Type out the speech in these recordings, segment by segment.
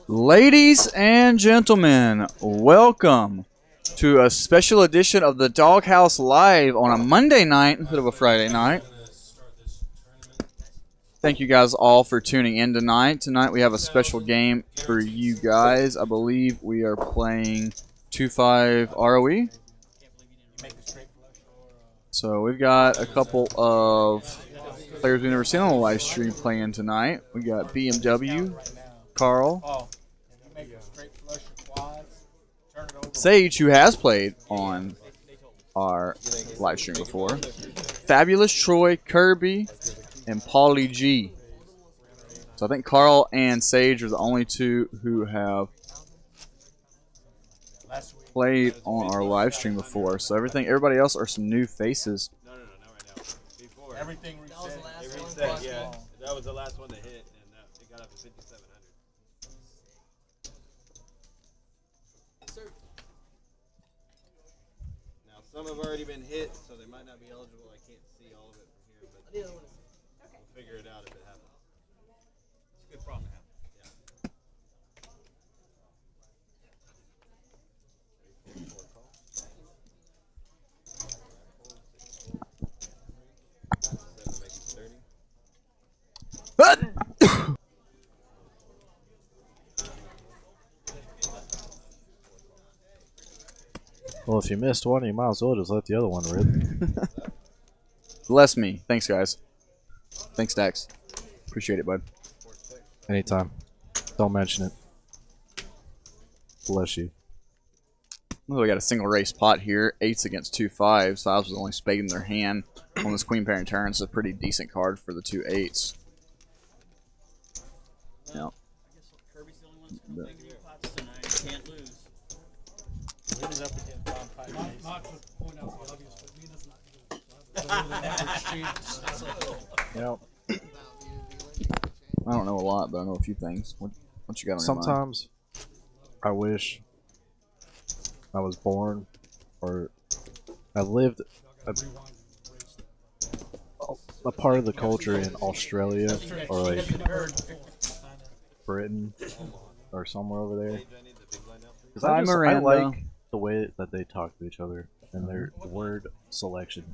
Ladies and gentlemen, welcome to a special edition of the Doghouse Live on a Monday night instead of a Friday night. Thank you guys all for tuning in tonight. Tonight we have a special game for you guys. I believe we are playing 2-5 ROE. So we've got a couple of players we've never seen on the live stream playing tonight. We got BMW, Carl, Sage, who has played on our live stream before, Fabulous Troy, Kirby, and Paulie G. So I think Carl and Sage are the only two who have played on our live stream before. So everybody else are some new faces. No, not right now. Before. Everything reset. Yeah, that was the last one to hit, and it got up to 5,700. Now some have already been hit, so they might not be eligible. I can't see all of it from here, but we'll figure it out if it happens. It's a good problem to have. Well, if you missed one, you might as well just let the other one rip. Bless me. Thanks, guys. Thanks, Dax. Appreciate it, bud. Anytime. Don't mention it. Bless you. Oh, we got a single race pot here. 8s against 2 5s. So I was only spading their hand on this queen pair and turn. It's a pretty decent card for the 2 8s. Yep. Kirby's the only one that's going to play pots tonight. Can't lose. Not to point out the obvious, but Mina's not good. Yep. I don't know a lot, but I know a few things. What you got on your mind? Sometimes I wish I was born or I lived a part of the culture in Australia or like Britain or somewhere over there. Because I like the way that they talk to each other and their word selection.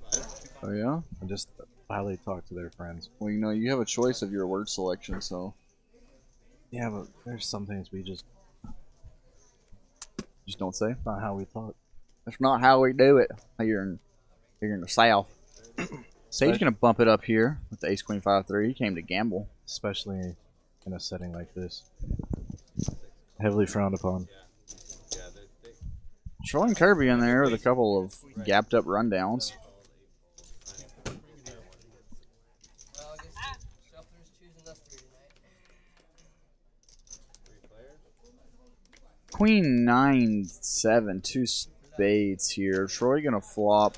Oh yeah? And just how they talk to their friends. Well, you know, you have a choice of your word selection, so... Yeah, but there's some things we just don't say. Not how we talk. That's not how we do it here in the South. Sage's gonna bump it up here with the Ace Queen 5-3. He came to gamble, especially in a setting like this. Heavily frowned upon. Throwing Kirby in there with a couple of gapped up rundowns. Queen 9-7, 2 spades here. Troy gonna flop.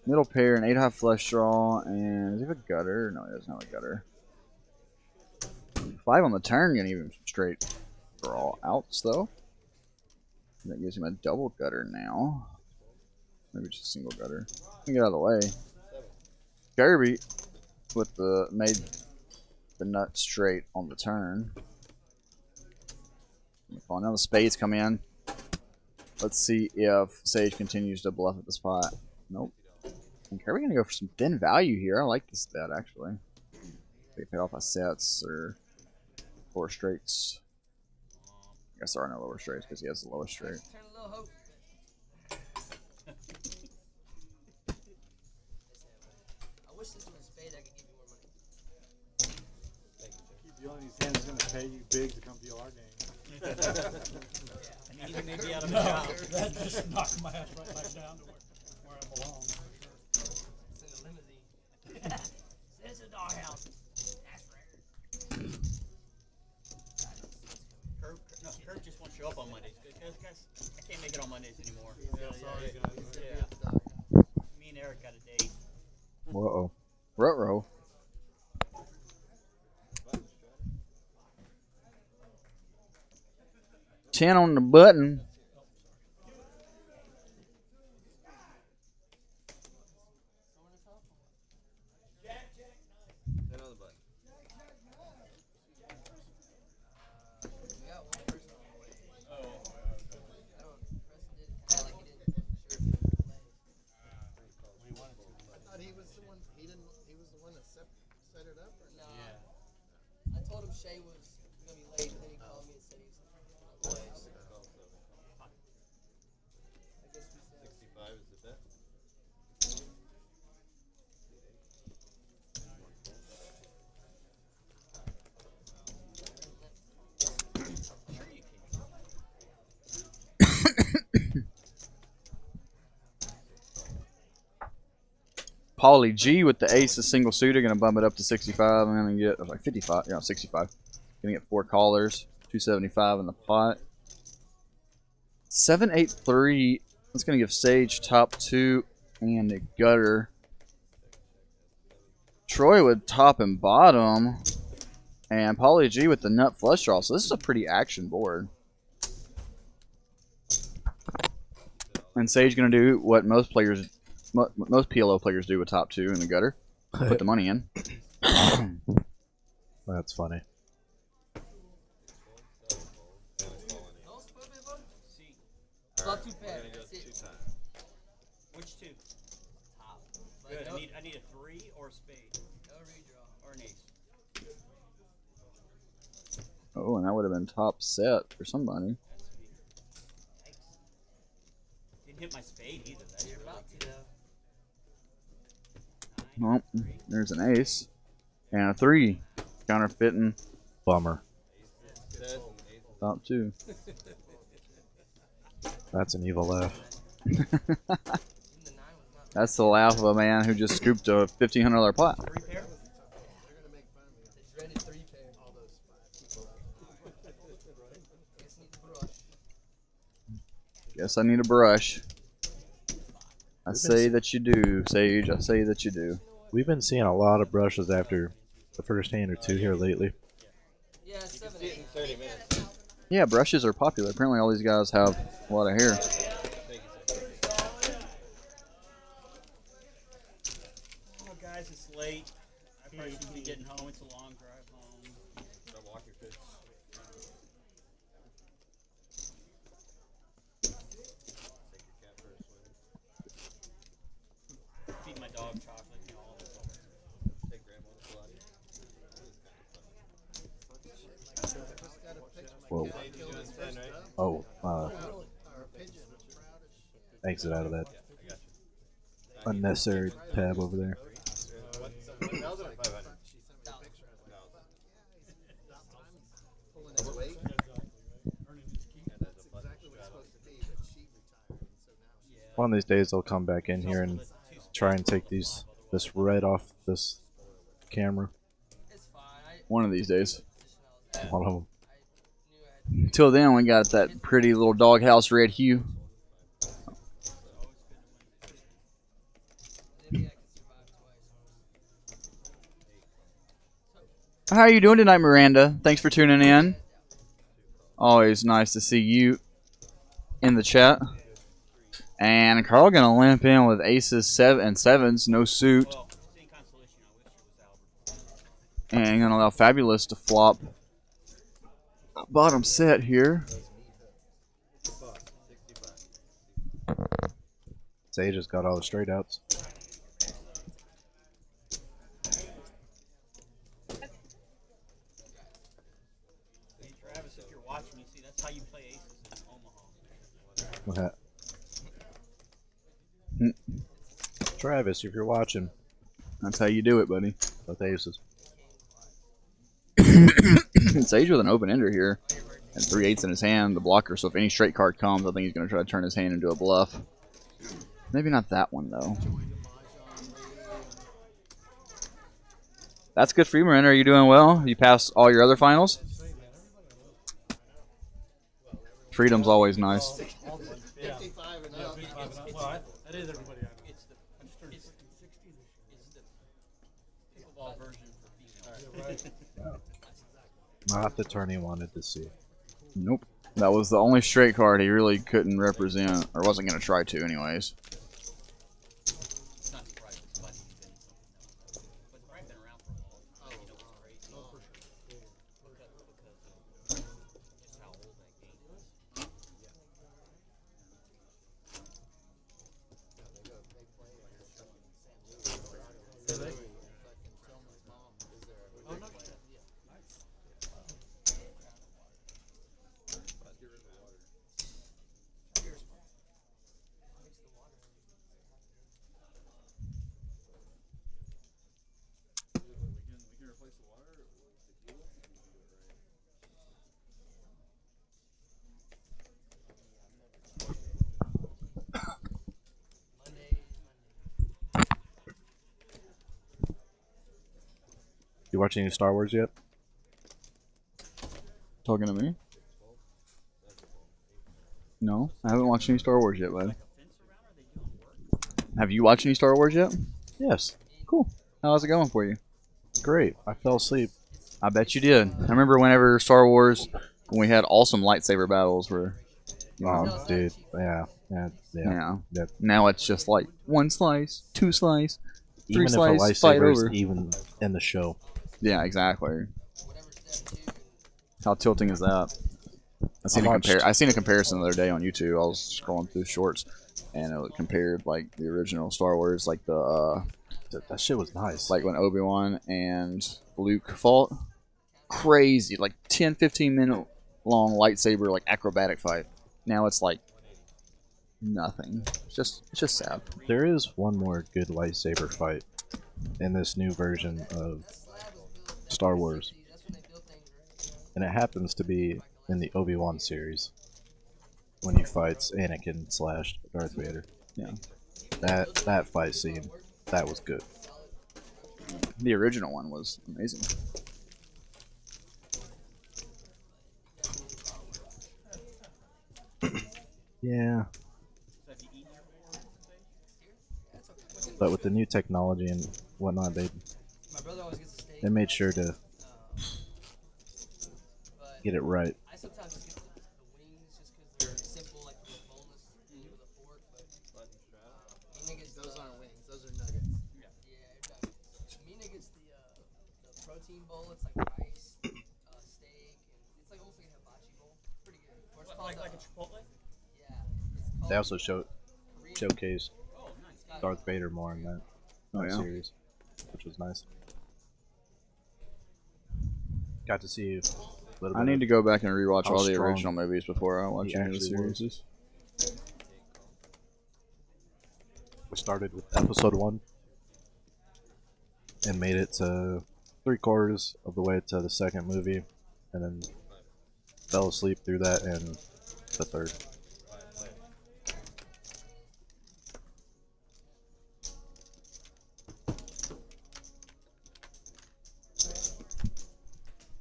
Middle pair, an 8-high flush draw, and does he have a gutter? No, he doesn't have a gutter. 5 on the turn, gonna even straight draw outs though. That gives him a double gutter now. Maybe just a single gutter. Get out of the way. Kirby with the made the nut straight on the turn. Oh, now the spades come in. Let's see if Sage continues to bluff at the spot. Nope. And Kirby gonna go for some thin value here. I like this bet actually. They pay off by sets or lower straights. I guess there are no lower straights because he has the lowest straight. Keep yelling these hands is gonna pay you big to come to our game. And he may be out of a job. That just knocked my ass right back down to where I belong. It's in the limousine. It's a doghouse. That's rare. Kurt just won't show up on Mondays. Guys, I can't make it on Mondays anymore. Me and Eric got a date. Whoa. Ruh-roh. 10 on the button. Shay was gonna be late, and then he called me and said he was on the way. So. I guess we said 65 is the bet. Paulie G with the ace of single suited, gonna bump it up to 65. I'm gonna get like 55, yeah, 65. Gonna get 4 callers, 275 in the pot. 783. That's gonna give Sage top 2 and a gutter. Troy with top and bottom, and Paulie G with the nut flush draw. So this is a pretty action board. And Sage gonna do what most PLO players do with top 2 in the gutter. Put the money in. That's funny. Flop 2 pair. That's it. Which 2? Top. Good. I need a 3 or a spade. No redraw. Or an ace. Oh, and that would have been top set for somebody. Didn't hit my spade either. That's You're really about to, good. though. Well, there's an ace and a 3. Counterfeiting Bummer. top 2. That's an evil laugh. Even the 9 was not. That's the laugh of a man who just scooped a $1,500 pot. 3 pair? The dreaded 3 pair. All those 5 people. Guess need the brush. Guess I need a brush. I say that you do, Sage. I say that you do. We've been seeing a lot of brushes after the first hand or 2 here lately. Yeah, 7 See it 8. in 30 minutes. Yeah, brushes are popular. Apparently all these guys have a lot of hair. Oh, guys, it's late. I probably should be getting home. It's a long drive home. Don't walk your fish. Take your cat for a swim. Feed my dog chocolate and all this. Take grandma to Pilates. Whoa. Hey, you doing 10, right? Oh, exit out of that unnecessary tab over there. What's 1,000 or 500? One of these days I'll come back in here and try and take this red off this camera. It's fine. One of these days. One of them. Until then, we got that pretty little doghouse red hue. How are you doing tonight, Miranda? Thanks for tuning in. Always nice to see you in the chat. And Carl gonna limp in with aces and sevens, no suit. Well, same constellation. I wish it was Albert. And gonna allow Fabulous to flop bottom set here. Sage has got all the straight outs. Hey, Travis, if you're watching, you see that's how you play aces in Omaha. What that? Travis, if you're watching, That's how you do it, buddy. with aces. Sage with an open ender here. And 3/8 in his hand, the blocker. So if any straight card comes, I think he's going to try to turn his hand into a bluff. Maybe not that one, though. That's good for you, Miranda. Are you doing well? You passed all your other finals? Freedom's always nice. 55 and up. Well, that is everybody I know. It's the I just turned 60 this year. pickleball version for females. Yeah, right. Not the turn he wanted to see. Nope. That was the only straight card he really couldn't represent, or wasn't going to try to anyways. It's not surprising somebody who's been something else. But Brian's been around for a long time. You know what's crazy? Because just how old that game is. You watching any Star Wars yet? Talking to me? No, I haven't watched any Star Wars yet, bud. Have you watched any Star Wars yet? Yes. Cool. How's it going for you? Great. I fell asleep. I bet you did. I remember whenever Star Wars, when we had awesome lightsaber battles where, you know, Oh, dude. Yeah. yeah. That- Now it's just like one slice, two slice, three Even if a slice, fight lightsaber is over. even in the show. Yeah, exactly. Whatever step 2. How tilting is that? I seen watched- I seen a comparison the other day on YouTube. I was scrolling through shorts, and it compared like the original Star Wars, like the That shit was nice. like when Obi-Wan and Luke fought. Crazy, like 10-15 minute long lightsaber like acrobatic fight. Now it's like nothing. It's just sad. There is one more good lightsaber fight in this new version of Star Wars, That's when they build things, right? and it happens to be in the Obi-Wan series when he fights Anakin / Darth Vader. Yeah. That fight scene, that was good. The original one was amazing. Yeah. But with the new technology and whatnot, My brother always gets a steak. they made sure to But get it right. I sometimes just get the wings just because they're simple, like the boneless with a fork. But Mina gets those aren't wings; those are nuggets. Yeah, nuggets. Mina gets the protein bowl. It's like rice, steak, and it's like almost like a hibachi bowl. Pretty good. Or it's called Like a Chipotle? yeah. It's called They also Korean. showcased Darth Vader more in that Oh, yeah. series, which was nice. Got to see a little bit. I need to go back and rewatch how all the strong original movies before I watch he any of the actually was. series. We started with episode 1 and made it to 3/4 of the way to the second movie, and then fell asleep through that and the third.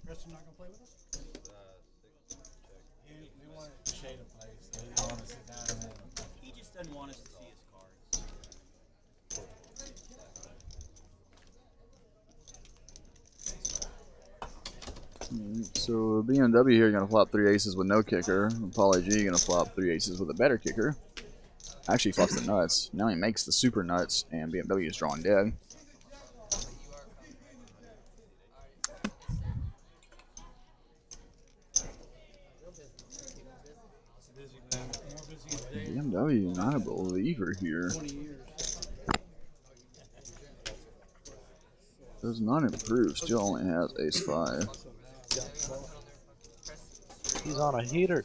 Chris, you're not gonna play with us? We wanted Shay to play, so he didn't want to sit down and He just doesn't want us to see his cards. So BMW here going to flop 3 aces with no kicker. Pauly G going to flop 3 aces with a better kicker. Actually flops the nuts. Now he makes the super nuts, and BMW is drawing dead. BMW, not a believer here. Does not improve. Still only has ace 5. He's on a heater.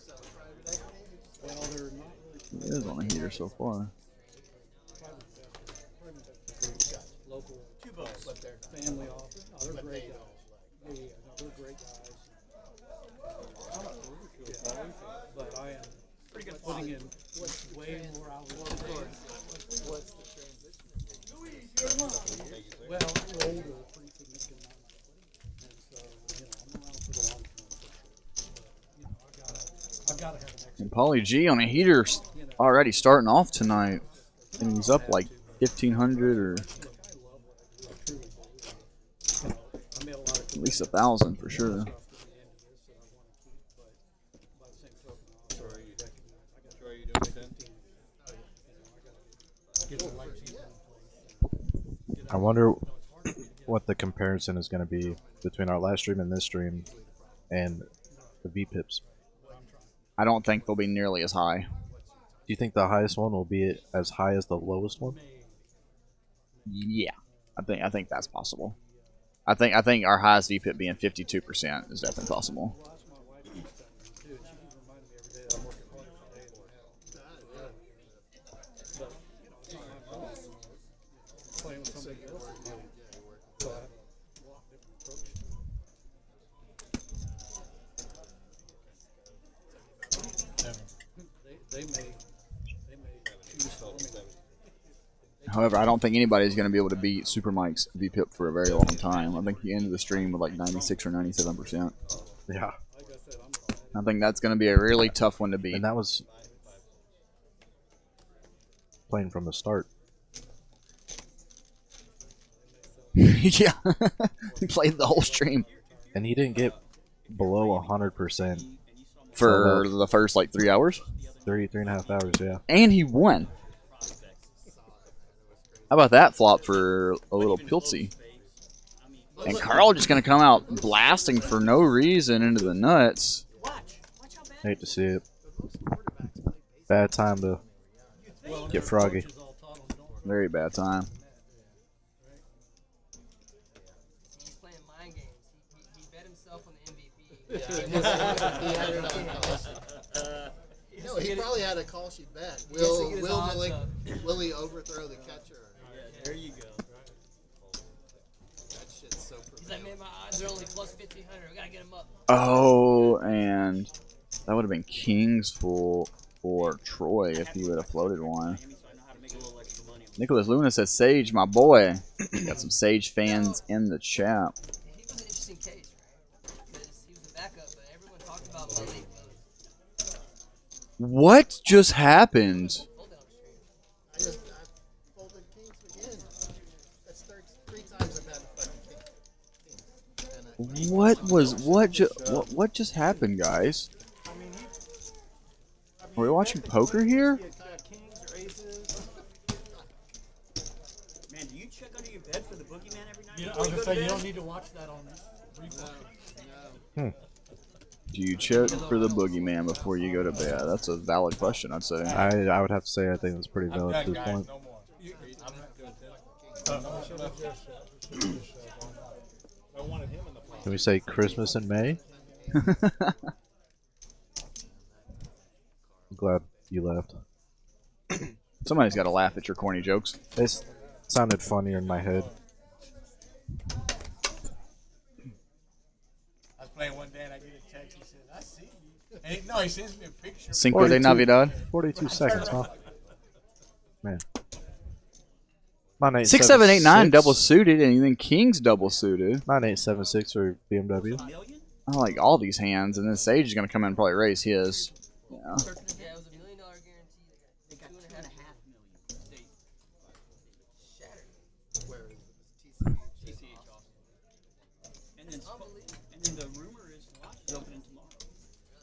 He is on a heater so far. Local, but they're family office. No, they're great guys. Yeah, no, they're great guys. I'm not ridiculous, but I am putting in way more hours. What's the transition? Well, you're older, a pretty significant amount of money. And so, I'm around for the long term for sure. But, I've got to have an extra. And Pauly G on a heater already starting off tonight. And he's up like 1,500 or at least 1,000 for sure. I wonder what the comparison is going to be between our last stream and this stream and the VPIPs. I don't think they'll be nearly as high. Do you think the highest one will be as high as the lowest one? Yeah, I think that's possible. I think our highest VPIP being 52% is definitely possible. However, I don't think anybody's going to be able to beat Super Mike's VPIP for a very long time. I think he ended the stream with like 96 or 97%. Yeah. I think that's going to be a really tough one to beat. And that was playing from the start. Yeah. He played the whole stream. And he didn't get below 100% for the first like 3 hours? 3.5 hours, yeah. And he won. How about that flop for a little Piltzy? And Carl just going to come out blasting for no reason into the nuts. Hate to see it. Bad time to get froggy. Very bad time. He's playing mind games. He bet himself on the MVP. No, he probably had a call sheet bet. Will he overthrow the catcher? There you go. That shit's so He's like, man, my odds are only plus 1,500. We gotta get him up. Oh, and that would have been King's full for Troy if he would have floated one. Nicholas Luna says, Sage, my boy. Got some Sage fans in the chat. He was an interesting case, right? Because he was a backup, but everyone talked about Malik. What just happened? I folded kings again. That's three times I've had fucking king. What just happened, guys? Are we watching poker here? Man, do you check under your bed for the boogeyman every night? I was going to say, you don't need to watch that on replay. Do you check for the boogeyman before you go to bed? That's a valid question, I'd say. I would have to say I think it's pretty valid to this point. Can we say Christmas in May? I'm glad you left. Somebody's got to laugh at your corny jokes. It sounded funnier in my head. I was playing one day and I get a text. He says, I see you. And no, he sends me a picture. Cinco de Navidad. 42 seconds, huh? Man. Mine ain't 6, 7, 8, 9 7, double suited, and then King's double suited. 9, 8, 7, 6 for BMW. I like all these hands, and then Sage is going to come in and probably raise his. Yeah. Yeah, it was $1 million guarantee. They got 2.5 million. Shattered. Where is it? TCH Austin. And then the rumor is the watch is opening tomorrow.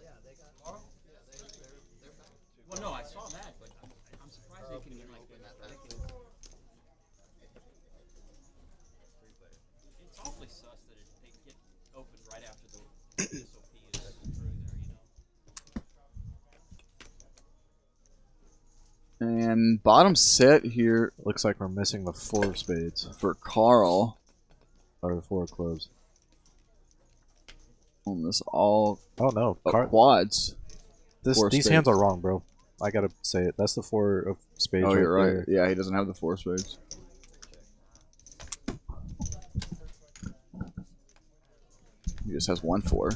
Yeah, they got tomorrow. Yeah, they're back. Well, no, I saw that, but I'm surprised really sus that they get opened right after the SOP is through there, you know. And bottom set here Looks like we're missing the 4 of spades. for Carl Or the 4 of clubs. on this all Oh no. quads. These hands are wrong, bro. I gotta say it. That's the 4 of spades. Oh, you're right. There. Yeah, he doesn't have the 4 of spades. He just has 1 4.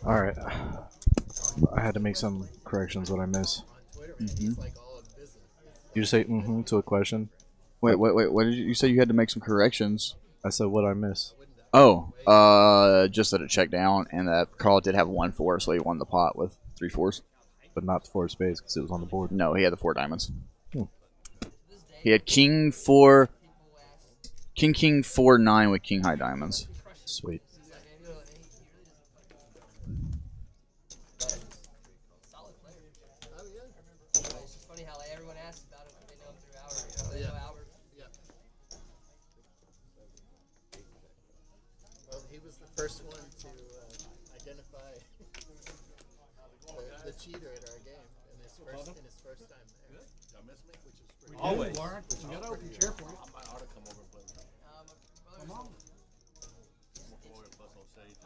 Alright. I had to make some corrections. What I miss. You just say to a question? Wait. What did you say? You had to make some corrections. I said what I miss. Oh, just that it checked down and that Carl did have 1 4, so he won the pot with 3 4s. But not the 4 of spades because it was on the board. No, he had the 4 diamonds. He had king 4 9 with king high diamonds. Sweet. Solid player. Oh yeah. It's just funny how like, everyone asks about him. They know him through Albert. They know Albert. Yeah. Well, he was the first one to identify the cheater at our game in his first time there. Y'all miss me, which is pretty Always. You got an open chair for you. I ought to come over and play with him. Come on. Plus on Sage,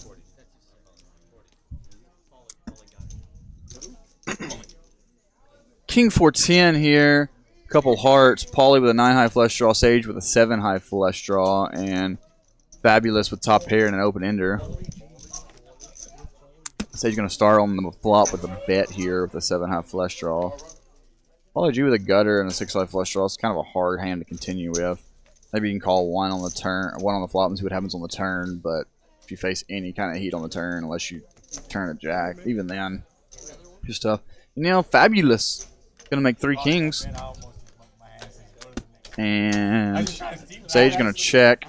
40. King 4-10 here. Couple hearts. Paulie with a 9 high flush draw. Sage with a 7 high flush draw. And Fabulous with top pair and an open ender. Sage going to start on the flop with a bet here with a 7 high flush draw. Paulie G with a gutter and a 6 high flush draw. It's kind of a hard hand to continue with. Maybe you can call 1 on the turn, 1 on the flop and see what happens on the turn. But if you face any kind of heat on the turn, unless you turn a jack, even then, just tough. You know, Fabulous gonna make 3 kings, and Sage gonna check,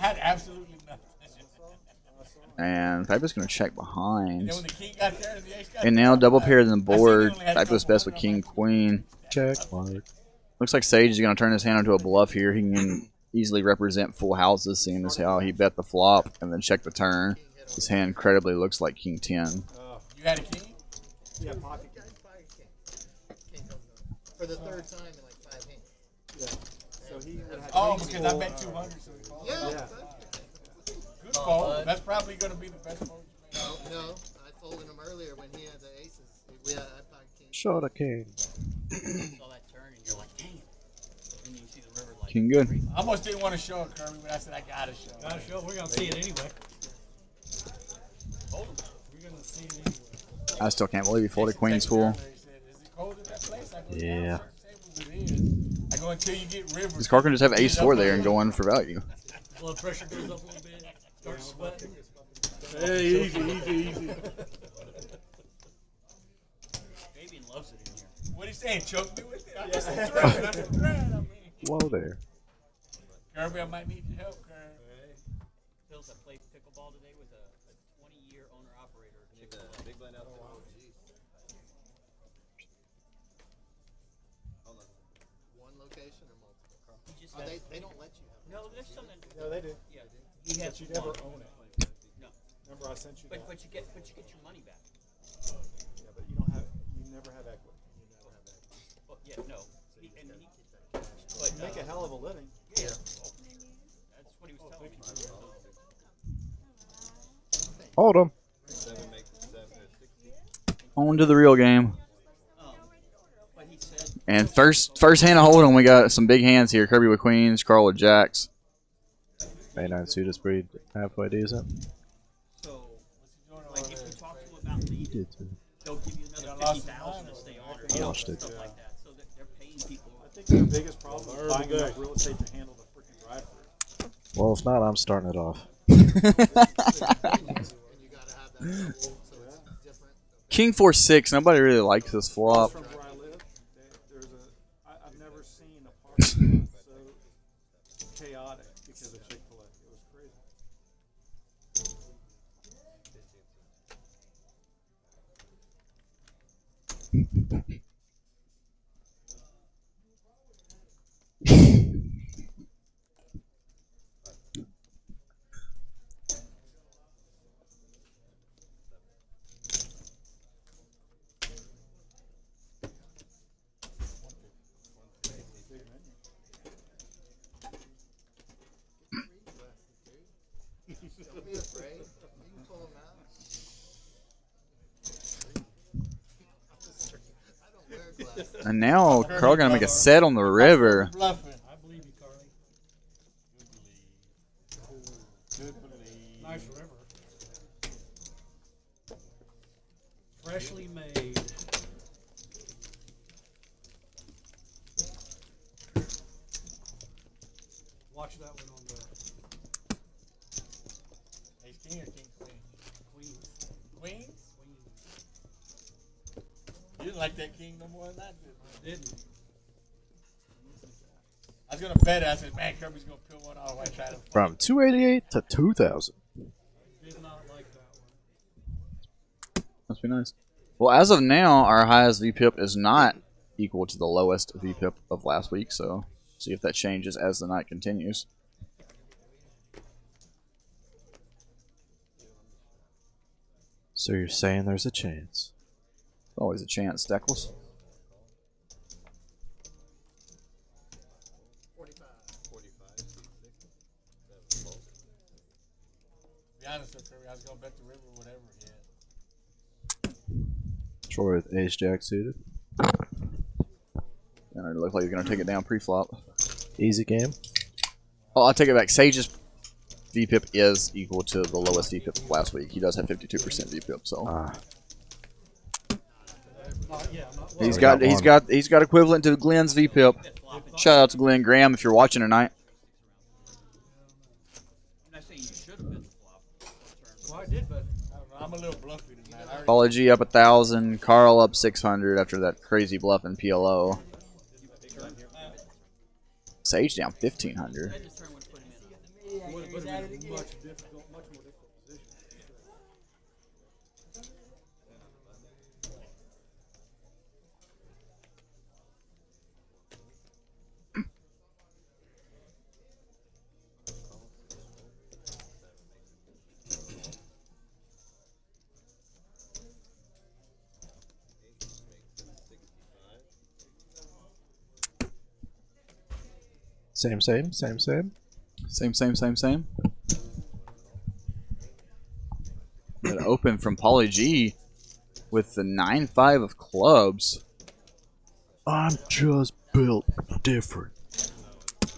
and Fabulous gonna check behind. And now double pair in the board. Fabulous best with king queen. Check mark. Looks like Sage is gonna turn his hand into a bluff here. He can easily represent full houses, seeing as how he bet the flop and then check the turn. His hand incredibly looks like king 10. You had a king? Yeah, pocket king. For the third time in like 5 hands. Yeah. So he would have because I bet 200, so he called. Yeah. Good call. That's probably going to be the best fold you made. No, I folded him earlier when he had the aces. I pocket king. Shot a king. Saw that turn and you're like, dang it. And you see the river like. King good. I almost didn't want to show it, Kirby, but I said I got to show it. Gotta show. We're gonna see it anyway. We're gonna see it anyway. I still can't believe he folded queen's full. Yeah. I go until you get river. This card can just have ace 4 there and go in for value. Blood pressure goes up a little bit. Starts sweating. Hey, easy. Fabian loves it in here. What are you saying? Choke me with it? I'm just a threat. I'm a threat. I mean. Whoa there. Kirby, I might need your help, Kirby. Phil's I played pickleball today with a 20-year owner-operator. Big blind out there. One location or multiple? He just Oh, has, they don't let you have it. no, there's something. No, they do. Yeah, he has But you never one. own it. No, Remember, I sent you that. but you get your money back. Yeah, but you don't have. You never have equity. You never have equity. Well, yeah, no. He, and he, But you make a hell of a living. yeah, that's what he was telling me. Hold him. 7 makes it 60. On to the real game. But he said, And first hand of hold'em, we got some big hands here. Kirby with queens, Carl with jacks. A9 suit is pretty halfway decent. so, like, if you talk to him about leaving, Did too. they'll give you another 50,000 to stay on or Lost it. stuff like that. So they're paying people think their biggest problem is buying enough real estate to handle the freaking drive-through. Well, if not, I'm starting it off. And you gotta have that double, so it's different. King 4-6. Nobody really likes this flop. From where I live, I've never seen a parking lot so chaotic because of Chick-fil-A. It was crazy. Don't be afraid. You can pull them out. I don't wear glasses. And now Carl gonna make a set on the river. Bluffing. I believe you, Carly. Good believe. Nice river. Freshly made. Watch that one on the Ace king or king queen? queen. Queen? Queen. You didn't like that king no more than that, did you? Didn't. I was gonna bet it. I said, man, Kirby's gonna peel one off. I tried to. From 288 to 2000. Did not like that one. Must be nice. Well, as of now, our highest VPIP is not equal to the lowest VPIP of last week, so see if that changes as the night continues. So you're saying there's a chance? Always a chance, Steckles. 45. 45, 60. To be honest with Kirby, I was gonna bet the river whatever he had. Troy with ace jack suited. And it looks like he's going to take it down pre-flop. Easy game. Oh, I'll take it back. Sage's VPIP is equal to the lowest VPIP of last week. He does have 52% VPIP, so Not, yeah, not well. he's got equivalent to Glenn's VPIP. Shout out to Glenn Graham if you're watching tonight. I'm not saying you should have been the flop. Well, I did, but I don't know. I'm a little bluffy tonight. I already- Pauly G up 1,000. Carl up 600 after that crazy bluff in PLO. Sage down 1,500. it would have been a much more difficult position. Same. Same. An open from Pauly G with the 9-5 of clubs. I'm just built different.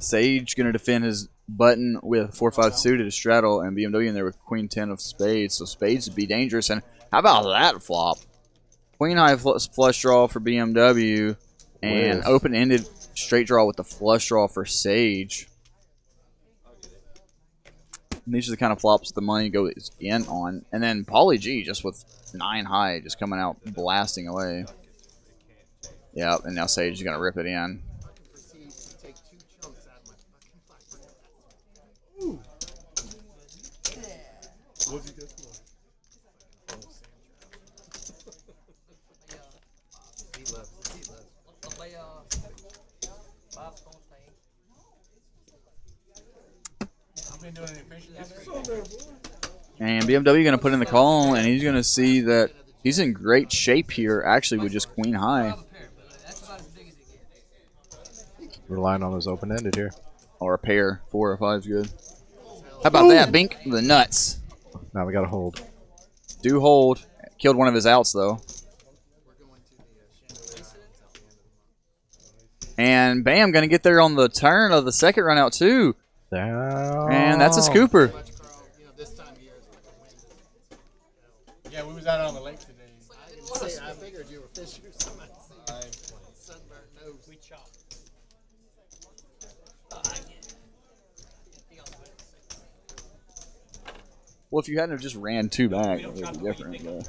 Sage gonna defend his button with 4-5 suited to straddle, and BMW in there with Queen 10 of spades. So spades would be dangerous. And how about that flop? Queen high flush draw for BMW, and Whiz. open ended straight draw with the flush draw for Sage. And these are the kind of flops the money goes in on. And then Pauly G just with 9 high, just coming out blasting away. Yep, and now Sage is gonna rip it in. Proceeds to take 2 chunks out of my fucking pocket. What'd you get for? He loves it. He loves it. I've been doing it efficiently. And BMW going to put in the call, and he's going to see that he's in great shape here, actually, with just queen high. Relying on those open-ended here. Or a pair. 4 or 5 is good. How about that? Bink the nuts. Now we got to hold. Do hold. Killed one of his outs, though. And bam, going to get there on the turn of the second run out, too. Down. And that's a scooper. Much, Carl. You know, this time of year is like a wind. Yeah, we was out on the lake today. I figured you were fishing or something. Sunburned nose. We chopped. Well, if you hadn't have just ran 2 back, it would be different. But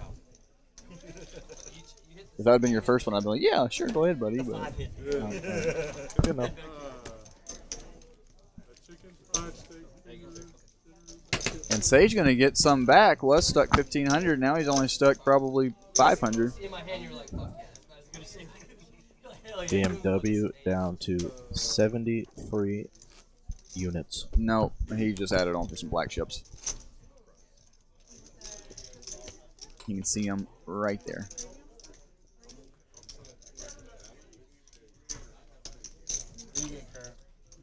if that had been your first one, I'd be like, yeah, sure, go ahead, buddy. But Good enough. Chicken fried steak. and Sage gonna get some back. Was stuck 1,500. Now he's only stuck probably 500. In my hand, you're like, fuck yeah. I was gonna say, hell yeah. BMW down to 73 units. No, he just added on for some black chips. You can see him right there.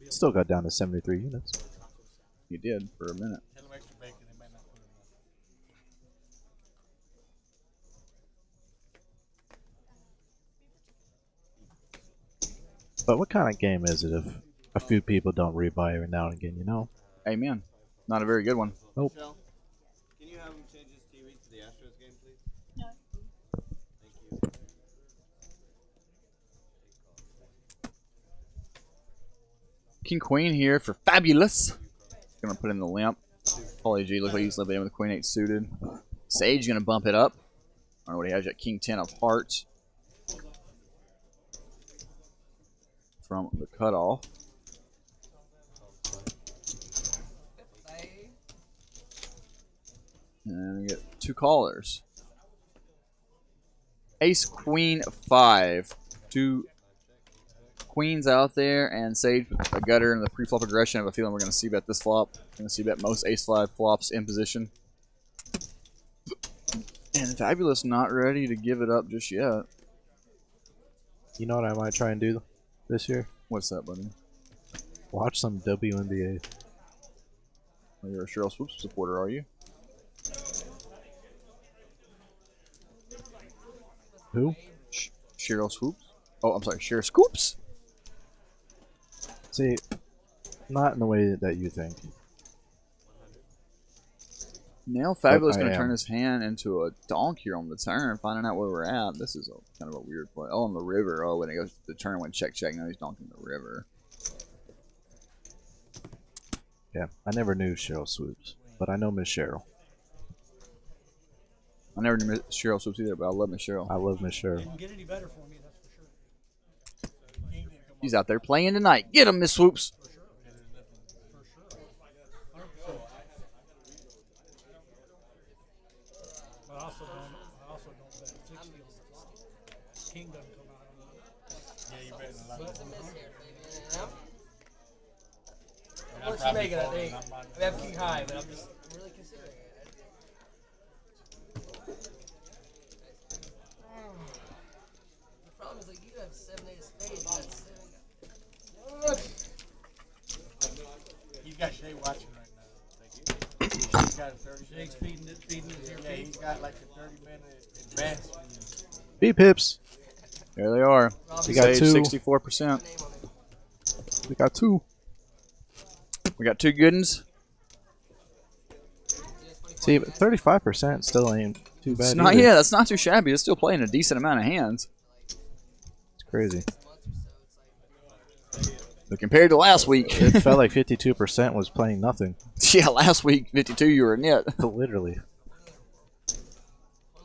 Still got down to 73 units. He did for a minute. But what kind of game is it if a few people don't rebuy every now and again, you know? Amen. Not a very good one. Nope. Michelle, can you have him change his TV to the Astros game, please? No. Thank you. King Queen here for Fabulous. Gonna put in the limp. Paulie G looks like he's living in with Queen 8 suited. Sage gonna bump it up. I don't know what he has yet. King 10 of hearts. From the cutoff. And we get 2 callers. Ace Queen 5. 2 queens out there, and Sage a gutter and the pre-flop aggression. I have a feeling we're going to see bet this flop. We're going to see bet most Ace 5 flops in position. And Fabulous not ready to give it up just yet. You know what I might try and do this year? What's that, buddy? Watch some WNBA. Oh, you're a Cheryl Swoops supporter, are you? Who? Cheryl Swoops? Oh, I'm sorry, Cheryl Scoops? See, not in the way that you think. Now Fabulous But I going to am. turn his hand into a donk here on the turn, finding out where we're at. This is kind of a weird play. Oh, on the river. Oh, when it goes to the turn, went check. Now he's donking the river. Yeah, I never knew Cheryl Swoops, but I know Miss Cheryl. I never knew Miss Cheryl Swoops either, but I love Miss Cheryl. I love Miss Cheryl. Didn't get any better for me, that's for sure. He's out there playing tonight. Get him, Miss Swoops. But I also don't bet 60 on the King doesn't come out on that. Yeah, you betting a lot. What's the miss here, baby? How much you make it, I think? I have King high, but I'm really considering it. The problem is, like, you have 7, 8 of spades, you got 7. He's got Shay watching right now. He's got a 30 Jake's minute. feeding it here. Yeah, he's got like a 30-minute advance. Beep pips. There they are. We got Sage, 2. 64%. We got 2. We got 2 good ones. See, but 35% still ain't too bad. It's not, either. yeah, that's not too shabby. It's still playing a decent amount of hands. It's crazy. But compared to last week, It felt like 52% was playing nothing. yeah, last week 52 you were in it. Literally.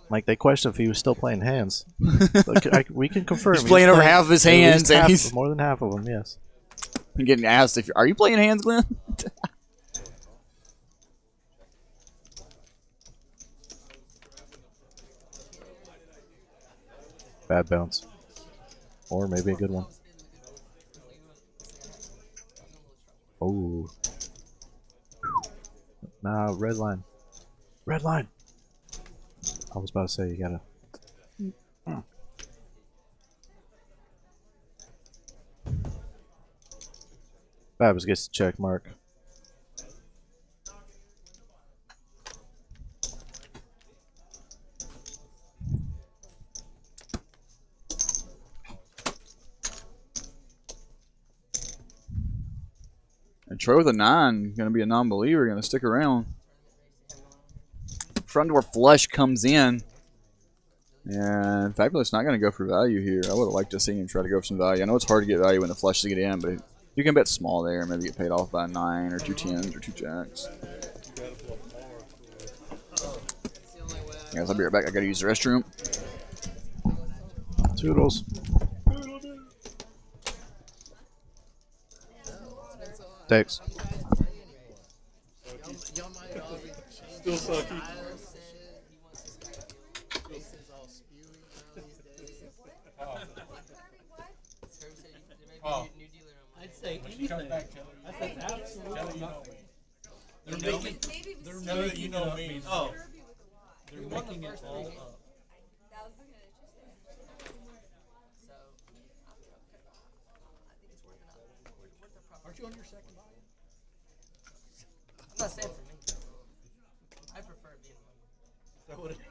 Like, they questioned if he was still playing hands. Like, we can confirm. He's playing over half of his at least hands, and he's more than half of them, yes. getting asked if are you playing hands, Glenn? Bad bounce. Or maybe a good one. Oh. Nah, red line. Red line! I was about to say, you gotta... Babs gets the check mark. And Troy with a 9, going to be a non-believer, going to stick around. Front door flush comes in. And Fabulous not going to go for value here. I would have liked to see him try to go for some value. I know it's hard to get value when the flushes get in, but you can bet small there. Maybe get paid off by 9 or 2 10s or 2 jacks. Guys, I'll be right back. I gotta use the restroom. Toodles. Thanks. Y'all might all be Still sucky. Jason's all spewy now these days. I'd say anything. I said absolutely nothing. They're making, they're making it up. Oh. They're making it all up. Aren't you on your second buy? I'm not saying for me. I prefer being alone. Is that what it is?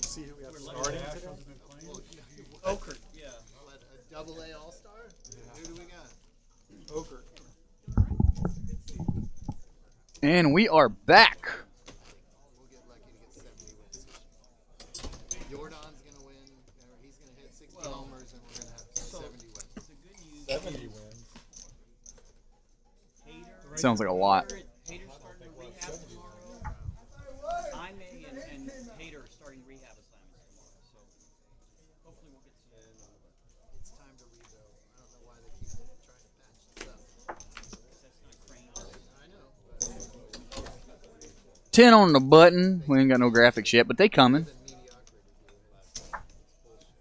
See who we have starting today? Oakert, yeah. What, a double A all-star? Who do we got? Oker. And we are back. We'll get lucky to get 70 wins. Jordan's going to win. He's going to hit 60 homers, and we're going to have 70 wins. 70 wins. Sounds like a lot. Hater's starting to rehab tomorrow. Jaime and Hater are starting rehab assignments tomorrow, so hopefully we'll get some. It's time to rebuild. I don't know why they keep trying to patch this up. That's not cranes. I know, but 10 on the button. We ain't got no graphics yet, but they coming. the mediocrity here. It's bullshit.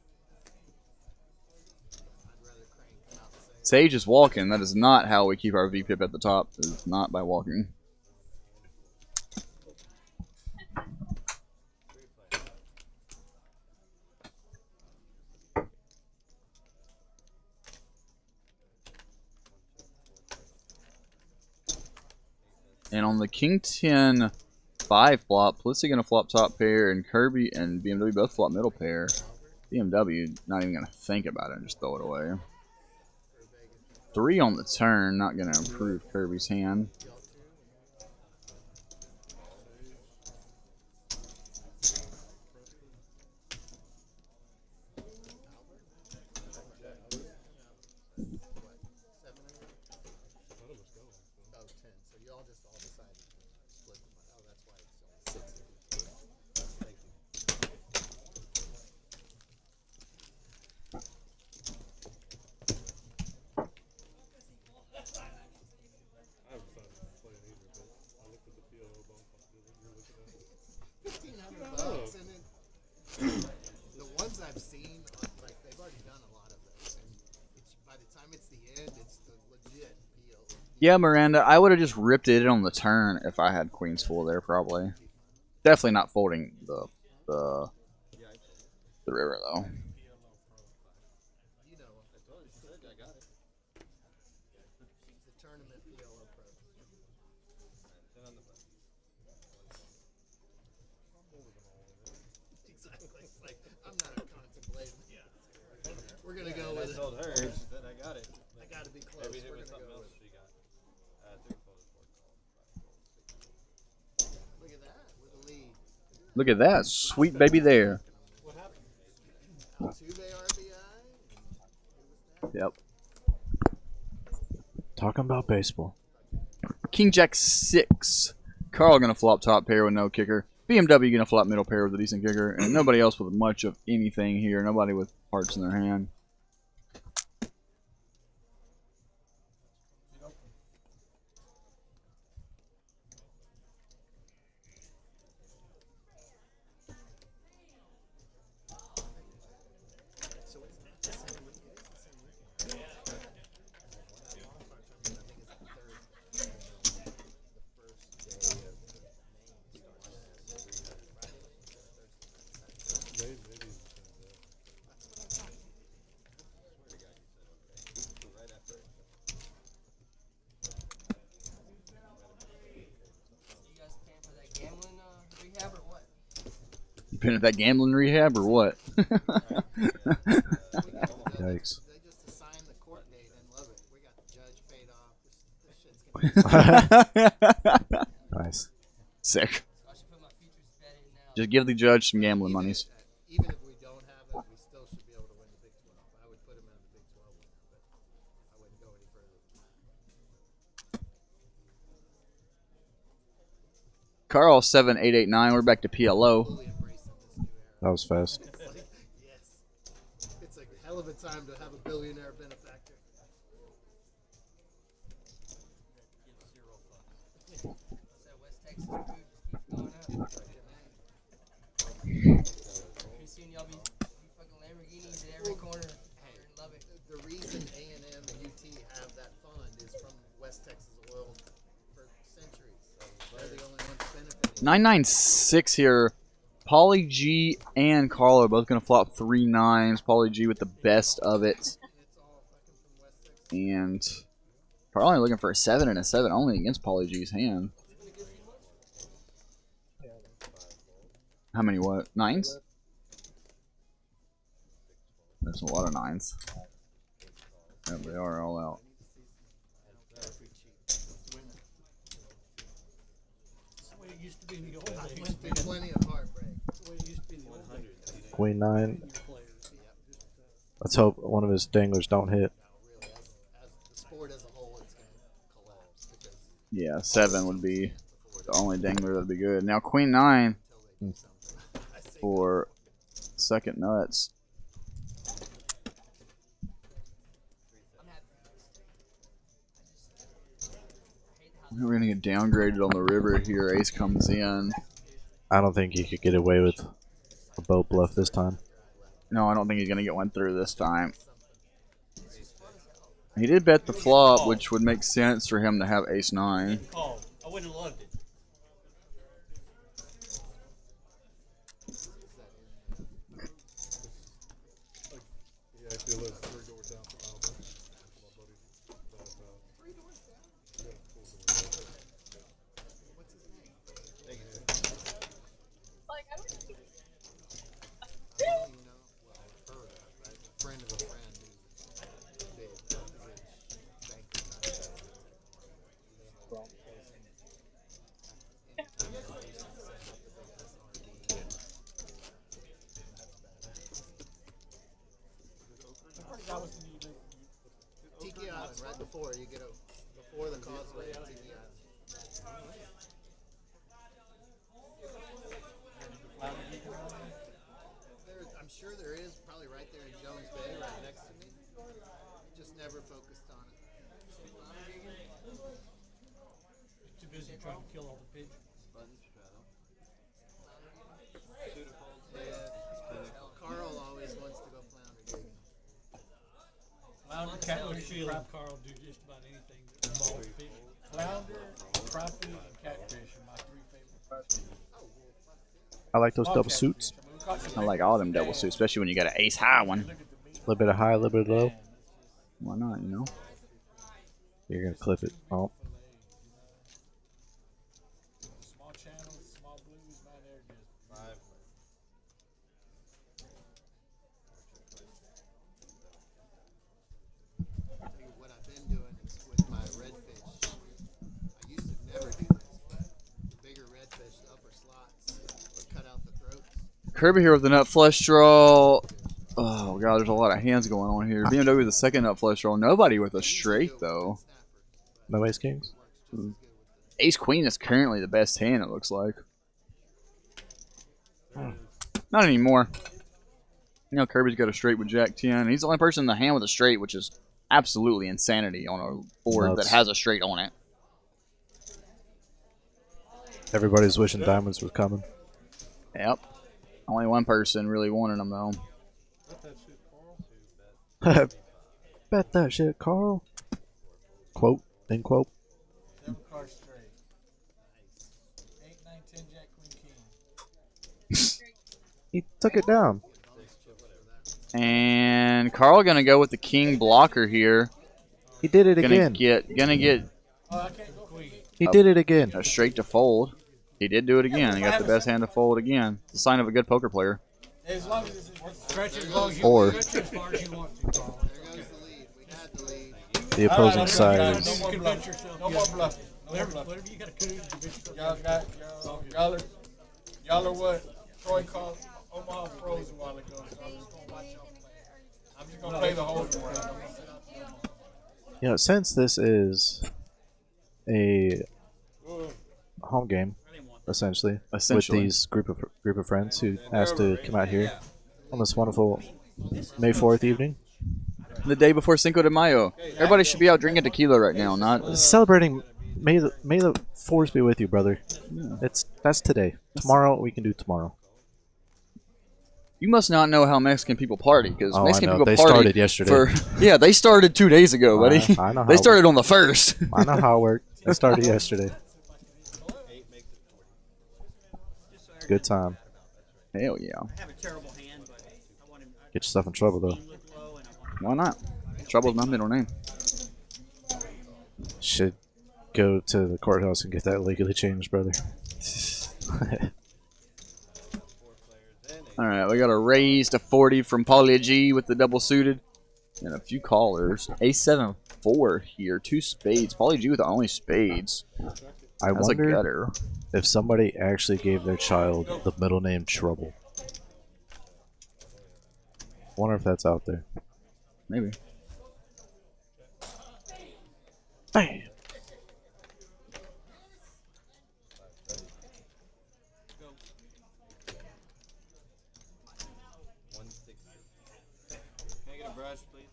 I'd rather Crane come out and say, Sage is walking. That is not how we keep our VPIP at the top. It is not by walking. And on the King 10 5 flop, Plissy going to flop top pair, and Kirby and BMW both flop middle pair. BMW not even going to think about it and just throw it away. 3 on the turn, not going to improve Kirby's hand. oh, 10. So you all just all decided to split the money. Oh, that's why it's only 60. I haven't decided to play it either, but I looked at the PLO bump. You're looking at it. $1,500, and then the ones I've seen, like they've already done a lot of those, and it's, by the time it's the end, it's the legit deal. Yeah, Miranda, I would have just ripped it on the turn if I had queens full there, probably. Definitely not folding the river, though. You know, I told you, I got it. The tournament PLO pro. Exactly. It's like, I'm not contemplating. We're gonna go with I it. told her, she said I got it. I gotta be close. Maybe it We're was gonna something go else with she got. Three folded, four called. Look at that with the lead. Look at that. Sweet baby there. What happened? Altuve RBI. Yep. Talking about baseball. King Jack 6. Carl going to flop top pair with no kicker. BMW going to flop middle pair with a decent kicker. And nobody else with much of anything here. Nobody with hearts in their hand. been at that gambling rehab or what? Yikes. They just assigned the court date and love it. We got the judge paid off. This shit's gonna be Nice. Sick. I should put my futures bet in now. Just give the judge some gambling monies. even if we don't have them, we still should be able to win the Big 12. I would put them in the Big 12 winner, but I wouldn't go any further. Carl 7889. We're back to PLO. Fully embracing this new era. That was fast. It's like, yes, it's a hell of a time to have a billionaire benefactor. So West Texas food just keeps going up. You seen y'all be fucking Lamborghinis in every corner. I love it. The reason A&M and UT have that fund is from West Texas oil for centuries. They're the only ones benefiting. 996 here. Pauly G and Carl are both going to flop 3 9s. Pauly G with the best of it. It's all fucking from West Texas. And Carl only looking for a 7 and a 7 only against Pauly G's hand. How many what? 9s? There's a lot of 9s. Yeah, they are all out. That's the way it used to be in the old days. There's been plenty of heartbreak. That's the way it used to be in the old days. Queen 9. New players. Let's hope one of his danglers don't hit. Really, as the sport as a whole, it's going to collapse because Yeah, 7 would be the only dangler that'd be good. Now Queen 9 for second nuts. We're gonna get downgraded on the river here. Ace comes in. I don't think he could get away with a boat bluff this time. No, I don't think he's gonna get one through this time. He did bet the flop, which would make sense for him to have Ace 9. Called. I wouldn't have loved it. He actually lives 3 doors down from Alabama. My buddy. I don't even know. Well, I've heard of, right? A friend of a friend who's big, rich banker. Tiki Island, right before you get before the causeway, Tiki Island. I'm sure there is, probably right there in Jones Bay, right next to me. Just never focused on it. Too busy trying to kill all the pigeons. Carl always wants to go flounder digging. Flounder, catfish, and crap Carl do just about anything that involves fish. Flounder, crappie, and catfish are my 3 favorite. I like those double suits. I like all them double suits, especially when you got an Ace high one. A little bit of high, a little bit of low. Why not, you know? You're going to clip it. Oh. Small channels, small blues, man, they're just What I've been doing is with my redfish. I used to never do this, but the bigger redfish, the upper slots, would cut out the throats. Kirby here with the nut flush draw. Oh god, there's a lot of hands going on here. BMW with the second nut flush draw. Nobody with a straight though. No ace kings? Ace Queen is currently the best hand, it looks like. Not anymore. You know, Kirby's got a straight with Jack 10. He's the only person in the hand with a straight, which is absolutely insanity on a board that has a straight on it. Everybody's wishing diamonds was coming. Yep. Only one person really wanted them, though. Bet that shit, Carl. Quote, end quote. double card straight. 8, 9, 10, Jack, Queen, King. He took it down. And Carl gonna go with the king blocker here. He did it Gonna again. get Oh, I can't go Queen. He did it again. a straight to fold. He did do it again. He got the best hand to fold again. It's a sign of a good poker player. As long as it's Stretch it as long as you, Or- stretch it as far as you want to, Carl. There goes the lead. We had the lead. The opposing All right, side no is more Convince bluffing. yourself. No Yeah. more bluffing. No more Whatever, bluffing. whatever you gotta do to convince yourself. Y'all are what Troy called Omaha pros a while ago. So I'm just gonna watch y'all play. I'm just gonna play the whole round. since this is a home game, essentially, Essentially. with these group of friends who asked to come out here on this wonderful May 4th evening, The day before Cinco de Mayo. Everybody should be out drinking tequila right now, not. celebrating May the Force be with you, brother. That's today. Tomorrow we can do tomorrow. You must not know how Mexican people party, because Oh, I Mexican know. people They party started yesterday. Yeah, they started 2 days ago, buddy. I know how They it started on the 1st. I know how it worked. It started yesterday. Good time. Hell yeah. I have a terrible hand, but I want to Get yourself in trouble though. look low and I want Why not? Trouble's my middle name. Should go to the courthouse and get that legally changed, brother. All right, we got a raise to 40 from Paulie G with the double suited. And a few callers. A7-4 here. 2 spades. Paulie G with the only spades. I That's a wonder gutter. if somebody actually gave their child the middle name Trouble. Wonder if that's out there. Maybe. Bam. Can I get a brush, please?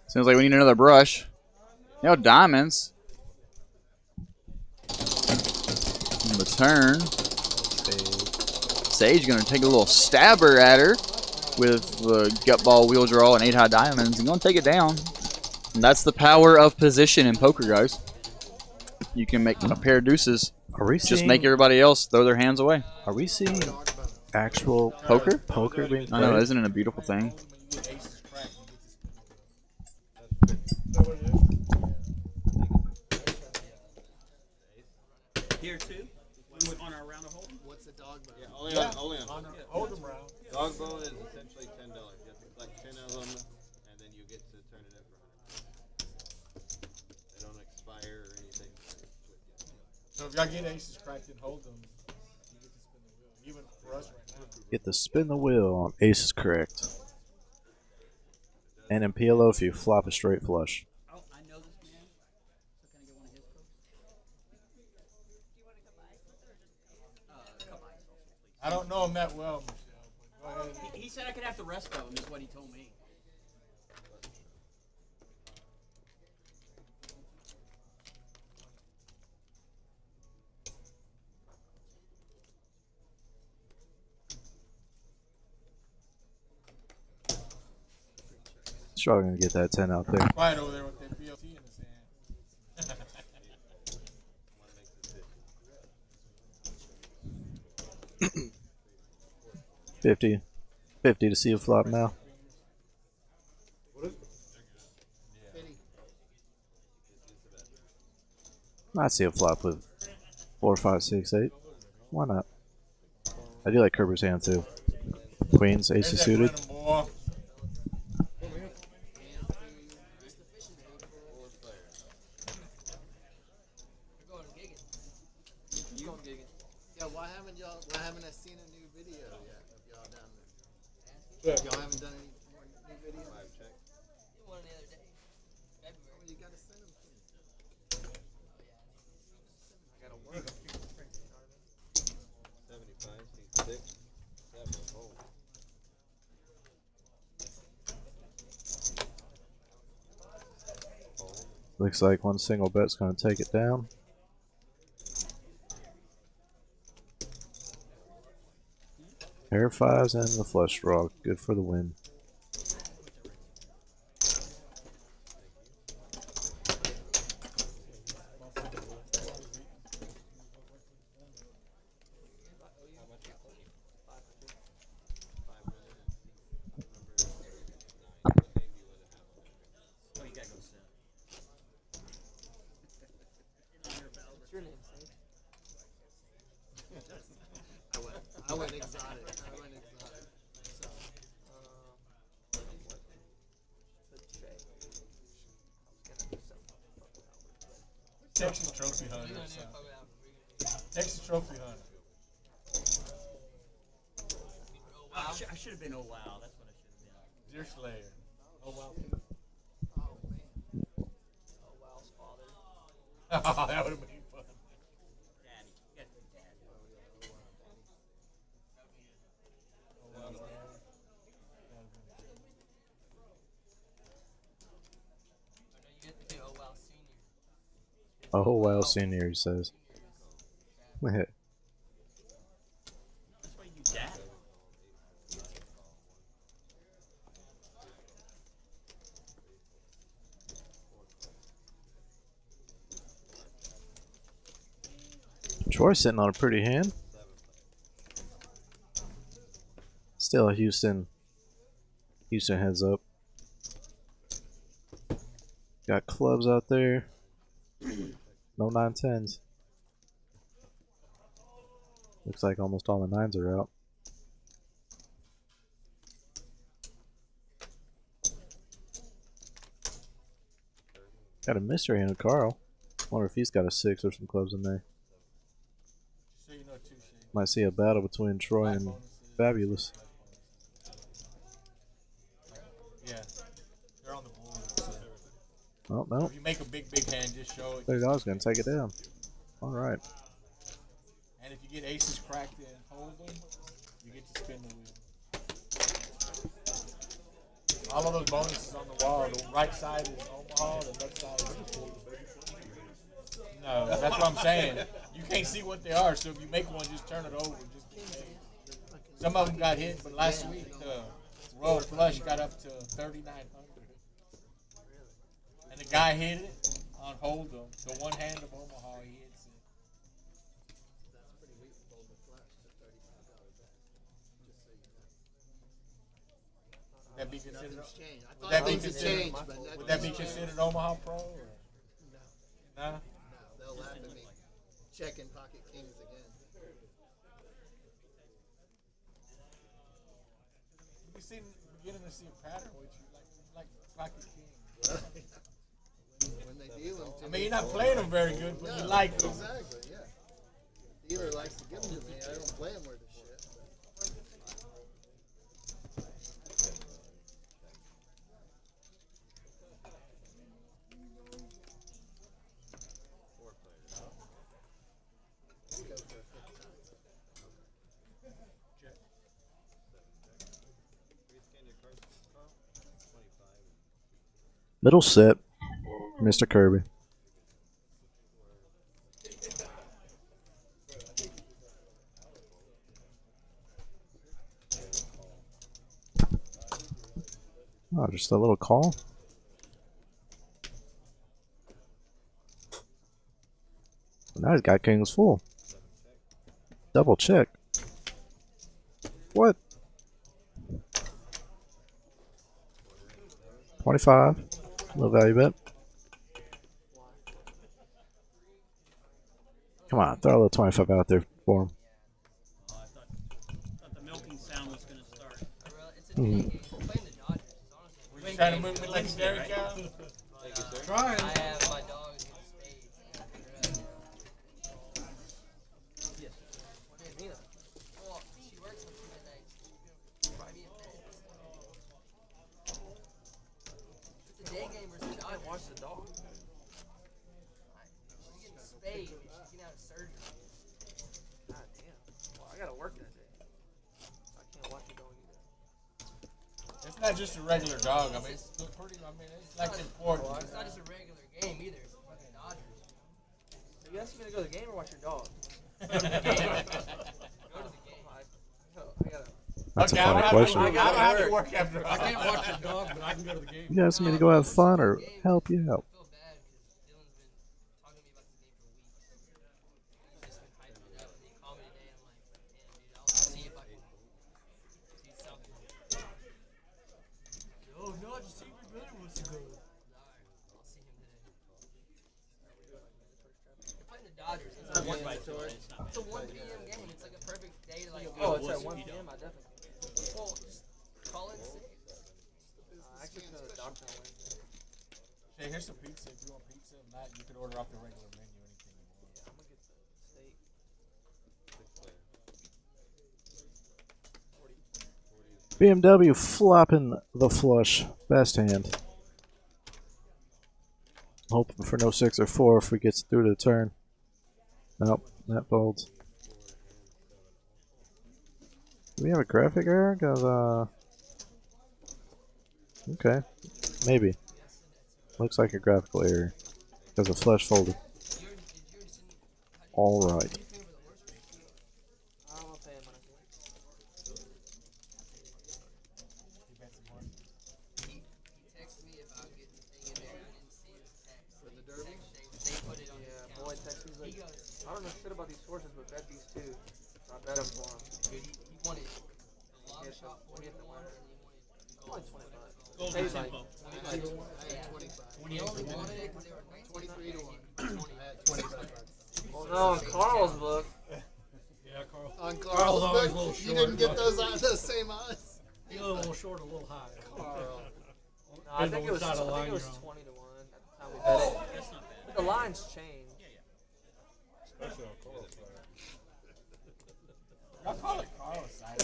Seems like we need another brush. No diamonds. On the turn. Sage gonna take a little stabber at her with the gut ball wheel draw and 8 high diamonds and gonna take it down. And that's the power of position in poker, guys. You can make a pair of deuces. Are we Just seeing, make everybody else throw their hands away. Are we seeing actual Poker? poker being I know, played? isn't it a beautiful thing? here too. On our round of holding. What's the dog bone? Yeah, only on. Hold them round. Dog bone is essentially $10. You have to collect 10 of them, and then you get to turn it in for 100. They don't expire or anything. So if y'all get aces cracked and hold them, you get to spin the wheel. Even for us right now. Get the spin the wheel on ace is correct. And in PLO if you flop a straight flush. Oh, I know this man. So can I get one of his folks? Cup ice also, please. I don't know him that well, Michelle, but go ahead. He said I could have the rest of them, is what he told me. Struggling to get that 10 out there. Quiet over there with that BLT in his hand. 50 to see a flop now. I'd see a flop with 4, 5, 6, 8. Why not? I do like Kerber's hand too. Queens, aces suited. Random boy. Yeah, why haven't I seen a new video yet of y'all down there? Y'all haven't done any more new videos? One the other day. February. Oh, you gotta send them to me. I gotta work. 75, 6, 7. Oh. Looks like one single bet's going to take it down. Pair of fives and the flush draw. Good for the win. Oh, you gotta go sit. Texas trophy What are hunter. you gonna do So. if I go out? Texas trophy hunter. Oh, wow. I should have been. Oh wow, that's what I should have been. Deer slayer. Oh wow. Oh, man. Oh, wow's father. Oh, that would have been fun. Daddy, you got to be daddy. Oh, no, you get to do oh, wow, senior. Oh well, senior, he says. That's why you daddy. Troy's sitting on a pretty hand. Still, Houston heads up. Got clubs out there. No 9-10s. Looks like almost all the 9s are out. Got a mystery hand with Carl. Wonder if he's got a 6 or some clubs in there. So you know, too, Shane. Might see a battle between Troy and Fabulous. Yeah. They're on the board. So. Oh, no. If you make a big hand, just show it. $30 gonna take it down. Alright. And if you get aces cracked and hold them, you get to spin the wheel. All of those bonuses on the wall. The right side is Omaha, the left side is No, that's what I'm saying. You can't see what they are, so if you make one, just turn it over. Some of them got hit, but last week the Royal Flush got up to 3,900. And the guy hit it on Hold'em. The one hand of Omaha, he hits it. Would that be considered? Change. I Would thought that be things had considered? changed, but Would that be considered Omaha Pro? Or? No. No, they'll laugh at me. Checking pocket kings again. You see, beginning to see a pattern with you, like pocket kings. When they deal them to I mean, you're not playing them very good, but you like them. Exactly, yeah. Dealer likes to give them to me. I don't play them worth of shit. Let's go for a fifth time. Middle set, Mr. Kirby. Oh, just a little call. Now he's got kings full. Double check. What? 25. Low value bet. Come on, throw a little 25 out there for him. Oh, I thought the milking sound was going to start. It's a day game. We're playing the Dodgers. It's honestly a We're great just trying to game. move it like a dairy cow. Trying. I have my dogs in spades. Yes. What is Nina? Well, she works on Tuesday nights. Friday at 10. It's a day game versus the Dodgers. Watch the dog. She's getting spayed. She's getting out of surgery. God damn. Well, I gotta work that day. I can't watch the dog either. It's not just a regular dog. I mean, it's pretty. I mean, it's like important. It's not just a regular game either. It's the fucking Dodgers. So you asking me to go to the game or watch your dog? Go to the game. I gotta. That's Okay, a funny I question. don't have to work after. I can't watch the dog, but I can go to the game. You asking me to go have fun or help you out? I feel bad because Dylan's been talking to me about this game for weeks. He's just been hyping it up. And he called me today and I'm like, damn, dude, I'll see if I can see something. Oh, no, just see if your brother wants to go. Alright, I'll see him today. They're playing the Dodgers. It's a 1 p.m. game. It's like a perfect day to like. Oh, it's at 1 p.m. I definitely. Well, just call in sick. I actually go to the doctor on Wednesday. Hey, here's some pizza. If you want pizza, if not, you can order off the regular menu. Anything you want. Yeah, I'm gonna get the steak. BMW flopping the flush. Best hand. Hoping for no 6 or 4 if we get through to the turn. Nope, that folds. Do we have a graphic error? Cause okay, maybe. Looks like a graphical error because the flush folded. All right. I don't want to pay him when I see He texted me about getting the thing in there. I didn't see his text. For the Derby? They put it on it. his Yeah, account. boy texts me like, I don't know shit about these horses, but bet these two. So I bet him for him. Dude, he wanted the long Get shot the- 40 get the to 1, winner. and he wanted Only 20 bucks. Golden Pays like, tempo. I had 25. He only wanted it because they were 23 to 1. I had 25. well, no, in Carl's book. Yeah, Carl. On Carl's Carl's always a book, little you short, didn't get but- those same odds. You go a little short, a little high. Carl. No, I think it was, Depends on I which think it side of was the line 20 to 1 at the time we bet it. That's not bad. But the lines changed. Especially on Carl's side. Y'all call it Carl's side.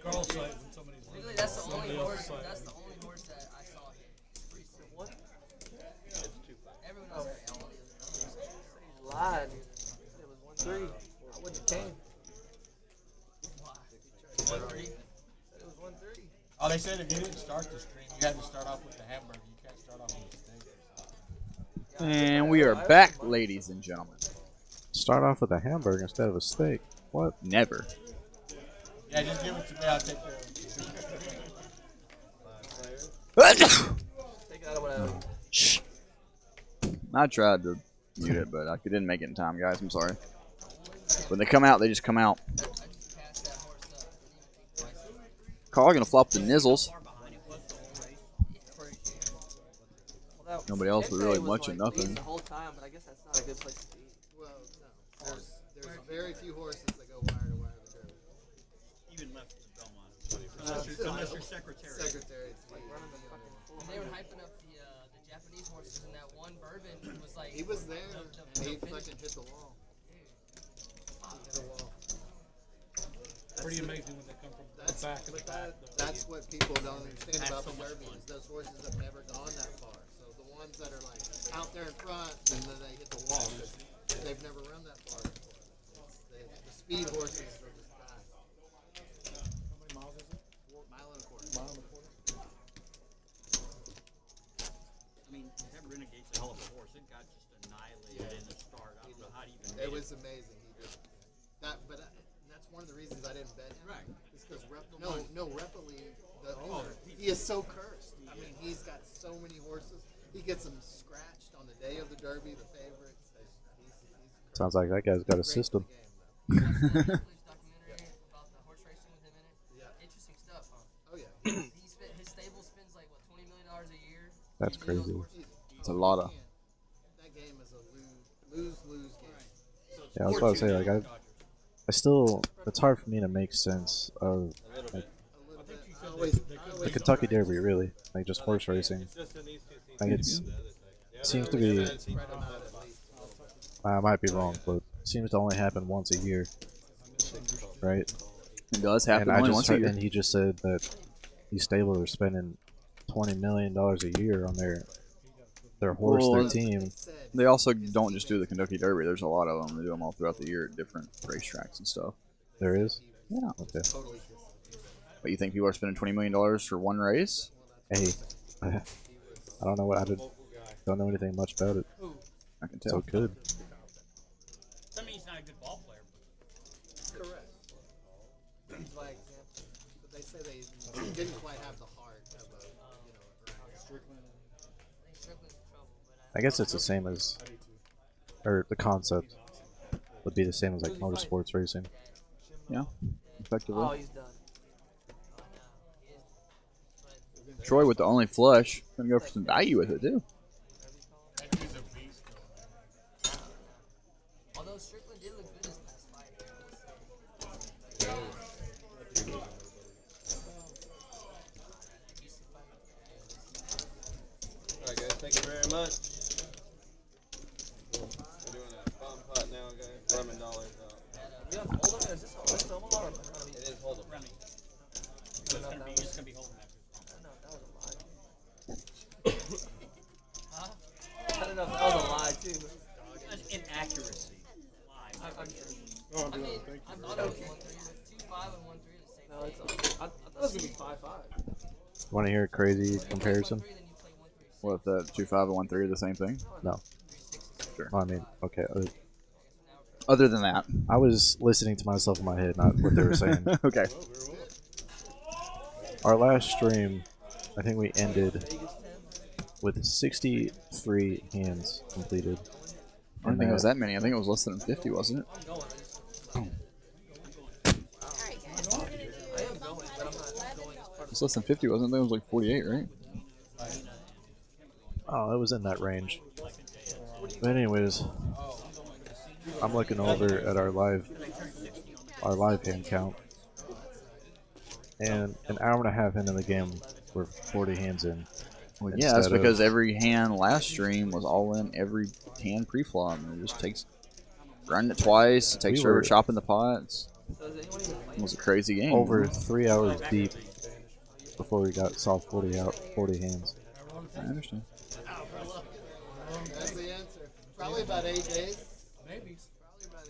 Carl's side when somebody's Literally, that's the only somebody horse. else's side. That's the only horse that I saw hit. It's pretty sick. What? Everyone else hit all the other numbers. He lied. It was 1-3. I wouldn't have came. Why? 1-3. It was 1-3. Oh, they said if you didn't start the stream, you had to start off with the hamburger. You can't start off with the steak. And we are back, ladies and gentlemen. Start off with a hamburger instead of a steak. What? Never. Yeah, just give it to me. I'll take care of it. Take it out of whatever. Shh. I tried to mute it, but I didn't make it in time, guys. I'm sorry. When they come out, they just come out. I just passed that horse up. Didn't even think twice. Carl gonna flop the nizzles. Well, that, Nobody else was Nick really was much like of nothing. leading the whole time, but I guess that's not a good place to be. Well, no. There's very few horses that go wire to wire the Derby. Even left the Belmont. Unless you're secretary. Secretary. Running the fucking full And they were hyping up the Japanese horses, and that one bourbon was like. He was there, the and he finish. fucking hit the wall. He hit a wall. Pretty amazing when they come from the back of the pack. That's what people don't understand about the Derby is those horses have never gone that far. So the ones that are like out there in front, and then they hit the wall. They've never run that far before. The speed horses are just fast. How many miles is it? Mile and a quarter. Mile and a quarter. I mean, that Renegade's a hell of a horse. It got just annihilated in the start. I don't know how to even It make was amazing. He did that, but that's one of the reasons I didn't bet him. Right. Is because Repoli, the owner, he is so cursed. I mean, he's got so many horses. He gets them scratched on the day of the Derby, the favorites. He's Sounds like that guy's got a great for system. the game, though. Netflix documentary about the horse racing with him in it. Yeah. Interesting stuff, huh? Oh yeah. His stable spends like what $20 million a year. That's using those crazy. horses. It's a lot of. That game is a lose game. Yeah, I was about to say, like, I still, it's hard for me to make sense of like, A little bit. I always the Kentucky Derby, really, like just horse racing. Like it seems to be, spread them out at least. I might be wrong, but it seems to only happen once a year, right? It does happen And I only just once a heard, year. and he just said that these stables are spending $20 million a year on their horse, Well, their team. Said They also don't just do the Kentucky Derby. There's a lot of them. They do them all throughout the year at different racetracks and stuff. There is. Yeah. Okay. totally But you think people are spending $20 million for one race? Hey, I don't know what I don't know anything much about it, I can so tell. it could. Doesn't mean he's not a good ball player. correct. He's like, but they say they didn't quite have the heart of a, Strickland. I think Strickland's in trouble, but I guess it's the same as, or the concept would be the same as like motorsports racing. Yeah. Effectively. Oh, he's done. Troy with the only flush. Gonna go for some value with it too. That dude's a beast, though, man. although Strickland did look good his last fight. Thank you very much. We're doing a bomb pot now, guys. $11 out. You have Hold'em? Is this Omaha or Brownie? It is Hold'em. Brownie. So it's gonna be holding after. I don't know if that was a lie. Huh? I don't know if that was a lie too. That's inaccuracy. Lie. I'm sure. Oh, I mean, I thought it was 1-3, but 2-5 and 1-3 are the same No, thing. it's I thought it was gonna be 5-5. Want to hear a crazy comparison? 1-3, then you play 1-3. What, the 2-5 and 1-3 are the same thing? No. Sure. I mean, okay. Other than that. I was listening to myself in my head, not what they were saying. Okay. Our last stream, I think we ended with 63 hands completed. I don't think it was that many. I think it was less than 50, wasn't it? I'm going. I am going, but I'm not going as part It was less than 50, wasn't it? I think it was like 48, right? Oh, it was in that range. But anyways, I'm looking over at our live hand count, and an hour and a half into the game, we're 40 hands in. Well, yeah, that's Instead because of- every hand last stream was all in every hand pre-flop. And it just takes running it twice. It takes We forever were- chopping the pots. So is anyone even It playing? was a crazy game. over 3 hours deep before we saw 40 hands. I understand. That's the answer. Probably about 8 days. Maybe.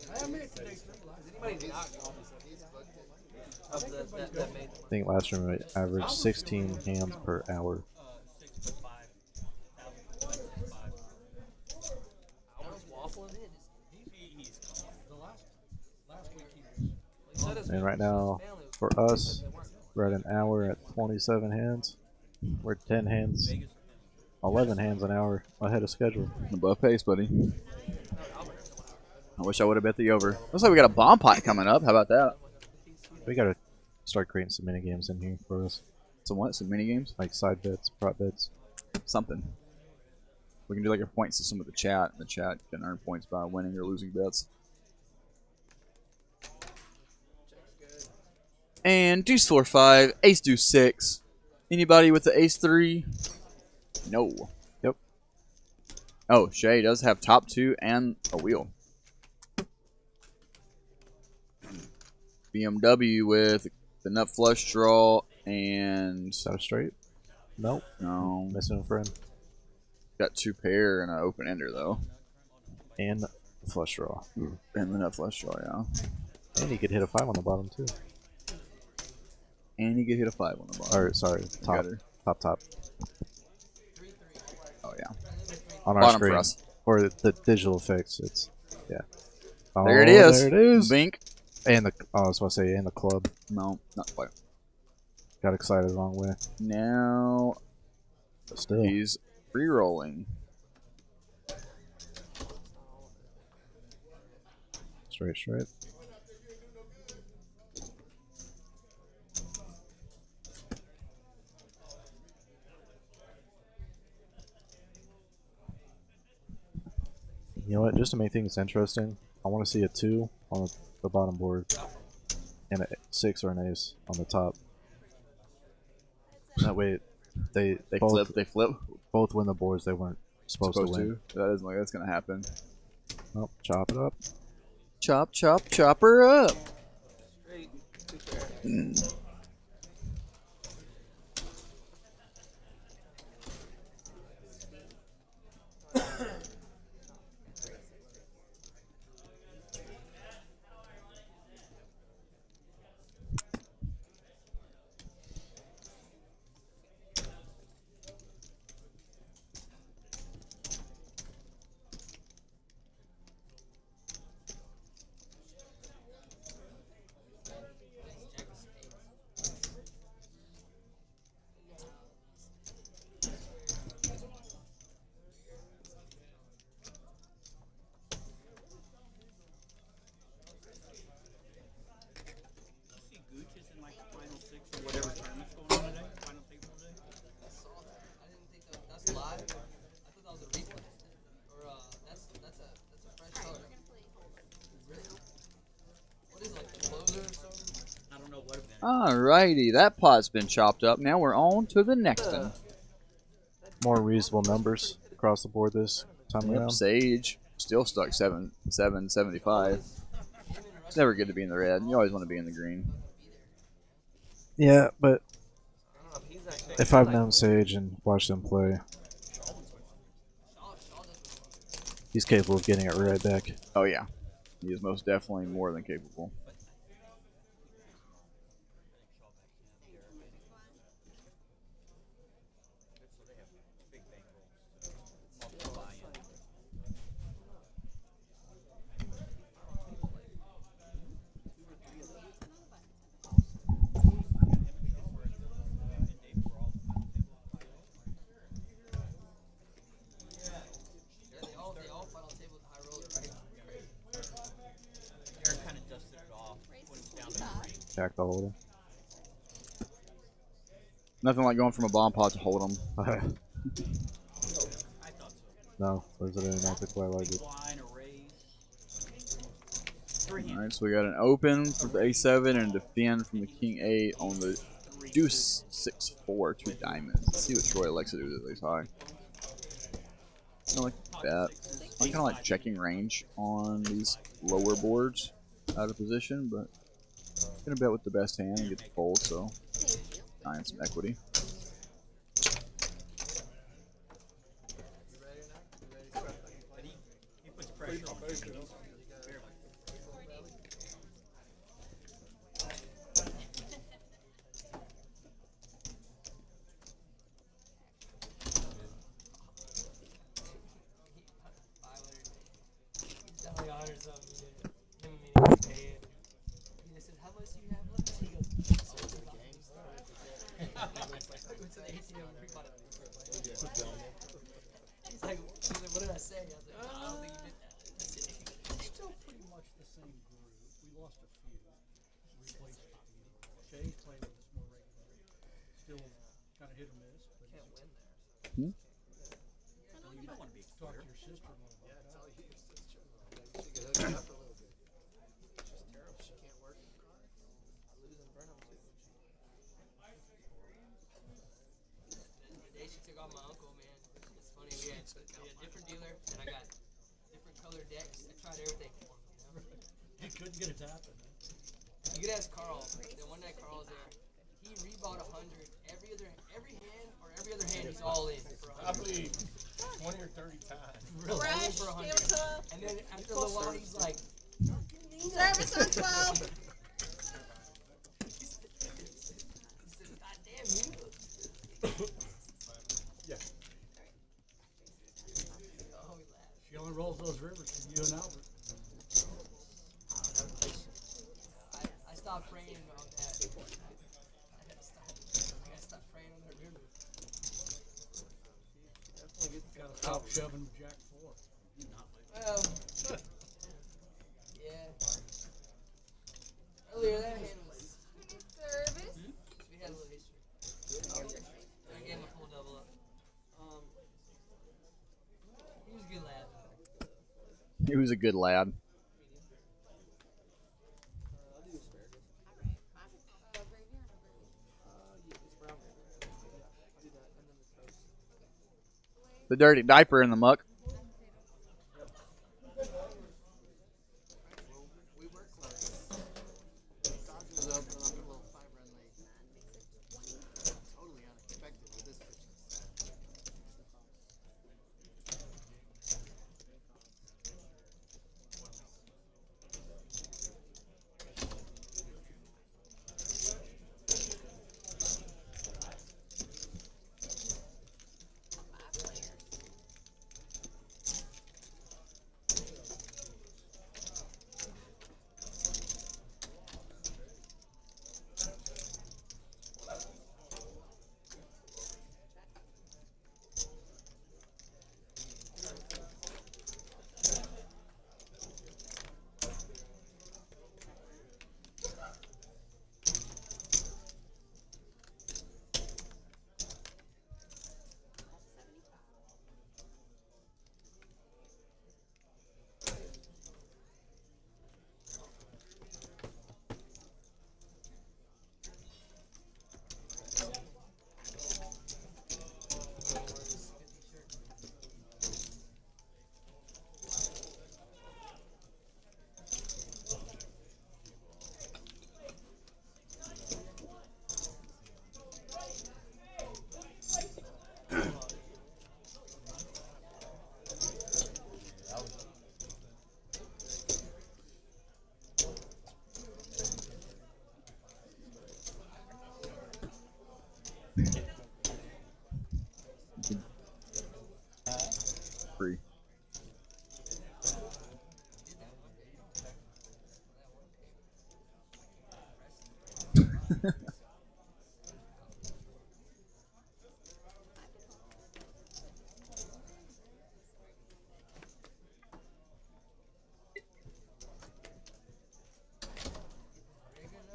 Probably about 8 days. Is anybody not He's booked it. of that made I think last stream we averaged 16 hands per hour. 6'5", 1,005. hours waffling? He's Last week he was. He said his And right now, family was for us, we're at an hour at 27 hands. We're 10 hands, 11 hands an hour ahead of schedule. Above pace, buddy. I wish I would have bet the over. Looks like we got a bomb pot coming up. How about that? We gotta start creating some mini games in here for us, Some what? Some mini games? like side bets, prop bets. Something. We can do like a point system with the chat. And the chat can earn points by winning or losing bets. And deuce 4-5, ace deuce 6. Anybody with the ace 3? No. Yep. Oh, Shay does have top 2 and a wheel. BMW with the nut flush draw and Is that a straight? Nope. no, Missing a friend. got 2 pair and an open ender though, And the flush draw. and the nut flush draw, yeah. And he could hit a 5 on the bottom too. And he could hit a 5 on the bottom. Or sorry, top, Gutter. top. Oh yeah, On our bottom screen. for us. Or the digital effects. It's yeah. There it Oh, is. There it is. Bink. And the I was supposed to say and the club. No, not quite. Got excited the wrong way. Now But still. he's re-rolling. Straight. You know what? Just to make things interesting, I want to see a 2 on the bottom board and a 6 or an ace on the top. That way, they They both flip. both win the boards they weren't supposed to win. That isn't like that's gonna happen. Oh, chop it up. Chop, chop her up. straight. 2 pair. See Gooch is in like the final 6 or whatever tournament's going on today. Final table day. I saw that. I didn't think that's live. I thought that was a replay. Or that's a fresh color. Really? What is it, like the closer or something? I don't know what event. Alrighty, that pot's been chopped up. Now we're on to the next one. More reasonable numbers. across the board this time Yep, around. Sage still stuck 775. It's never good to be in the red. You always want to be in the green. Yeah, but I don't know if he's actually. if I've known Sage and watched him play, he's capable of getting it right back. Oh yeah, he is most definitely more than capable. They all final table with high roller, right? Derek kind of dusted it off when it was down to the green. Jack the holder. Nothing like going from a bomb pot to hold 'em. I thought so. No, those are not the way I like it. Decline, a raise. All right, so we got an open for the A7 and a defend from the King 8 on the Deuce 6-4, 2 diamonds. Let's see what Troy elects to do with this high. I like that. I'm kind of like checking range on these lower boards out of position, but I'm gonna bet with the best hand and get the fold, so and some equity. He puts pressure on me. Definitely honors something. Him and me to pay it. He said, "How much do you have left?" He goes, "So it's a game started." I went to the ATM and pre-bought it. He's like, "What did I say?" I was like, "I don't think you did that." It's still pretty much the same group. We lost a few, replaced a few. Shay's playing with us more regularly. Still kind of hit or miss, but Can't win there. Hmm? You don't want to be a talk quitter. to your sister-in-law about that. She could hook it up a little bit. She's terrible. She can't work in cars. I lose and burn them too. The day she took off my uncle, man, it's funny. We had a different dealer, and I got different color decks. I tried everything for him, you know? You couldn't get it to happen. You could ask Carl. The one night Carl was there, he rebought 100. Every hand or every other hand, he's all in for 100. Probably 20 or 30 times. Really? All in Fresh, for 100. give it to him. And then after a little while, he's like, Service on 12. he said, "God damn you." Yeah. Oh, he laughed. She only rolls those rivers from you and Albert. I stopped praying on that. I gotta stop praying on that river. Gotta stop shoving Jack 4. Well, yeah. Earlier that hand was, Service. we had a little history. I gave him a full double up. He was a good lad. He was a good lad. The dirty diaper in the muck. We work close. Dodge was open on a little 5-run lead. Totally unexpected with this pitching staff.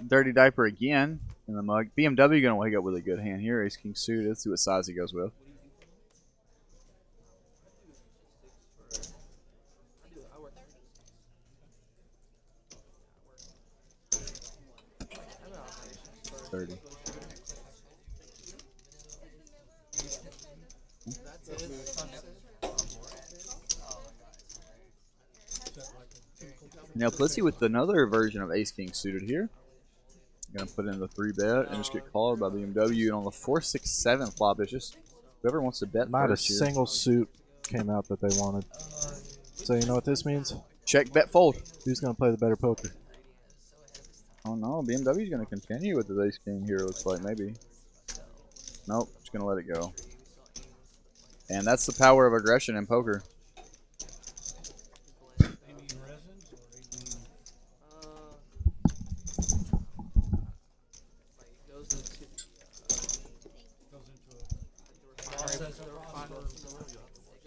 Dirty diaper again in the mug. BMW gonna wake up with a good hand here. Ace King suited. Let's see what size he goes with. I work. 30. Now Plissy with another version of Ace King suited here. Gonna put in the 3-bet and just get called by BMW. And on the 4-6-7 flop, it's just whoever wants to bet Not a first here. single suit came out that they wanted. So you know what this means? Check, bet, fold. Who's gonna play the better poker? Oh no, BMW's gonna continue with the Ace King here. Looks like maybe. Nope, just gonna let it go. And that's the power of aggression in poker. It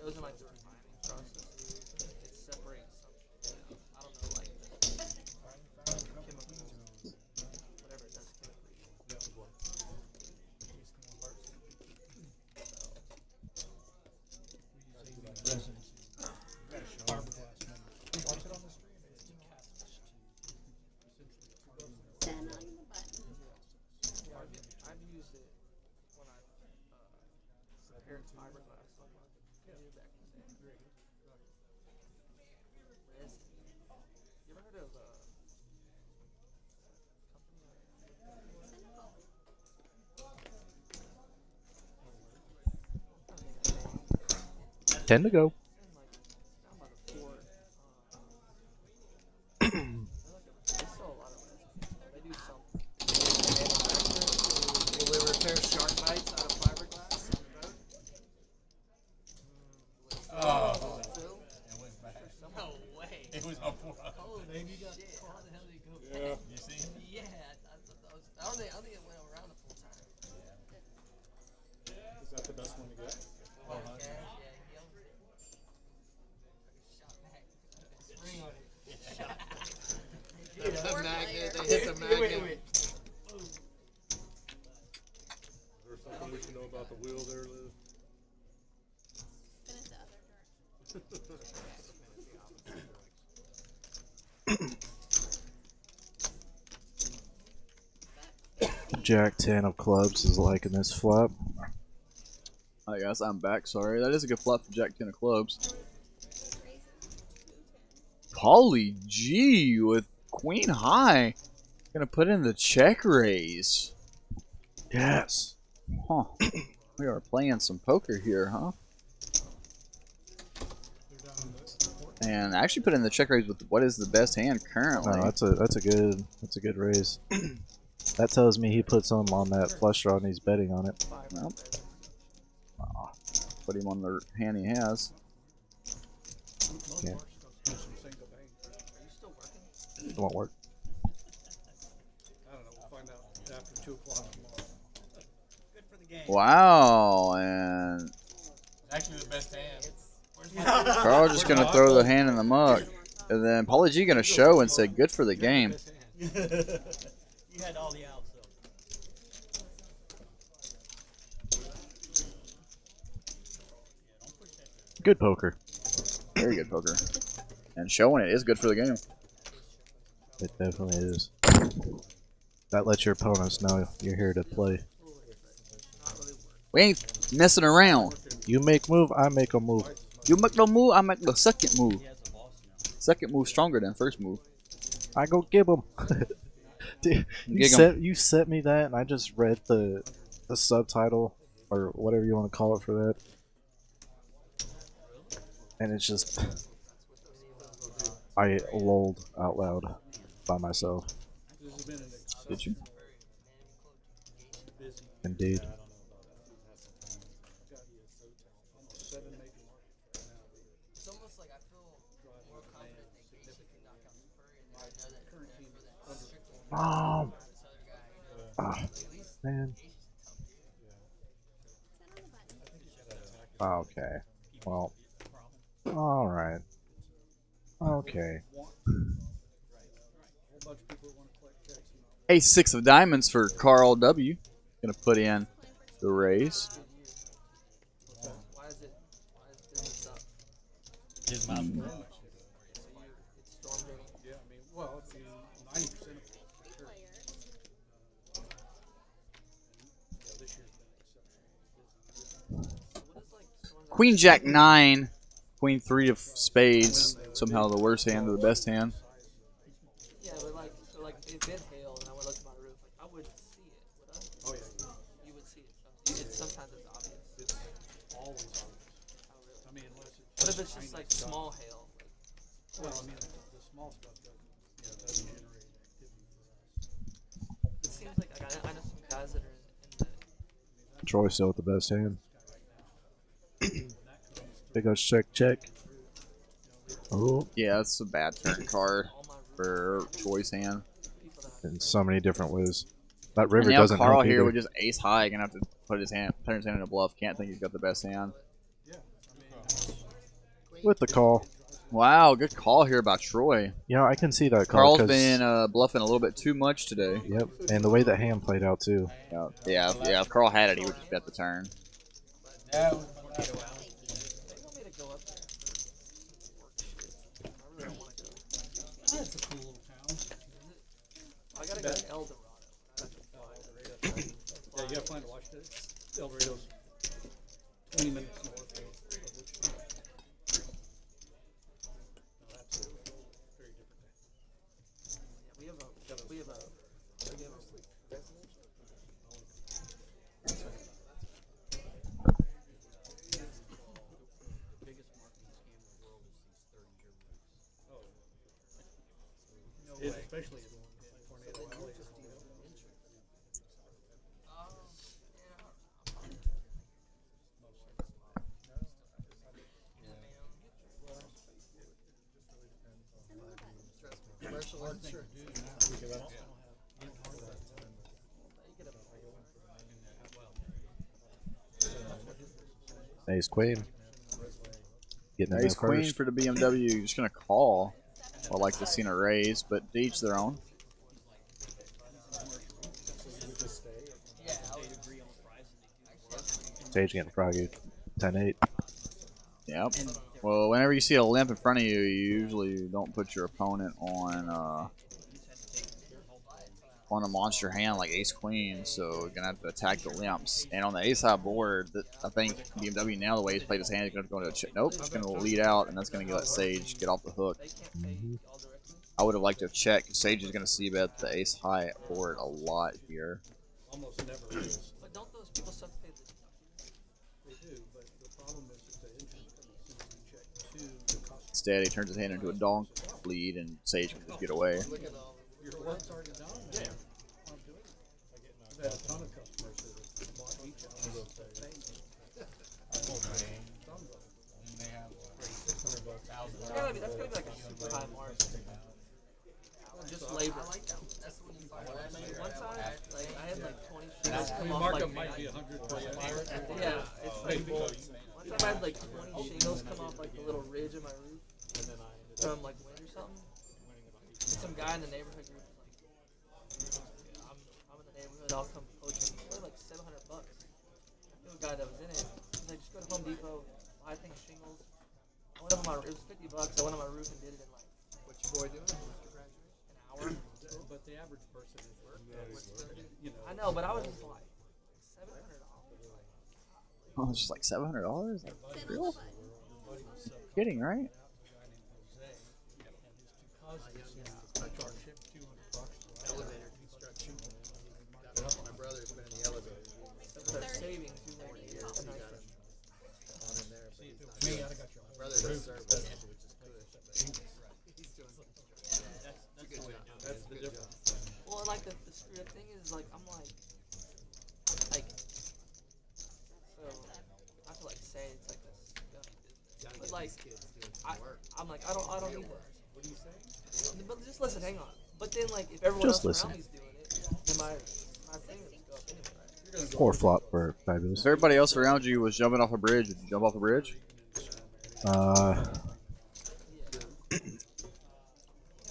goes in like the refining process. It separates some, I don't know, like chemicals, whatever it does chemically. I've used it when I prepared fiberglass on my computer back in the day. You ever heard of company? 10 to go. Down by the port. They sell a lot of resins. They do some. Will they repair shark bites out of fiberglass on the boat? Oh. Phil? It went back. No way. It was up for us. Holy shit. How the hell did it go Yeah. back? You see? Yeah. I don't think it went around the full time. Is that the best one to get? Cash, yeah, he owns it. Shot back. Spring on it. The magnet, they hit the magnet. Is there something we should know about the wheel there, Liz? Jack 10 of clubs is liking this flop. Hi guys, I'm back. Sorry, that is a good flop for Jack 10 of clubs. Paulie G with Queen High. Gonna put in the check raise. Yes. Huh. We are playing some poker here, huh? And actually put in the check raise with what is the best hand currently. No, that's a good raise. That tells me he puts him on that flush draw and he's betting on it. Nope. Put him on the hand he has. Yeah. It won't work. I don't know. We'll find out after 2 o'clock tomorrow. Good for the game. Wow, and It's actually the best hand. Carl just gonna throw the hand in the muck. And then Paulie G gonna show and say good for the game. You had all the outs, though. Good poker. Very good poker. And showing it is good for the game. It definitely is. That lets your opponents know you're here to play. We ain't messing around. You make move, I make a move. You make the move, I make the second move. Second move stronger than first move. I go give him. Dude, Gig 'em. you sent me that, and I just read the subtitle or whatever you want to call it for that, and it's just I lolled out loud by myself. Did you? Indeed. It's almost like I feel more confident that Gacy can knock out Spurrier than I know that for that strictly Mom. this other guy. Ah, man. Okay. Well. All right. Okay. Ace 6 of diamonds for Carl W. Gonna put in the raise. Why is business up? His mouth. So it's storm drain. Yeah, I mean, well, it's 90% of it. Sure. Yeah, this year's been exceptional. What is like storm drain? Queen Jack 9, Queen 3 of spades. Somehow the worst hand to the best hand. Yeah, but like, so like if it did hail and I went up to my roof, like I would see it, would I? Oh, yeah. You would see it. It's sometimes it's obvious. It's always obvious. Oh, really? I mean, unless it's. What if it's just like small hail? Well, I mean, the small stuff doesn't generate activity for us. It seems like I know some guys that are in the. Troy still with the best hand. Big us check. Oh, Yeah, that's a bad turn card for Troy's hand. in so many different ways. That And river now doesn't Carl help here either. with just ace high, gonna have to put his hand, turn his hand into bluff. Can't think he's got the best hand. Yeah, I mean, With the call. Wow, good call here by Troy. Yeah, I can see that call. Carl's 'cause- been bluffing a little bit too much today. Yep, and the way that hand played out too. Yeah. If Carl had it, he would just bet the turn. That was my last one. They want me to go up there for work shit. I really don't want to go. it's a cool little town. I gotta go to El Dorado. I have to fly. Yeah, you gotta find a watch this. El Dorado's 20 minutes north of Wichita. No, that's a very different day. Yeah, we have a residential. Biggest marketing scam in the world is these 30-year moves. Oh. Especially in Tornado Alley. Commercial insurance. Ace queen. Getting in Ace there queen first. for the BMW. Just gonna call. I like to see a raise, but to each their own. Sage getting froggy. 10-8. Yep. Well, whenever you see a limp in front of you, you usually don't put your opponent on a monster hand like ace queen, so you're gonna have to attack the limps. And on the ace high board, I think BMW now the way he's played his hand, he's gonna go into a check. Nope, it's gonna lead out, and that's gonna let Sage get off the hook. I would have liked to have checked. Sage is gonna see bet the ace high board a lot here. Almost never is. But don't those people still pay the They do, but the problem is that the insurance company, as soon as you check two, the cost Instead, he turns his hand into a donk lead, and Sage can just get away. your work's already done. Yeah. I'm doing it. I've had a ton of customers that have bought each of those things. That's gonna be like a super high mark. Just labor. I like that. That's the one you find. One time, like I had like 20 shingles I come mean, off markup like might be 100 for you. yeah, it's like one time I had like 20 shingles come off like the little ridge of my roof from like wind or something. Some guy in the neighborhood group was like, yeah, I'm in the neighborhood. I'll come coach him. It was like $700. I knew a guy that was in it. He's like, just go to Home Depot, buy things shingles. I went up on my. It was $50. I went on my roof and did it in like. What your boy doing? An hour. But the average person is, you know. I know, but I was just like $700. Oh, it's just like $700. Like, real? You're kidding, right? Elevator construction. My brother's been in the elevator. So that savings you want to hear. On in there, but he's not doing it. My brother does service, which is good. He's doing that's a good job. That's the difference. Well, and like the screwed up thing is like I'm like, so I feel like say it's like this gummy business, but like I'm like I don't need that. What do you say? But just listen, hang on. But then like if everyone Just else listen. around me's doing it, then my My premiums go up anyway, right? 4 flop for Fabulous. If everybody else around you was jumping off a bridge, would you jump off a bridge?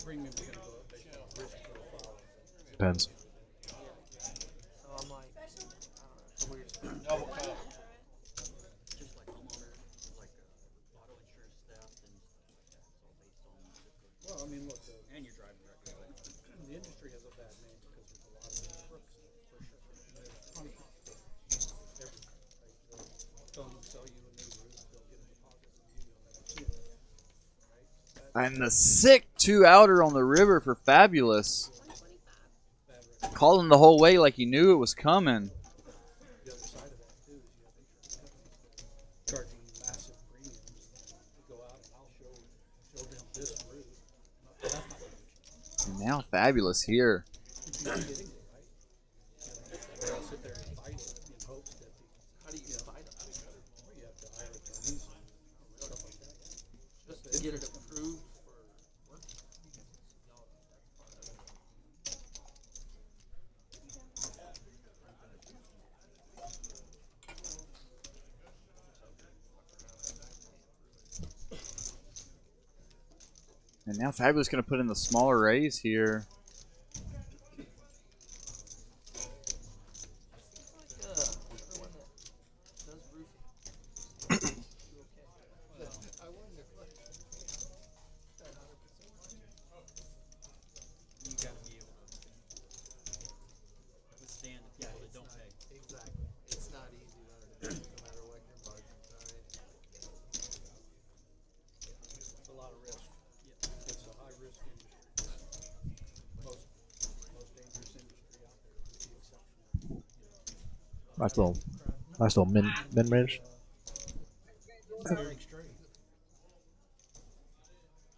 Premiums gonna go up based on risk profile. Depends. So I'm like, I don't know, it's weird. Double cup. Just like homeowner, like auto insurance theft and stuff like that. It's all based on Well, I mean, look, and your driving record. the industry has a bad name because there's a lot of crooks in it, for sure. There's tons of crooks everywhere. Like, they'll come and sell you a new roof, they'll get a deposit from you, you'll never see it. Right? And the sick 2-outer on the river for Fabulous. Bad record. Calling the whole way like he knew it was coming. The other side of that, too, is you have insurance companies charging you massive premiums to go out and I'll show them this roof. That's not what you And now Fabulous here. should be kidding me, right? They'll sit there and fight it in hopes that How do you fight them? you have to hire attorneys and stuff like that. Just to get it approved for work? No, that's part of it. And now Fabulous going to put in the smaller raise here. Everyone that does roofing do okay. I wonder. You got to be able to withstand the people that don't pay. Exactly. It's not easy running a business, no matter what your margins are. It's a lot of risk. It's a high risk industry. Most dangerous industry out there with the exception of, Nice little min range. very straight.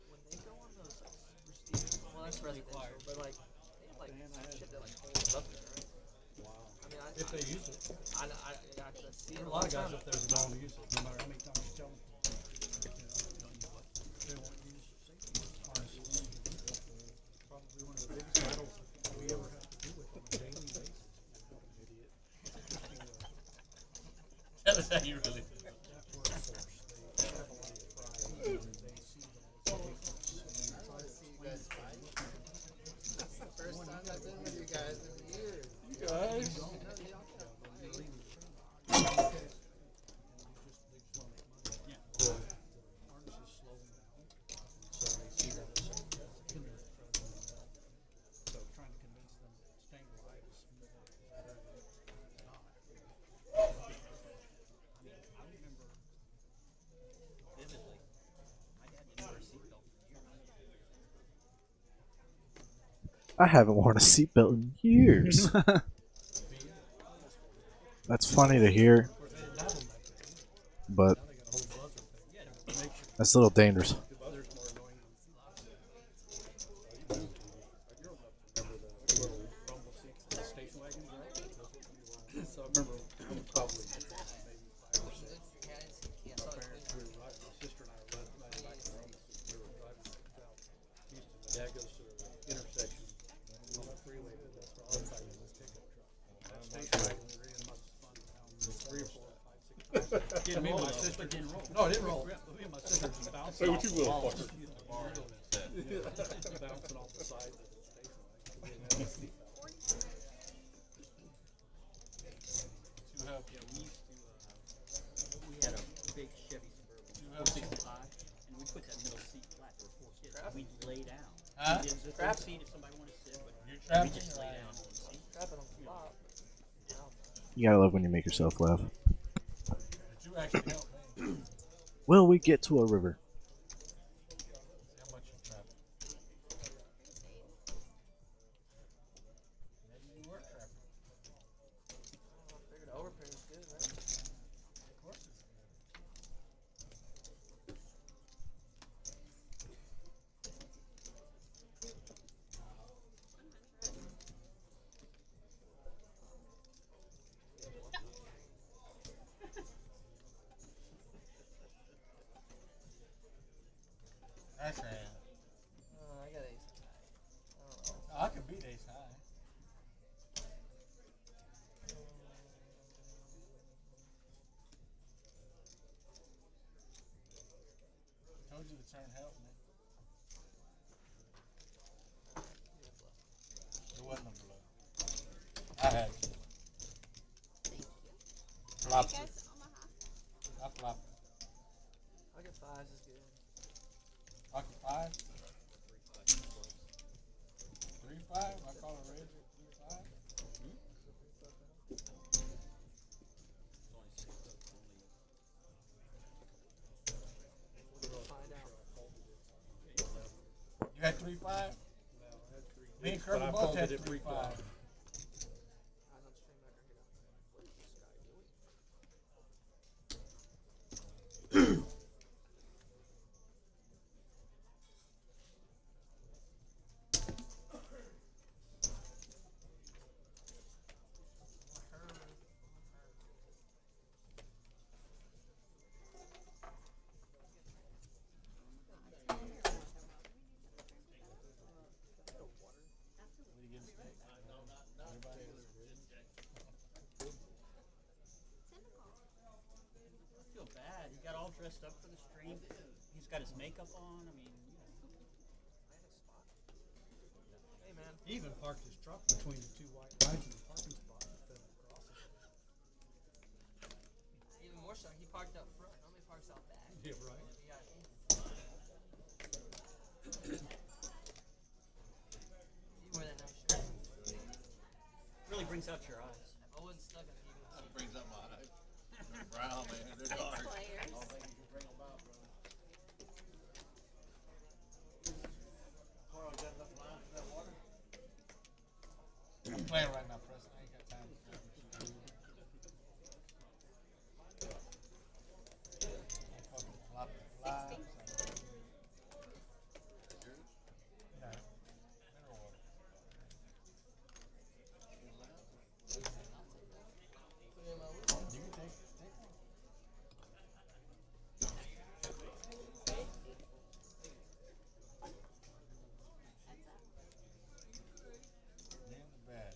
When they go on those super steep, well, that's residential, but like, they have like shit that like holds up there, right? Wow. I mean, If they use it. I see it There are a all lot the of guys time. up there that don't use it, no matter how many times you tell them. They won't use safety harnesses. Probably one of the biggest battles we ever have to do with on a daily basis. Idiot. Tell us how you really feel. That workforce, they have a lot of pride and they see that as a weakness and they try to See you explain guys it. fight. That's the first time I've been with you guys in years. You guys? No, y'all can't fight. Harness is slowing down, so they see that as a hindrance rather than a help. So trying to convince them that staying alive is better than not. I remember vividly, my dad didn't wear a seatbelt for years. I haven't worn a seatbelt in years. That's funny to hear, but that's a little dangerous. Others more annoying. I grew up, remember the little rumble seats in the station wagons, right? So I remember probably maybe 5 or 6. My parents, we were riding, my sister and I were riding back in the rumble seat. We were driving south Houston. My dad goes to the intersection on the freeway. That's where I'm fighting this pickup truck. That station wagon we were in must have spun down 3 or 4 or 5, 6 times. Didn't Me and roll, my though. sister It didn't roll. No, it didn't roll. Me and my sister just bouncing Say what off you the will, walls. fucker. Bouncing off the sides of the station wagon. We didn't have a seatbelt. We had a big Chevy Suburban 465, and we put that middle seat flat. There were 4 kids. We'd lay down. Huh? We didn't third seat if somebody wanted to sit, but You're we trapping just your lay life. down on the seat. Trapping them flop. You gotta love when you make yourself laugh. But you actually helped me. Will we get to a river? See how much you trapped. Maybe you were trapping. I figured overprint is good, right? Of course it's good. That's right. I got ace high. I don't know. Oh, I could beat ace high. turn help me. It wasn't a blow. I had it. Flop it. Guys, Omaha. I flop it. I get fives is good. Pocket 5. 3-5. I call it red. 3-5. Find out. You had 3-5. Me and Kirby both had 3-5. I don't stream back right here. What is this guy doing? I feel bad. He got all dressed up for the stream. He's got his makeup on. I mean, you know. Hey man. He even parked his truck between the two white lines in the parking spot and fell across it. Even more so, he parked up front. Normally parks out back. Yeah, right. He wore that nice shirt. Really brings out your eyes. If I wasn't stuck, I'd even see it. Brings up my eyes. They're brown, man. They're dark. Players. I don't think you can bring them out, bro. Carl, got enough lime for that water? I'm playing right now, Preston. I ain't got time for that. Fucking flop the flies. No. Mineral water. Put it in my room. You can take it. Take it. You're in the bad.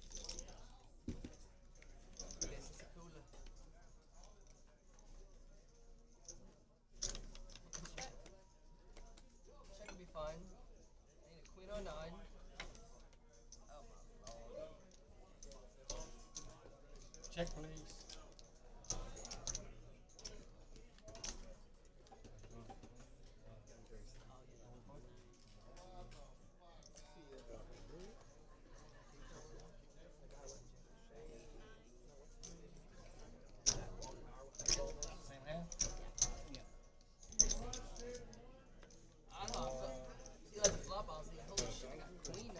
Yes, it's a cooler. Check will be fine. I need a queen or 9. Oh my lord. Check, please. Same hand? I don't know. See, like the flop, I was like, holy shit, I got queen 9.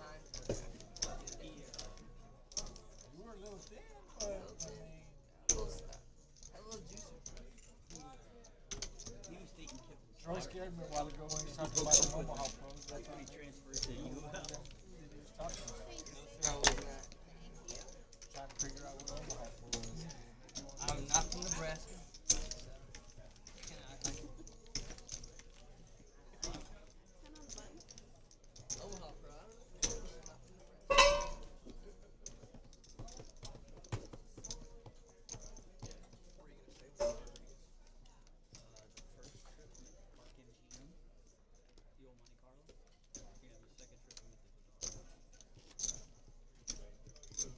You were a little thin, but I mean, Had a little juicer. He was taking Kiffin. Troy scared me a while ago when he was talking about the Omaha pros. That's when he transferred to UL. He was talking about it. So, Trying to figure out what Omaha pro is. I'm not from Nebraska. Omaha, bro. I'm not from Nebraska. The first trip, Park MGM, the old Monte Carlo. Yeah, the second trip we went to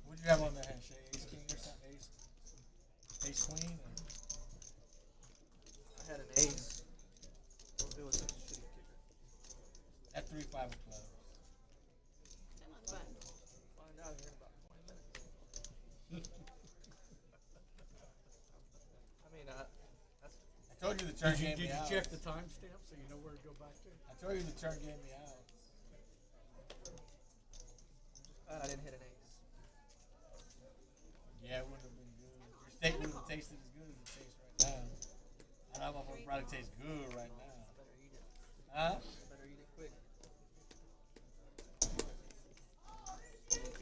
What'd you have on that hand, Shay? Ace king or something? Ace queen? Or? I had an ace. It was a shitty kicker. At 3-5 of clubs. Come on, button. Find out here in about 20 minutes. I mean, that's. I told you the turn Did gave you me out. check the timestamp so you know where to go back to? I told you the turn gave me out. Glad I didn't hit an ace. Yeah, it wouldn't have been good. Your steak wouldn't have tasted as good as it tastes right now. I don't know if it probably tastes good right now. Better eat it. Huh? Better eat it quick.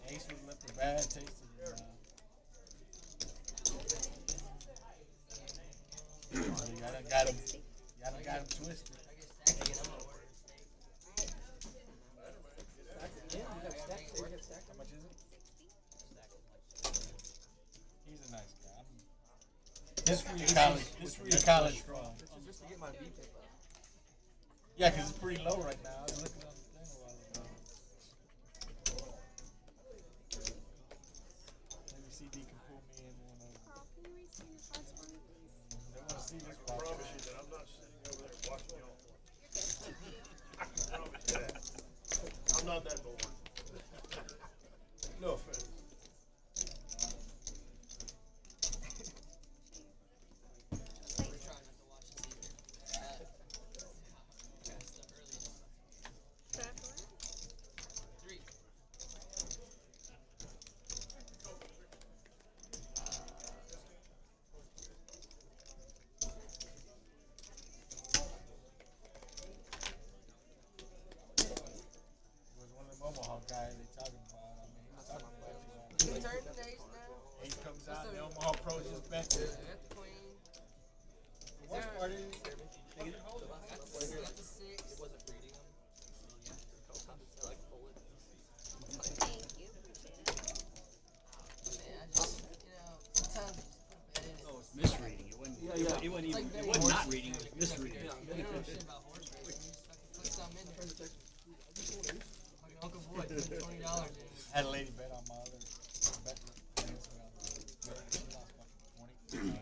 Ace would have left a bad taste in your mouth. You got him twisted. I get stacked again. I'm gonna order a steak. Yeah, you got stacked. So you get stacked. How much is it? He's a nice guy. This for your college. This for your college fund. This is just to get my VPIP up. Yeah, because it's pretty low right now. I was looking on the thing a while ago. Maybe CD can pull me in one of them. Carl, can you rescan your cards for me, please? They want to see this I watch. promise you that I'm not sitting over there watching y'all. I promise you that. I'm not that bored. No offense. We're trying not to watch this either. Got stuff early. Back around. 3. It was one of the Omaha guys they talking about. I mean, he was talking about it. Two turns and ace now. He comes out, the Omaha Pro just bet We it. got the queen. The worst part is, Got the 6. Wasn't reading them. Like pull it. Thank you. Appreciate it. Man, I just, sometimes you just put a bet in it. Oh, it's misreading. It wasn't. It wasn't even. It's like It betting wasn't not horses. reading. It was misreading. You don't know shit about horse racing. You just fucking put something in there. Fucking Uncle Boy put $20 in it. I had a lady bet on my other bet. She lost fucking 20.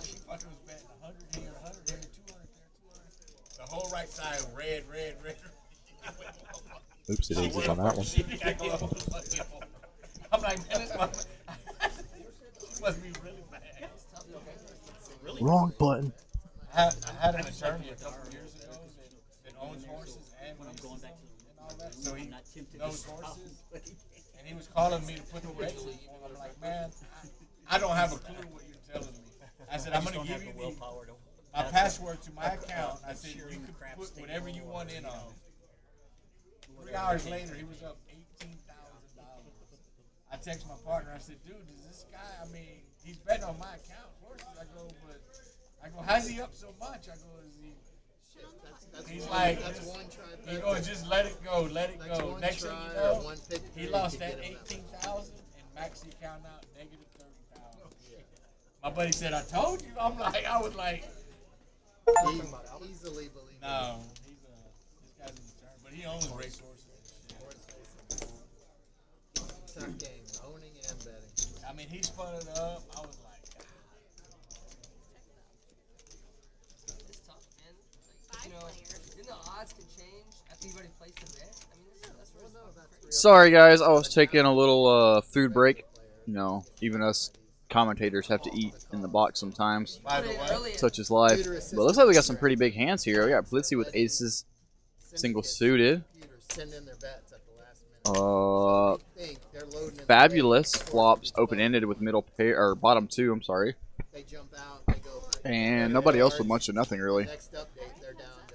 She fucking was betting 100 here, 100 here, 200 there, 200. The whole right side, red, red, red. Oops, it exits on that one. I'm like, man, this motherfucker. She must be really bad. Wrong button. I had an attorney a couple years ago that owns horses and When I'm going back to and all that. So he I'm not tempted knows to horses. And he was calling me to put the bets in for him. I'm like, man, I don't have a clue what you're telling me. I said, I'm going to give you my password to my account. I said, you can put whatever you want in on it. 3 hours later, he was up $18,000. I text my partner. I said, dude, does this guy, I mean, he's betting on my account. Horses. I go, how's he up so much? I go, is he? He's like, that's one try. he goes, just let it go, let it That's go. one Next thing try you or know, one pick he three lost to that get him up. 18,000 and maxi count out negative 30,000. My buddy said, I told you. I'm like, I was like, Easily believable. no, this guy's an attorney, but he owns race horses and shit. Tough game, owning and betting. I mean, he spun it up. I was like, It's tough, man. Like, the odds can change after you've already placed the bet. I mean, that's where it's crazy. Sorry, guys. I was taking a little food break. You know, even us commentators have to eat in the box sometimes, by the way, such as life. But it looks like we got some pretty big hands here. We got Blitzy with aces, single suited. Send in their bets at the last minute. Think they're loading in Fabulous flops open ended with middle pair or bottom two. I'm sorry, They jump out, they go. and nobody else with much of nothing really. Next update, they're down to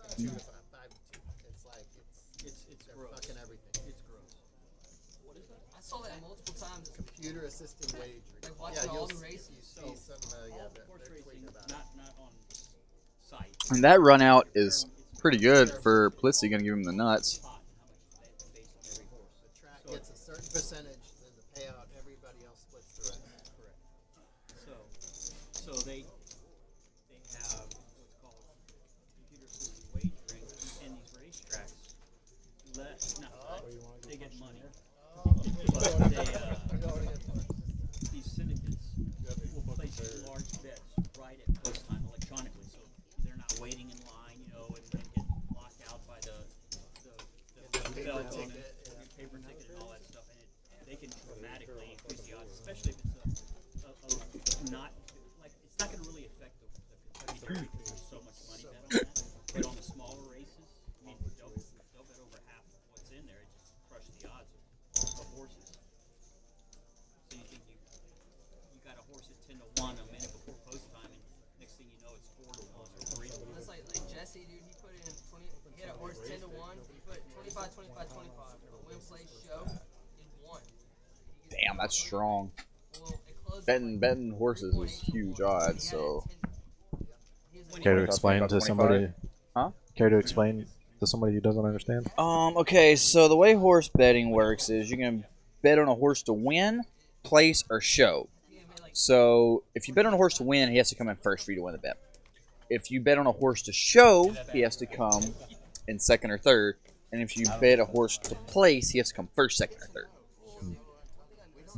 fucking 2 to 5 to 2. It's like It's they're gross. fucking everything. It's gross. What is that? I saw that multiple times. Computer assisted wagering. Like watching all the races. You see some, All they're horse tweeting racing, about it. not on site. And that run out is pretty good for Blitzy. Gonna give him the nuts. Spot and how much they base on every horse. The track gets a certain percentage, then the payout, everybody else splits the rest. Correct. So they have what's called computer assisted wagering in these racetracks. They get money, but these syndicates will place large bets right at post time electronically, so they're not waiting in line, and then get locked out by the bell phone and your paper ticket and all that stuff, and they can dramatically increase the odds, especially if it's not like it's not going to really affect the Kentucky Derby because there's so much money bet on that. But on the smaller races, I mean, they'll bet over half of what's in there. It just crushes the odds of horses. So you think you got a horse at 10-1 a minute before post time, and next thing you know it's 4-1 or 3-1. That's like Jesse, dude. He put in 20. He had a horse 10-1. He put 25, 25, 25. A win place show in one. Damn, that's strong. Well, it closed Betting horses is huge odds. So Care to explain to 25? somebody? Huh? Care to explain to somebody who doesn't understand? Okay, so the way horse betting works is you can bet on a horse to win, place, or show. So if you bet on a horse to win, he has to come in first for you to win the bet. if you bet on a horse to show, he has to come in second or third. And if you bet a horse to place, he has to come first, second, or third.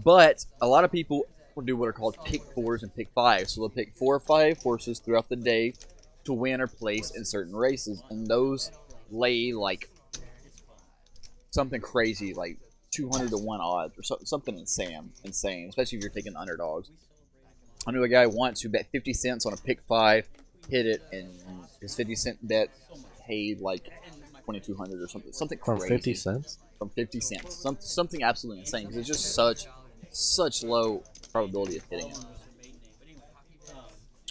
But a lot of people will do what are called pick fours and pick fives. So they'll pick 4 or 5 horses throughout the day to win or place in certain races. And those lay like something crazy, like 200 to 1 odds or something insane, especially if you're taking underdogs. I knew a guy once who bet 50 cents on a pick 5, hit it, and his 50-cent bet paid like 2,200 or something From crazy. 50 cents? From 50 cents. Something absolutely insane because it's just such low probability of hitting it.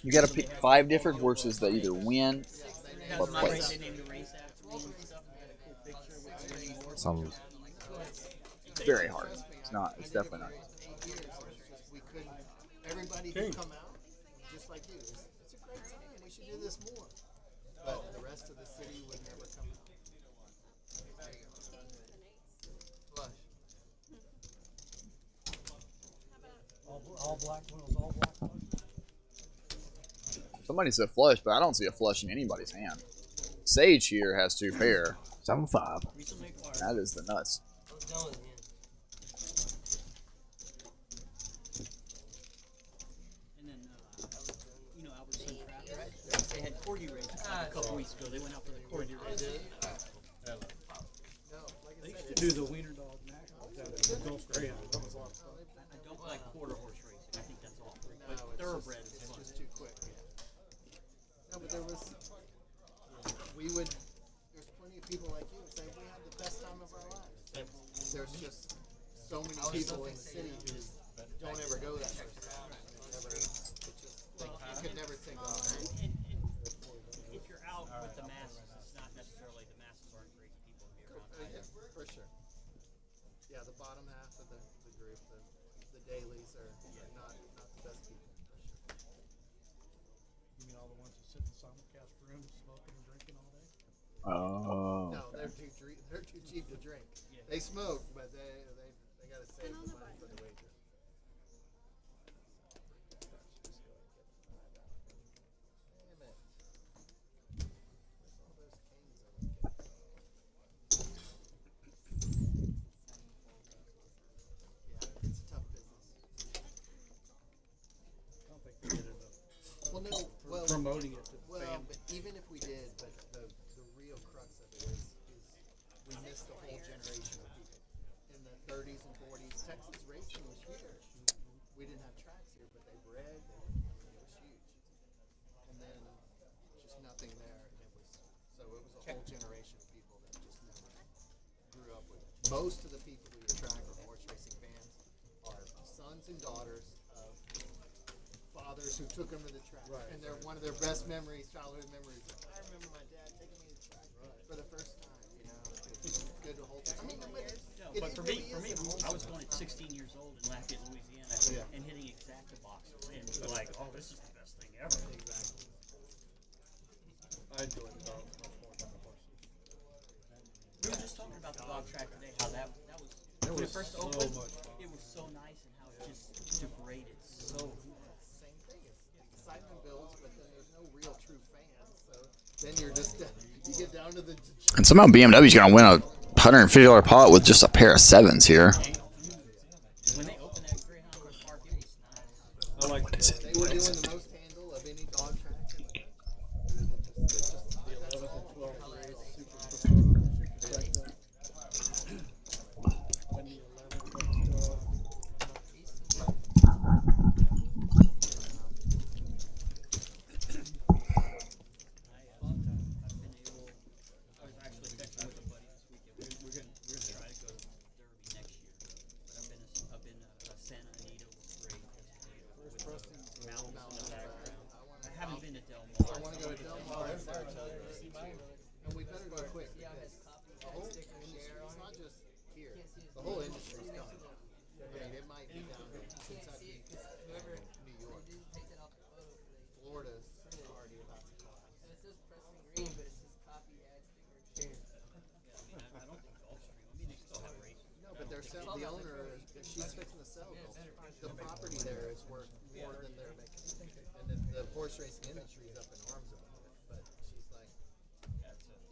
You got to pick 5 different horses that either win or place. Some It's very hard. It's not. It's definitely not. We couldn't. Everybody could come out, just like you. It's a great time. We should do this more. But the rest of the city would never come out. Flush. All black wheels, all black. Somebody said flush, but I don't see a flush in anybody's hand. Sage here has 2 pair. 7-5. That is the nuts. And then, you know, Albert Suntrap, they had corgi races like a couple weeks ago. They went out for the corgi race. They used to do the wiener dog nationals down at Gulf Greyhound. That was a lot of fun. I don't like quarter horse racing. I think that's awful. But thoroughbred is fun. Just too quick. No, but there was. There's plenty of people like you who say we had the best time of our lives. There's just so many people in the city who don't ever go that first time. They could never think of it. And if you're out with the masses, it's not necessarily the masses aren't great people to be around. Yeah, for sure. Yeah, the bottom half of the group, the dailies are not the best people. You mean all the ones that sit in simulcast rooms smoking and drinking all day? Oh. No, they're too cheap to drink. They smoke, but they gotta save the money for the wager. Damn it. Where's all those kings I was getting? Yeah, it's a tough business. I don't think we did enough Well, no, well, promoting it to the well, family. but even if we did, but the real crux of it is we missed a whole generation of people. In the 30s and 40s, Texas racing was huge. We didn't have tracks here, but they bred. It was huge. And then just nothing there, and it was a whole generation of people that just never grew up with it. Most of the people who track or horse racing fans are sons and daughters of fathers who took them to the track, and they're one of their best memories, childhood memories. I remember my dad taking me to the track for the first time. You know, it's good to hold. I mean, But for me, I was going at 16 years old in Lafayette, Louisiana, and hitting exacta boxes, and like, oh, this is the best thing ever. Exactly. I enjoyed the dog much more than the horses. We were just talking about the dog track today, how that was when it first so opened. much fun. It was so nice, and how it just degraded so. Same thing. It's excitement builds, but then there's no real true fans. So then you're just you get down to the. And somehow BMW's going to win a $150 pot with just a pair of 7s here. When they opened that Greyhound Park, it was nice. I like They were doing the most handle of any dog track. the 11th and 12th grade super tractor. When the 11th and 12th. I've been able. I was actually texting with a buddy this weekend. We're gonna try to go to Derby next year. But I've been Santa Anita was great. With the mountains in the background. I haven't been to Del Mar. I want to go to Del Mar. And we better go quick. Because the whole industry, it's not just here. The whole industry's coming. I mean, it might be down to Kentucky, New York, Florida's already about to come. And it says Preston Green, but it says copy ad sticker share. I don't think Gulfstream. I mean, they still have races. No, but they're selling, the owner, she's fixing to sell those. The property there is worth more than they're making. And the horse racing industry is up in arms about it.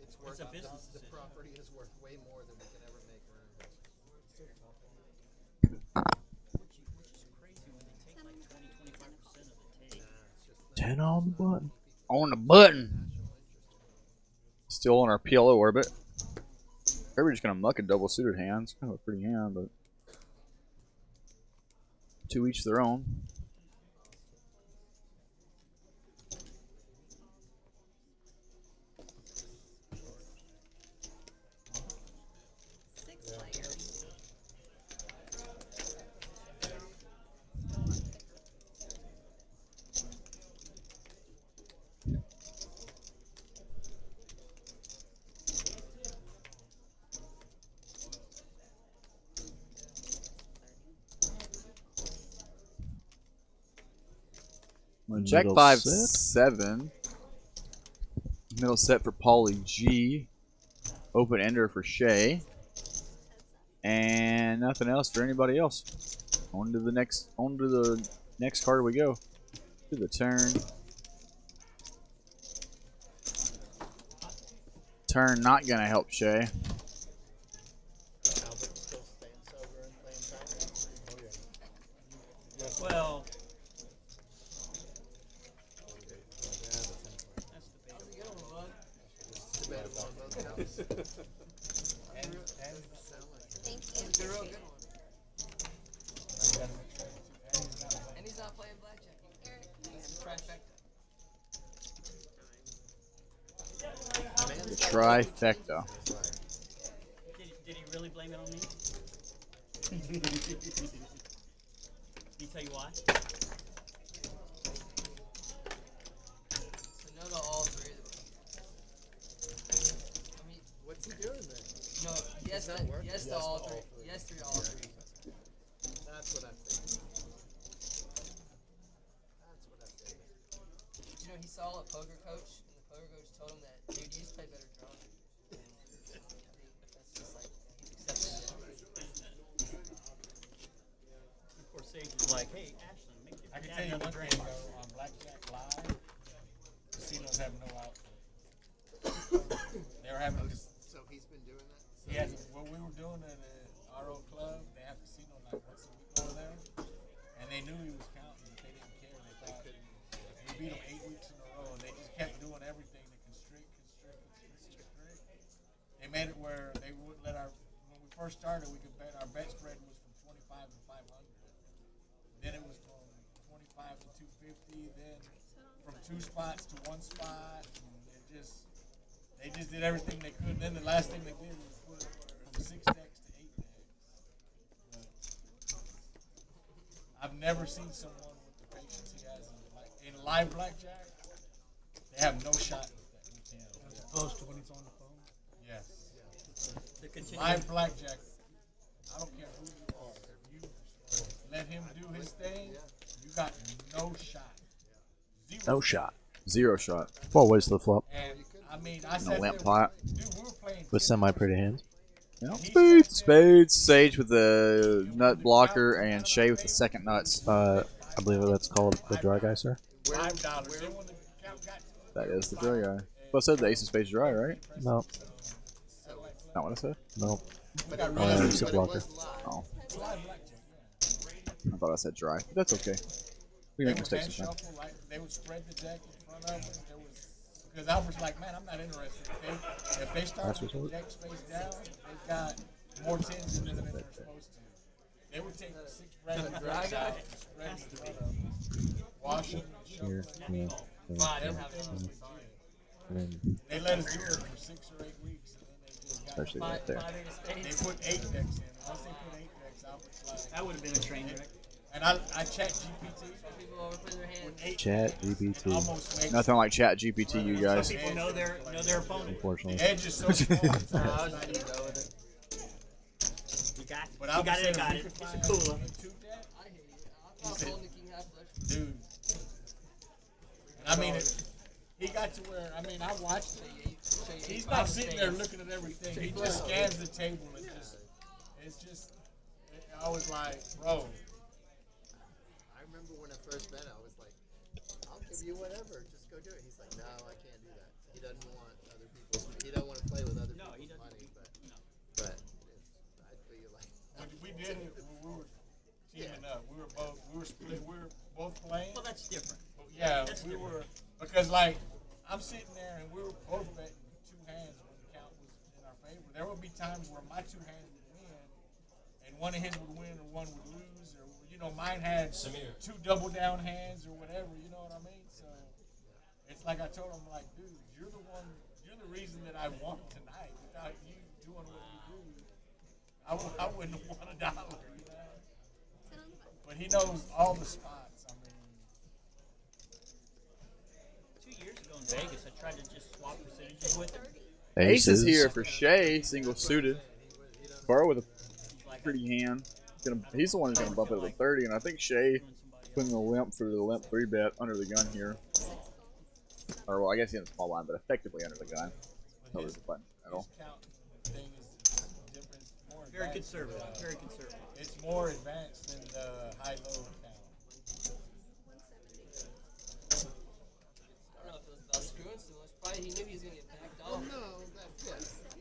It's worth It's a business the decision. property is worth way more than we can ever make our investment. Which is crazy when they take like 20-25% of the take. 10 on the button. On the button. Still on our PLO orbit. We're just gonna muck a double suited hand. It's kind of a pretty hand, but to each their own. Six players. I'm gonna check Middle 5-7. Middle set for Paulie G. Open ender for Shay. And nothing else for anybody else. On to the next card we go. To the turn. Turn not gonna help Shay. Well, Debatable on both counts. Thank you. It's a real good one. And he's not playing blackjack. He's a trifecta. The trifecta. did he really blame it on me? Did he tell you why? So no to all three of them. I mean, What's he doing then? no, yes, not to, working? yes to all three. Yes to all three. That's what I'm thinking. That's what I'm thinking. You know, he saw a poker coach, and the poker coach told him that, dude, you just play better drunk. And I think that's just like, he's accepting it. Of course, Sage was like, hey, Ashley, make I can your tell dad you another one drink. thing though, on Blackjack Live, casinos have no outfit. They were having this. So he's been doing that? So He has what we were doing at the RO Club. They have casino night once a week over there, and they knew he was counting, but they didn't care. They thought we beat him 8 weeks in a row, and they just kept doing everything to constrict. They made it where they wouldn't let our. When we first started, we could bet our bet spread was from 25 to 500. Then it was from 25 to 250. Then from 2 spots to 1 spot. And they just did everything they could. And then the last thing they did was put it from 6 decks to 8 decks. But I've never seen someone with the patience he has in live blackjack. They have no shot with that. As opposed to when he's on the phone. Yes. The continuing, Live blackjack. I don't care who you are. If you let him do his thing, you got no shot. Zero. No shot. Zero shot. 4 ways to the flop. And I mean, I No said lamp that pot. dude, we were playing With semi pretty hands. Yeah. He Spades. said Spades. Sage with the nut blocker and Shay with the second nuts. I believe that's called the dry guy, sir. $5. Then when the count got to it, That is the dry guy. Well, I said the ace of spades dry, right? No, Not what I said. no. we got Uh, rid it's of a blocker. Oh, It's live blackjack. I thought I said dry. But that's okay. We They make would mistakes hand sometimes. shuffle, like they would spread the deck in front of us. There was because I was like, man, I'm not interested. If they start That's with the what's deck space down, they've got more tens in there than they're supposed to. They would take the 6 random decks out and spread them in front of us, wash them, and shuffle Here, them. yeah, Well, I didn't have Everything was legit. and then They let us do it for 6 or 8 weeks, and then they just got. Especially right there. five eight of They spades. put 8 decks in. Once they put 8 decks, I was like, that would have been a train wreck. and I checked GPT. People overplay their hands. 8 Chat decks, GPT. it almost makes Nothing like Chat GPT, you guys. Some people know their opponent. Unfortunately. the edge is so small. I was not even know with it. You got, But you I got it. was Got saying it. we It's could a find cooler. a 2 deck, I hate it. I thought holding the king half flush. dude. And I mean, he got to where I watched it. He's not sitting there looking at everything. He just scans the table and I was like, bro. I remember when I first met him, I was like, I'll give you whatever. Just go do it. He's like, no, I can't do that. He doesn't want other people's. He don't want to play with other people's money, but I feel like We did it when we were teaming up. We were split. We were both playing. Well, that's different. Yeah, we were because like I'm sitting there and we were both betting two hands when the count was in our favor. There would be times where my two hands would win, and one of his would win or one would lose, or mine had two double down hands or whatever. You know what I mean? So it's like I told him, like, dude, you're the reason that I won tonight. Without you doing what you do, I wouldn't have won $1. You know? But he knows all the spots. I mean, 2 years ago in Vegas, I tried to just swap percentages with him. Aces here for Shea, single suited. Carl with a pretty hand. He's the one who's going to bump it to 30, and I think Shea putting the limp for the limp 3-bet under the gun here. Or, well, I guess he has a small line, but effectively under the gun. No, there's a button at all. thing is different. More Very advanced. conservative. Very conservative. It's more advanced than the high-low count. I don't know if it was about screwing so much. Probably he knew he was gonna get backed off.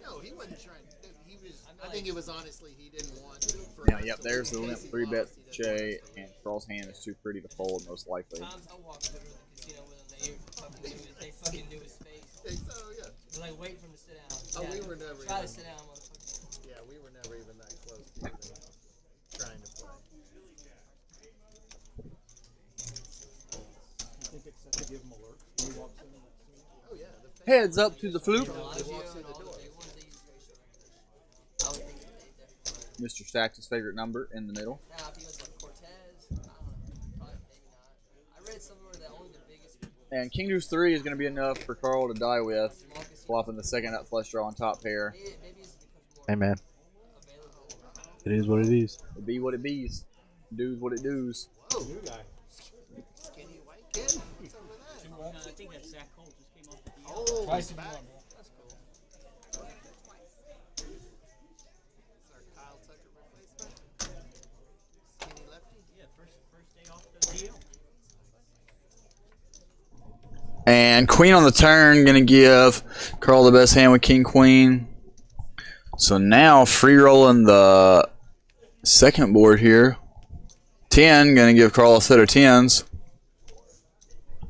No, he wasn't trying. He was. I think it was honestly he didn't want. Now, yep, there's the limp 3-bet Shea, and Carl's hand is too pretty to fold, most likely. Times I walked over to the casino with him, they fucking knew his face. Yeah. They're like waiting for him to sit down. Oh, we were never. Try even, to sit down, motherfucker. Yeah, we were never even that close to even trying to play. You think it's set to give him alerts when he walks in? Oh yeah. Heads up to the floop. Mr. Stacks' favorite number in the middle. Now, if he was like Cortez, I don't know. Probably, maybe not. I read somewhere that only the biggest. And King Deuce 3 is going to be enough for Carl to die with, flopping the second nut flush draw on top pair. Hey, man. It is what it is. It be what it bees. Do's what it does. Whoa, new guy. Skinny white kid. What's up with that? I think that Zach Cole just came off the deal. Oh, Twice in back. one. That's cool. Our Kyle Tucker replacement. Skinny lefty. Yeah, first day off the deal. And Queen on the turn, going to give Carl the best hand with King Queen. So now free rolling the second board here. 10, going to give Carl a set of 10s.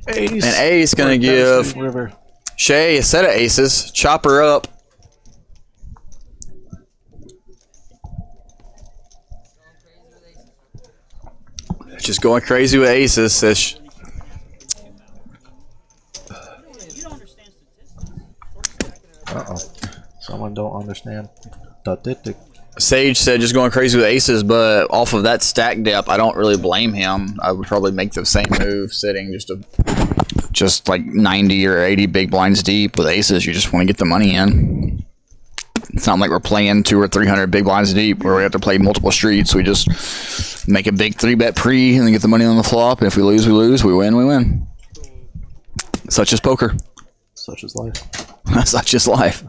Ace. And Ace going to give River. Shea a set of aces. Chop her up. Just going crazy with aces, says You don't understand statistics. Uh-oh. Someone don't understand. Statistic. Sage said just going crazy with aces, but off of that stack depth, I don't really blame him. I would probably make the same move sitting just like 90 or 80 big blinds deep with aces. You just want to get the money in. It's not like we're playing 200 or 300 big blinds deep where we have to play multiple streets. We just make a big 3-bet pre and then get the money on the flop. And if we lose, we lose. We win, we win. Such is poker. Such is life. Such is life.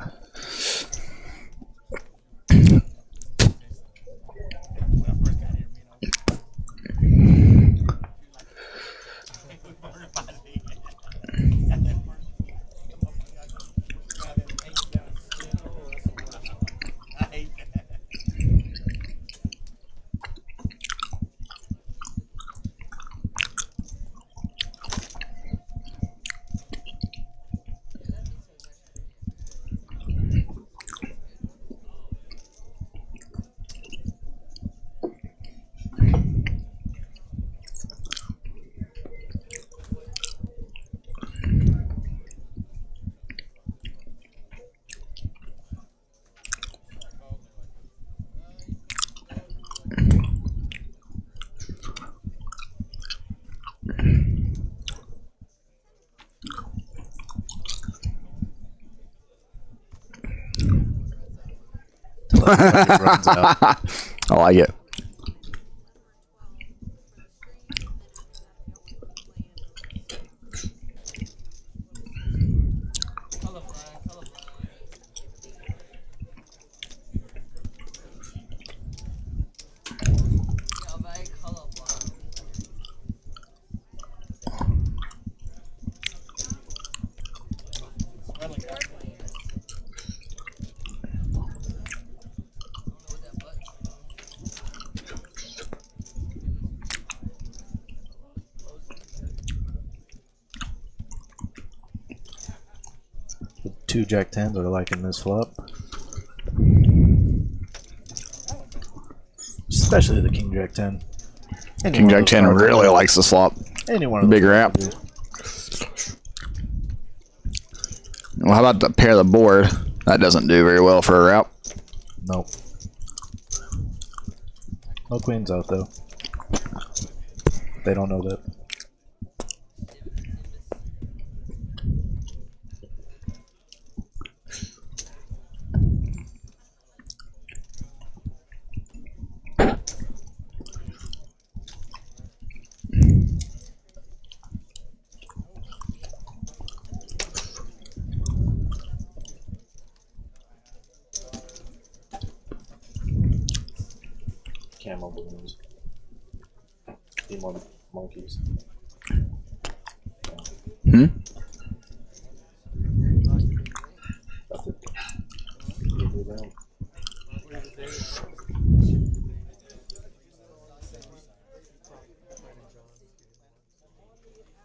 Runs out. I like it. Yeah, very colorblind. Smelling 2 Jack 10s are liking this flop. Especially the King Jack 10. King Jack 10 really likes this flop. Any one of Big those wrap. cards Well, how about the pair of the board? That doesn't do very well for a wrap. Nope. No queens out though. They don't know that. Camel balloons. Need more monkeys. Hmm? That's it. You do that.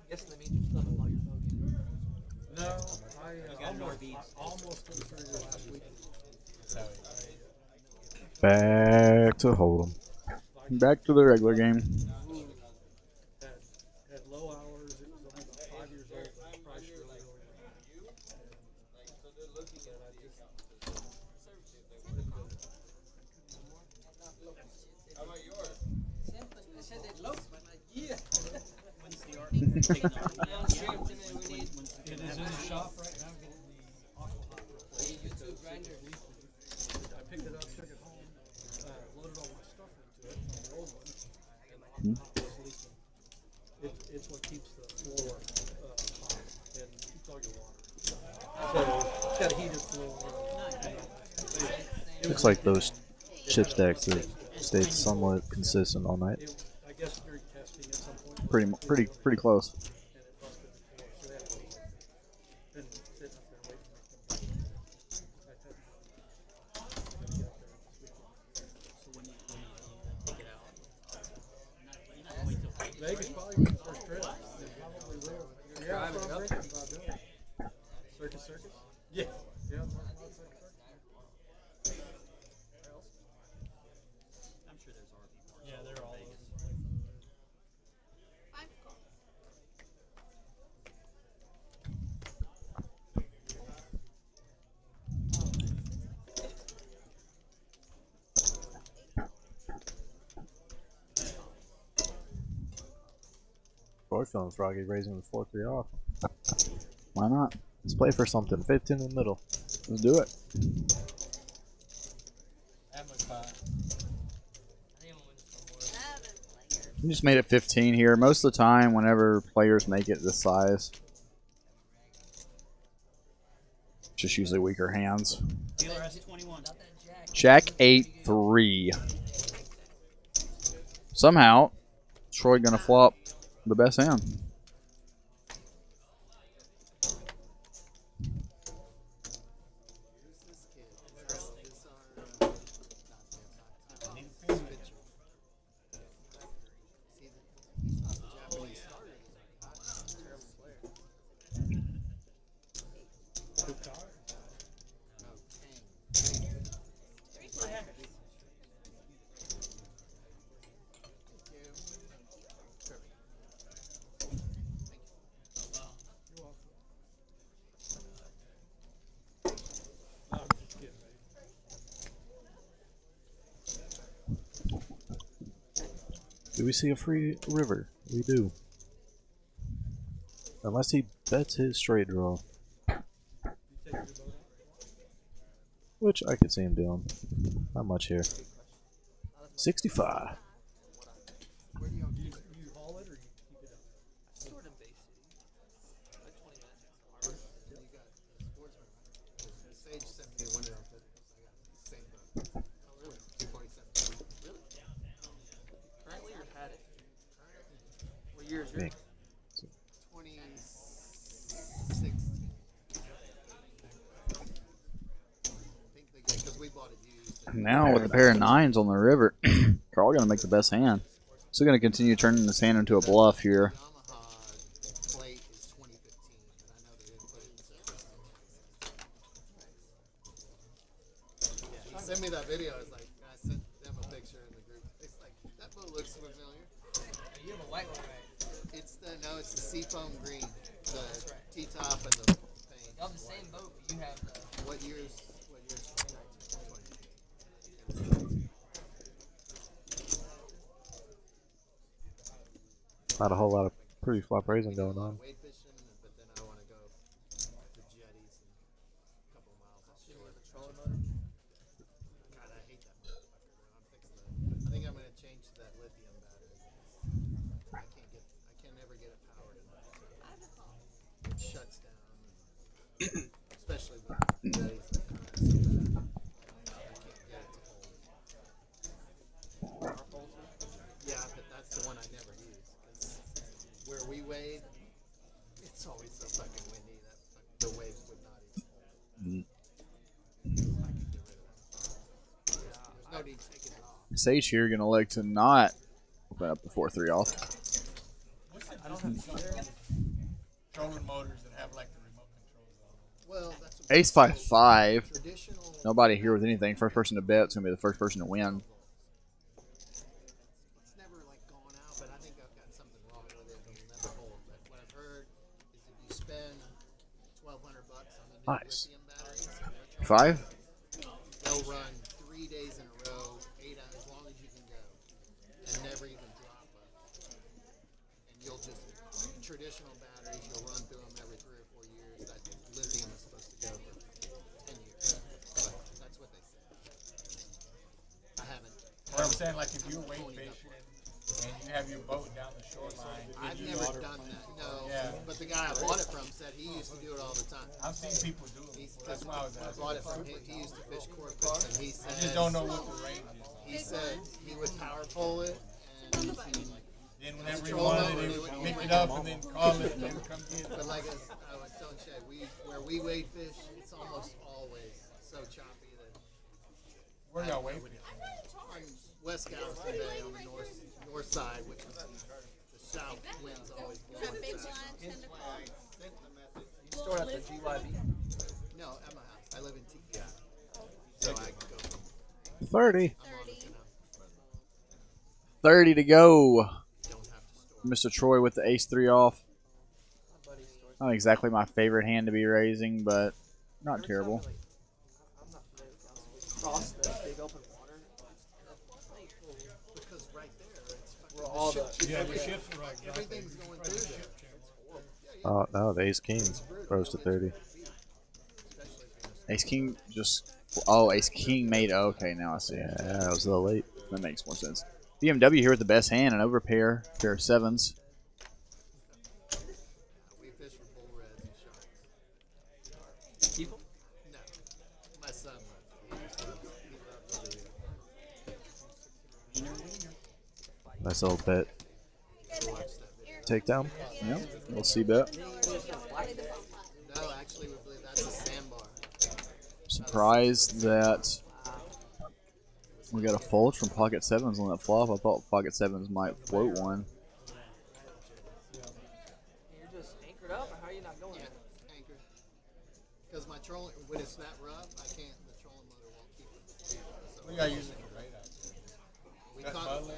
Guess the major stuff about your phone. No, got I almost went through the last week. Back to Hold'em. Back to the regular game. Had low hours. It was only about 5 years old. But the price really, really How about yours? I said they low, but like, yeah. When's the art? Taking the art. It is in the shop right now getting the aqua hot replaced. YouTube grinder. I picked it up, took it home, loaded all my stuff into it from the old one, and the aqua hot was leaking. It's what keeps the floor hot and keeps all your water. So it's got a heated floor. Looks like those chip stacks have stayed somewhat consistent all night. I guess during testing at some point. Pretty close. And it busted the floor. So they had to been sitting up there waiting for them. I had to get up there this weekend. So when you take it out, you're not wait till Vegas probably was the first trip. They probably will. Yeah, that's what I'm thinking about doing. Circus? Yeah. Yeah, I'm talking about circus. I'm sure there's RV parks. Yeah, they're all over. Board films Froggy raising the 4-3 off. Why not? Let's play for something. 15 in the middle. Let's do it. That was fine. We just made it 15 here. Most of the time, whenever players make it this size, it's just usually weaker hands. Dealer has 21. Jack 8-3. Somehow, Troy gonna flop the best hand. Do we see a free river? We do. Unless he bets his straight draw. Which I could see him doing. Not much here. 65. You haul it or you keep it up? Stored in Bay City. Like 20 minutes. You got sportsman, right? Sage sent me a window outfit. I got the same boat. Oh, really? 247. Really? Currently or had it? What year is yours? Big. 2016. I think they because we bought it used. Now with a pair of 9s on the river, Carl gonna make the best hand. Still gonna continue turning this hand into a bluff here. Yamaha plate is 2015, and I know they didn't put it in 17. That boat looks familiar. You have a white one, right? It's the seafoam green. The T-top and the paint. You have the same boat, but you have the. What year's? Not a whole lot of pre-flop raising going on. Wade fishing, but then I want to go the jetties and a couple miles offshore. God, I hate that motherfucker. I think I'm gonna change to that lithium battery. I can never get it powered enough. It shuts down, especially with jetties that kind of so bad. I can't get it to hold. Yeah, but that's the one I never use. Where we wade, it's always so fucking windy that the waves would not even hold. I can get rid of that. There's no need taking it off. Sage here gonna elect to not open up the 4-3 off. What's the difference on trolling motors that have like the remote controls on them? Well, that's Ace 5-5. traditional. Nobody here with anything. First person to bet is gonna be the first person to win. It's never like gone out, but I think I've got something wrong with it. It'll never hold. But what I've heard is if you spend $1,200 on the new Nice. lithium batteries, 5. they'll run 3 days in a row, 8 hours, as long as you can go, and never even drop them. And you'll just traditional batteries, you'll run through them every 3 or 4 years. That lithium is supposed to go for 10 years, but that's what they say. I haven't. What I'm saying, like if you're wade fishing and you have your boat down the shoreline, I've never done that. No, Yeah. but the guy I bought it from said he used to do it all the time. I've seen people do it. That's why I was I asking. bought it from him. He used to fish Corpus, and he I said just don't know what the range is. he said he would power pole it, and Then whenever you wanted it, they would pick it up and then call it and they would come get it. but like I was telling Shay, where we wade fish, it's almost always so choppy that Where y'all wade fishing? on West Galveston Bay on the north side, which is the south winds always blowing Big fast. blind, 10 o'clock. You store at the GYB. No, at my house. I live in TPI, so I go from 30. I'm on the canal. 30 to go. Don't have to store. Mr. Troy with the ace 3 off. Not exactly my favorite hand to be raising, but not terrible. I'm not familiar with Galveston. Cross the big open water. Because right there, it's fucking Where all the everything's going through there. Oh, no, the ace king rose to 30. Ace King just. Oh, Ace King made. Okay, now I see. Yeah, that was a little late. That makes more sense. BMW here with the best hand, an overpair, pair of sevens. We fish for bull reds and sharks. keep them. No, my son loves it. He loves it. Nice little bet. Takedown. Yeah, we'll see bet. No, actually, we believe that's a sandbar. Surprised that we got a fold from pocket sevens on that flop. I thought pocket sevens might float one. You're just anchored up, or how are you not going? Yeah, anchor. Because my trolling, when it's that rough, I can't. The trolling motor won't keep it. So We got using the radar.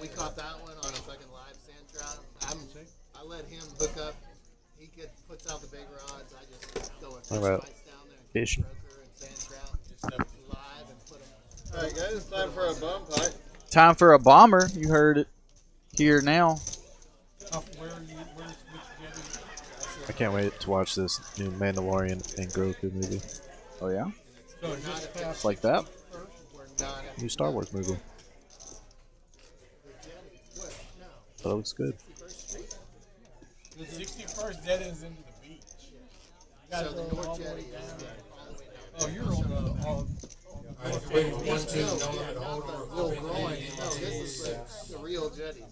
we caught that one on a fucking live sand trout. I let him hook up. He puts out the big rods. I just throw a fish about bites down there and fishing? croaker and sand trout live and put them. All right, guys, it's time for a bum pipe. Time for a bomber. You heard it here now. Where are you? Where's which jetty? I can't wait to watch this new Mandalorian and Grogu movie. Oh yeah, So is this class just like that. We're not at New Star Wars movie. But it looks good. the 61st jetty is into the beach. You gotta so go the all North the Jetty way is down. all the way down. Oh, you're on the Not the little groin. No, this is the real jetty.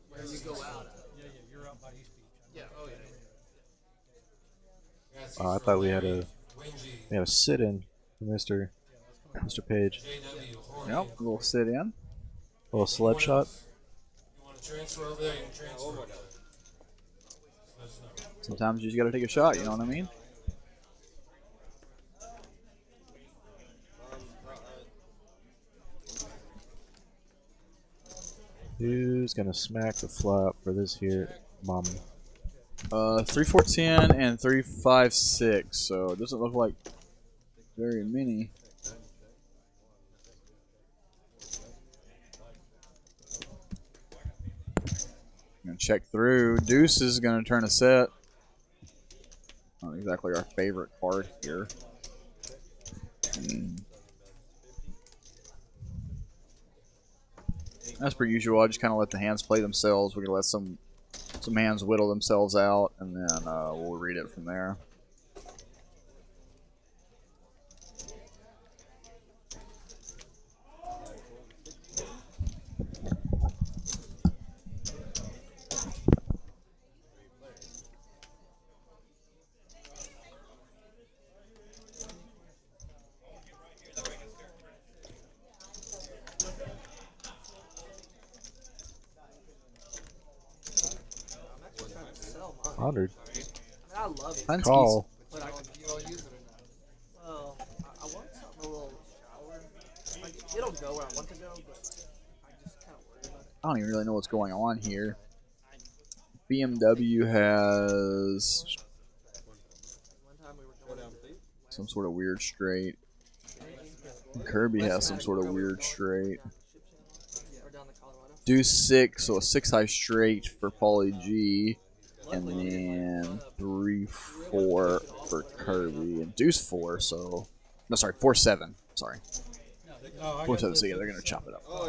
Where you go out at. You're out by East Beach. Yeah, oh yeah. I thought we had a sit-in for Mr. Page. Yep, we'll sit in. A little celeb shot. Transfer over there, you can transfer over there. Sometimes you just gotta take a shot. You know what I mean? Who's gonna smack the flop for this here, mom? 3, 4, 10, and 3, 5, 6. So it doesn't look like very many. Gonna check through. Deuce is gonna turn a set. Not exactly our favorite card here. As per usual, I just kind of let the hands play themselves. We're gonna let some hands whittle themselves out, and then we'll read it from there. I mean, 100. I love it, Hunsky's. Call. but You don't use it or not? well, I want something a little shower. Like, it'll go where I want to go, but I just kind of worry about it. I don't even really know what's going on here. BMW has One time we were going some sort of weird straight. Kirby has some sort of weird straight. or down the Colorado. Deuce 6, so a 6 high straight for Pauly G. And then 3, 4 for Kirby. And Deuce 4, so. No, sorry, 4, 7. Sorry. 4, 7, so yeah, they're going to chop it up. Oh,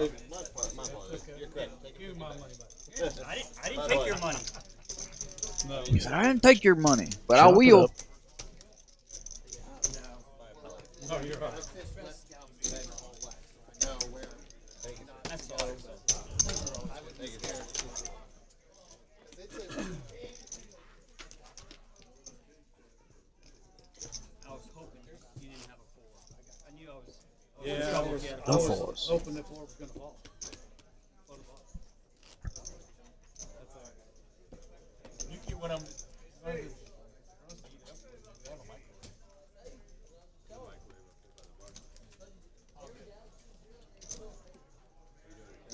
my apologies. You're correct. Take Give me my money back. I didn't take your money. No. He said, I didn't take your money, but I Chop it will. up. No, you're right. That's all. I was hoping you didn't have a 4. I knew I was. Yeah, I was, No I was fours. hoping the floor was going to fall. Float it off. That's all right. You get what I'm.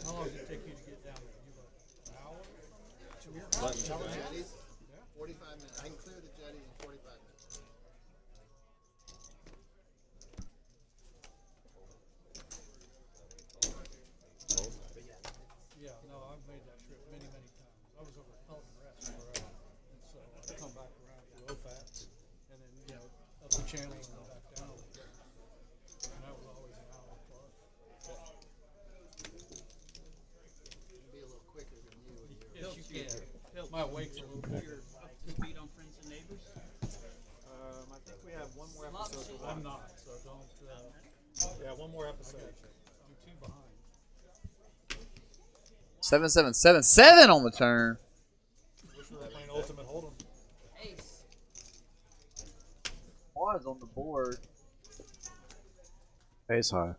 How long does it take you to get down there? You like an hour? To your house? Jetties? 45 minutes. I can clear the jetty in 45 minutes. Yeah, no, I've made that trip many, many times. I was over at Pelton Rest forever. And so I'd come back around through OFAT and then, up the channel and then back down. And that was always an hour plus. Be a little quicker than you. Yes, you can. My wake's a little bigger. Up to speed on Friends and Neighbors. I think we have one more episode to I'm watch. not, so don't, Yeah, one more episode. I'm too behind. 7, 7, 7, 7 on the turn. Wish we were playing Ultimate Hold'em. Ace. Quads on the board. Ace high.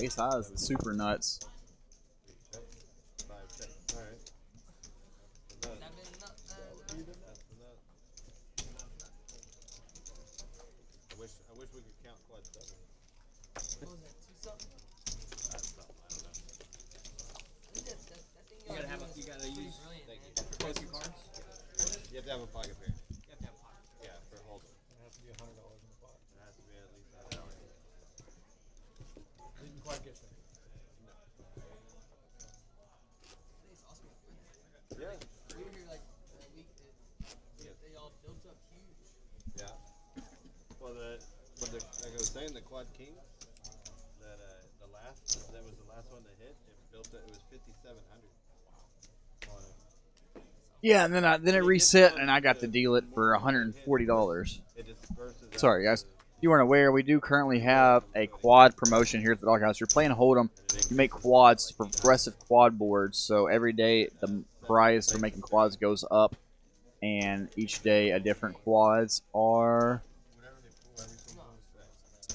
Ace high is the super nuts. 5, 10. All right. That been not That's the nut. I wish we could count quad 7. what was that? 2 something? I think that thing You gotta have a. You gotta use. brilliant, Thank man. you. Both your cards. You have to have a pocket pair. You have to have pocket. Yeah, for holding. It has to be $100 in the pot. It has to be at least that hour. Didn't quite get there. It's awesome. Yeah. We were here like a week that they all built up huge. Yeah. Well, like I was saying, the Quad King, that that was the last one to hit. It was 5,700. On it. Yeah, and then it reset, and I got to deal it for $140. It disperses. out Sorry, guys. to- If you weren't aware, we do currently have a quad promotion here at the Doghouse. You're playing Hold'em, you make quads, progressive quad boards. So every day the price for making quads goes up, and each day a different quads are. Whatever they pull, every single one is fast.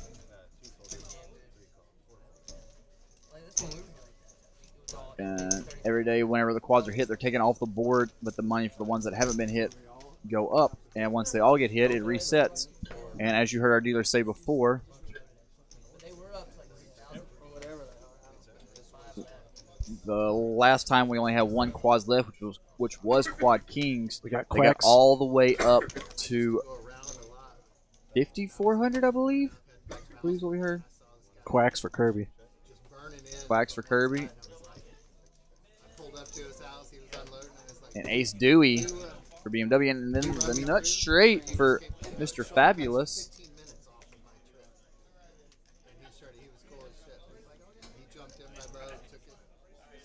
2 fold, 3 fold, 4 fold. Like this one, we were here like that. It was all And every day, whenever the quads are hit, they're taken off the board, but the money for the ones that haven't been hit go up. And once they all get hit, it resets. And as you heard our dealer say before, but they were up to like 3,000 or whatever the hell. It was 5 of that. the last time we only had one quads left, which was quad kings. We got They got quacks. all the way up to 5,400, I believe. Please, what we heard. Quacks for Kirby. Quacks for Kirby. I pulled up to his house, he was unloading, and it's like, And Ace Dewey for BMW. And then the nut straight for Mr. Fabulous. 15 minutes off of my trip. And he was cool as shit. He's like, oh yeah. He jumped in my boat, took it,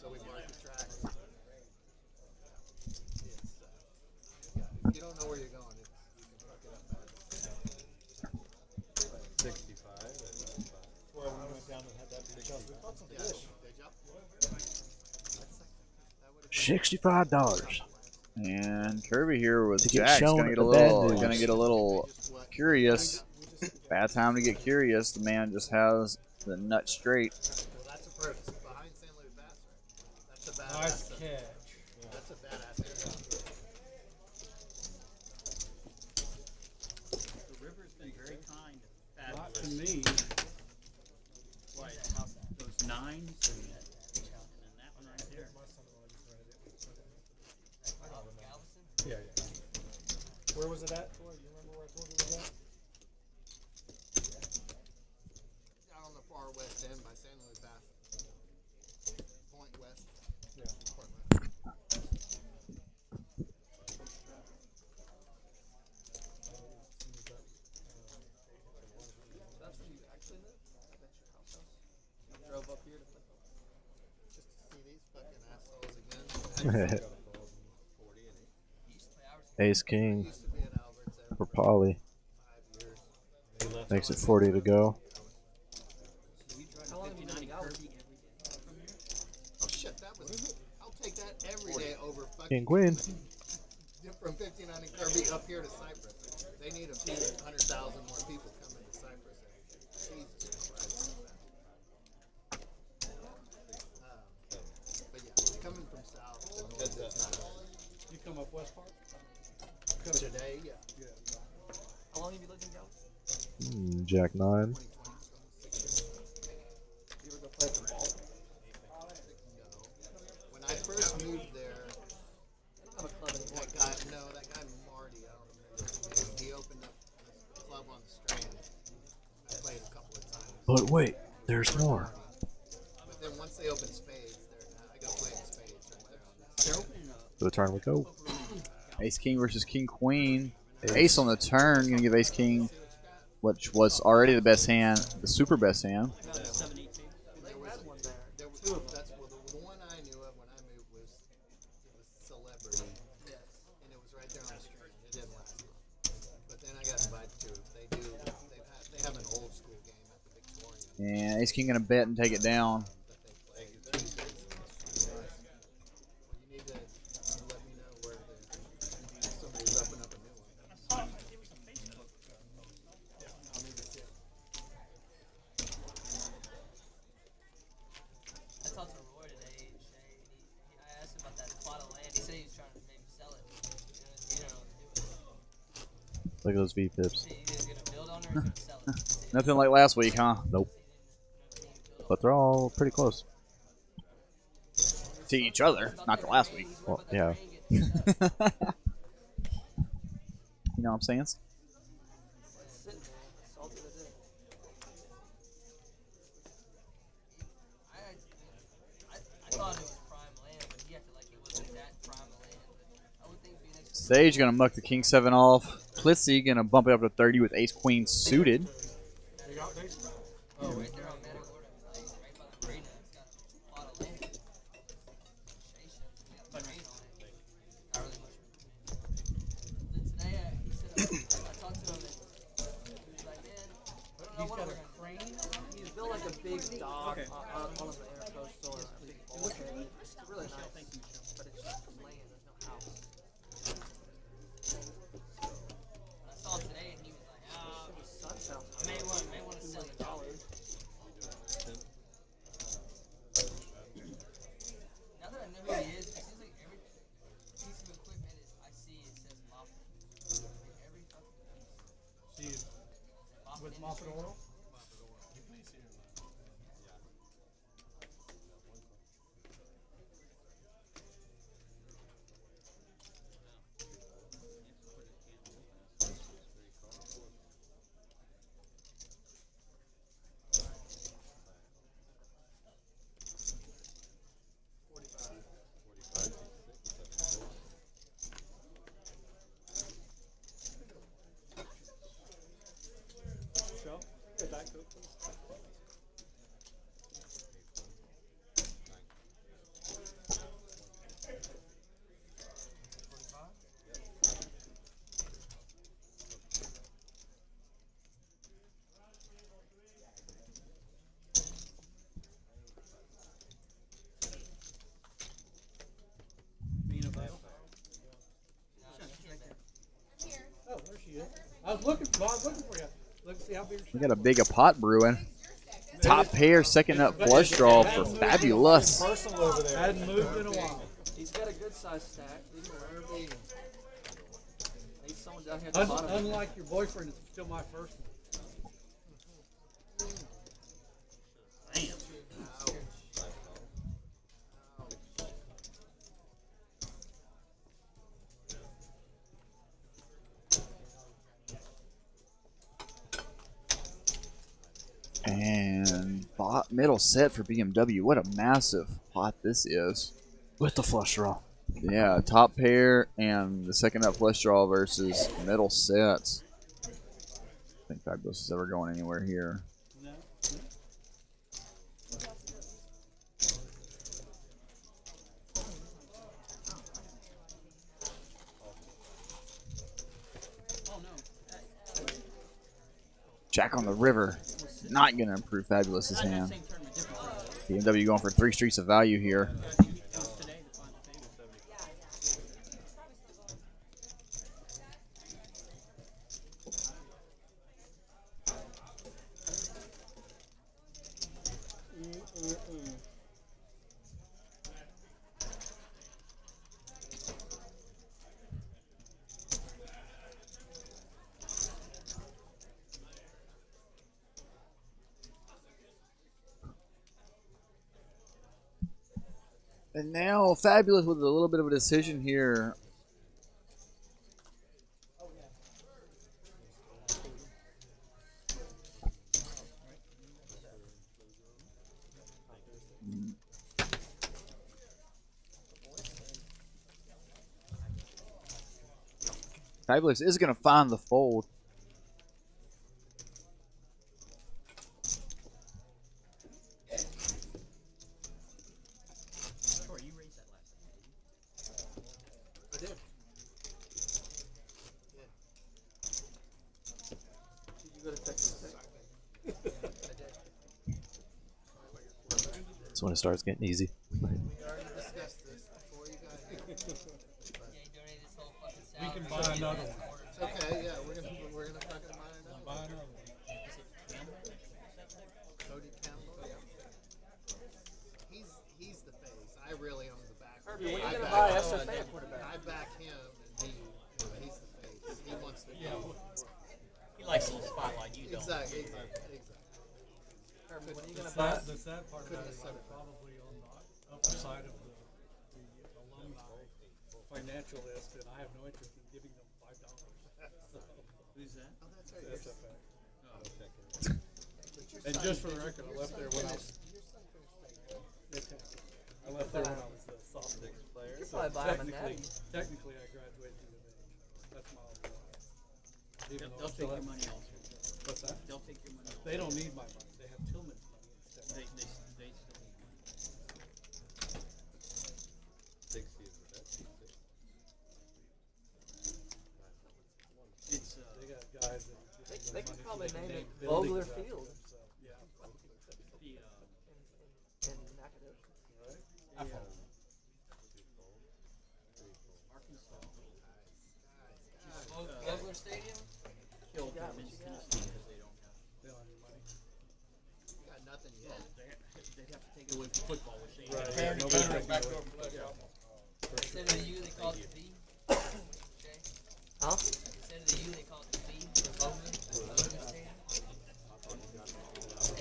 so we marked the track. If you don't know where you're going, you can fuck it up bad. 65. Well, we went down and had that big jump. We caught some fish. Good job. $65. And Kirby here with To get Jack's shown gonna the bad news. get a little curious. Bad time to get curious. The man just has the nut straight. Well, that's a first. Behind San Luis Bass, right? That's a badass. Nice catch. That's a badass area. The river's been very kind and Not fabulous. to me. Like those nines and then that one right there. Yeah, yeah. Where was it at? Troy? You remember where I told you it was at? Down on the far west end by San Luis Bass. Point west. Yeah. Point west. That's where you actually live? That's your house. You drove up here to play. Just to see these fucking assholes again. Ace King Used to be at Albert's there for Polly. 5 years. Makes it 40 to go. How long have you been in Galveston? Kirby every day from here. Oh shit, that was. I'll take that every day over fucking. King Queen. From 59 and Kirby up here to Cypress. They need a few 100,000 more people coming to Cypress every day. Jesus Christ. But yeah, coming from south to north is not You come up West Park? today, yeah. How long have you lived in Galveston? Jack 9. 2020. You ever go play for ball? No. When I first moved there, They don't have a club anymore. that guy Marty, I don't remember his name. He opened up a club on the Strand. I played a couple of times. But wait, there's more. But then once they opened Spades, I go play in Spades right there on this. They're opening up. To the turn we go. Ace King versus King Queen. Ace on the turn. Gonna give Ace King, which was already the best hand, the super best hand. 7-8 two. There was one there. There was that's well, the one I knew of when I moved was Celebrity. Yes. And it was right there on the street. It didn't last long. But then I got invited to it. They have an old school game at the Victorian And Ace King gonna bet and take it down. that they play Tuesdays in the street. Well, you need to let me know where somebody's opening up a new one. I talked to Roy today, Shay, and I asked him about that plot of land. He said he was trying to maybe sell it. You know what to do with it. Look at those V-pips. He was gonna build on it or gonna sell it. Nothing like last week, huh? Nope. But they're all pretty close. To each other, not to last week. Well, yeah. You know what I'm saying? It's sitting there, salted as it. I thought it was prime land, but he acted like it wasn't that prime land. But I would think Phoenix. Sage gonna muck the King 7 off. Plissy gonna bump it up to 30 with Ace Queen suited. You got these? Oh, right there on Matagorda, like right by the marina, it's got a plot of land. Station, got marina on it. Not really much. Then today, he said, I talked to him, and he was like, man, I don't know He's what got we're a gonna do. crane. He's built like a big dock on the intercoastal and a big bulkhead. It's really nice. But it's just land, there's no house. I saw him today, and he was like, The sun sounds I may want to sell it. $2 million. Now that I know who he is, it seems like every piece of equipment I see, it says Moffat. Like every fucking piece. See, with Moffat Oil? I was looking for you. Look, see how big your We got a big a pot brewing. Top pair, second up flush draw for Fabulous. personal over there. Hadn't moved in a while. He's got a good size stack. He's nervy. Need someone down here at the bottom. Unlike your boyfriend, it's still my first one. And middle set for BMW. What a massive pot this is. With the flush draw. Yeah, top pair and the second up flush draw versus middle sets. I don't think Fabulous is ever going anywhere here. Jack on the river. Not going to improve Fabulous's hand. BMW going for 3 streets of value here. And now Fabulous with a little bit of a decision here. Fabulous is going to find the fold. That's when it starts getting easy. We already discussed this before you got here. We can buy another one. It's okay, yeah, we're gonna fucking buy another one. Cody Campbell, yeah. He's the face. I really am the back. Herbie, when are I you gonna back buy him. SFA quarterback? I back him, and he's the face. He wants to go. He likes a little spotlight. You don't. Exactly. Herbie, when are you gonna buy? The sad part about it is I'm probably on the upper side of the alumni financial list, and I have no interest in giving them $5. Who's that? Oh, that's right. That's okay. And just for the record, I left there when I was. I left there when I was the sophomore player. You So probably buy him a technically, I graduated through the age. That's my only life. Even though I They'll take still your have- money also. What's that? They'll take your money. They don't need my money. They have Tillman's money instead. They still need money. 60 is the best. It's They got guys that They could probably name it buildings Vogler out there, Field so, yeah. in Nacogdoches. Vogler Stadium? killed them in Tennessee because they don't have. They don't have any money. You got nothing yet. They'd have to take it away from football, which they Right. Parent Nobody's better gonna back do door it. flush out. Instead of the U, they call it the V. Jay? Huh? Instead of the U, they call it the V. The Vogler. Vogler Stadium.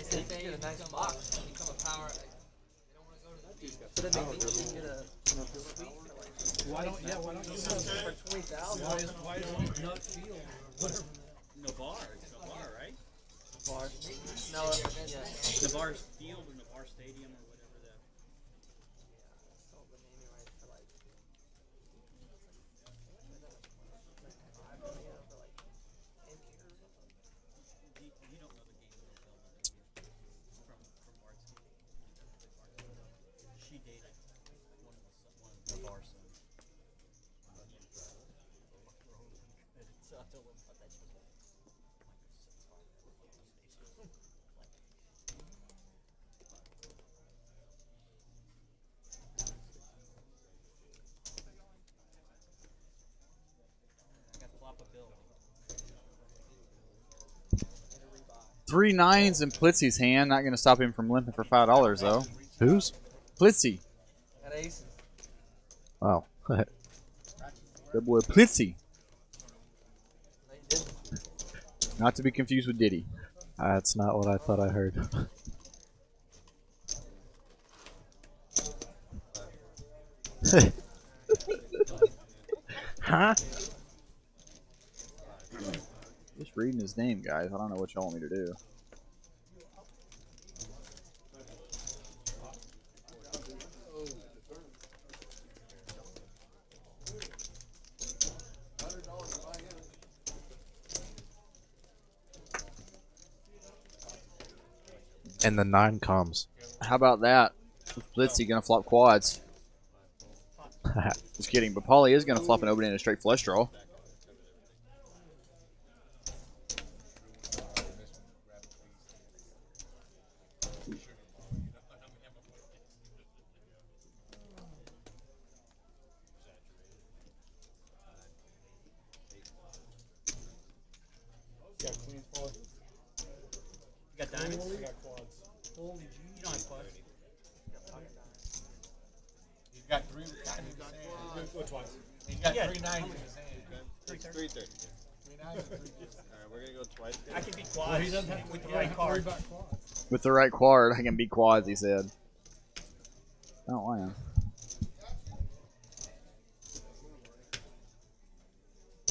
SFA, Get a nice become box. become a power. Like, they don't want to go to the V. So that makes me get a suite for like Why don't you for 20,000. why is it not field? Whatever. Navarre, right? Bar. No, yeah. Navarre's Field or Navarre Stadium or whatever that. Sold the naming rights for like You don't know the game that they'll from Mart's. She dated one of Navarre's sons. So I told him about that. She was like, I got to flop a bill. 3 nines in Plitzy's hand. Not going to stop him from limping for $5 though. Who's? Plitzy. At aces. Oh. Good boy Plitzy. No, you didn't. Not to be confused with Diddy. That's not what I thought I heard. Huh? Just reading his name, guys. I don't know what y'all want me to do. And the 9 comes. How about that? Blitzy gonna flop quads. Just kidding, but Paulie is gonna flop an open in a straight flush draw. got queens, Paul. You got diamonds? I got quads. Holy G. You don't have quads. He's got 3 diamonds in his hand. Go twice. He's got Yeah. 3 nines in his hand. It's 330. 3 nines and 3 diamonds. Alright, we're gonna go twice. I can be Well, quads he doesn't have with to, the right card. about quads. With the right card, I can beat quads, he said. Oh, I am.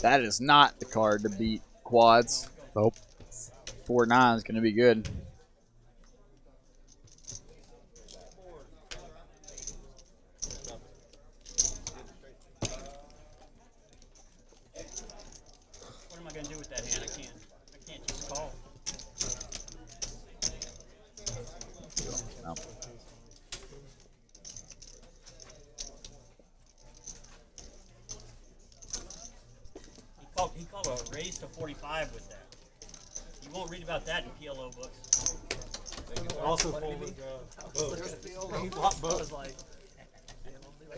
That is not the card to beat quads. Nope. 4-9 is going to be good. What am I going to do with that hand? I can't just call. No. He called a raise to 45 with that. You won't read about that in PLO books. Also full of There's both. PLO. I was like,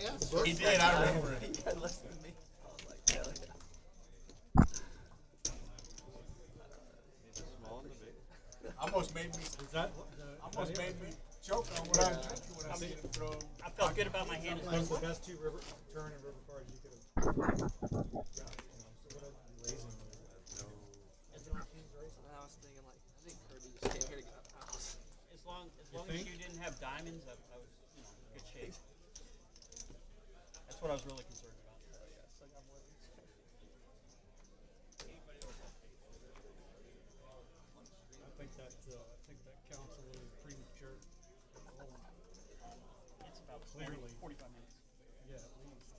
Yeah, He did, I remember it. he got less than me. I was like, yeah, like, Almost made me. Is that Almost made me choke on what I was drinking when I seen him throw. I felt good about my hand. those the best two river turn and river cards you could have got? So what are you raising? and I was thinking like, I think Kirby just came here to get out of the house. As long as think? you didn't have diamonds, I was in good shape. That's what I was really concerned about. I think that counts a little premature. It's about Clearly. 45 minutes. Yeah, at least.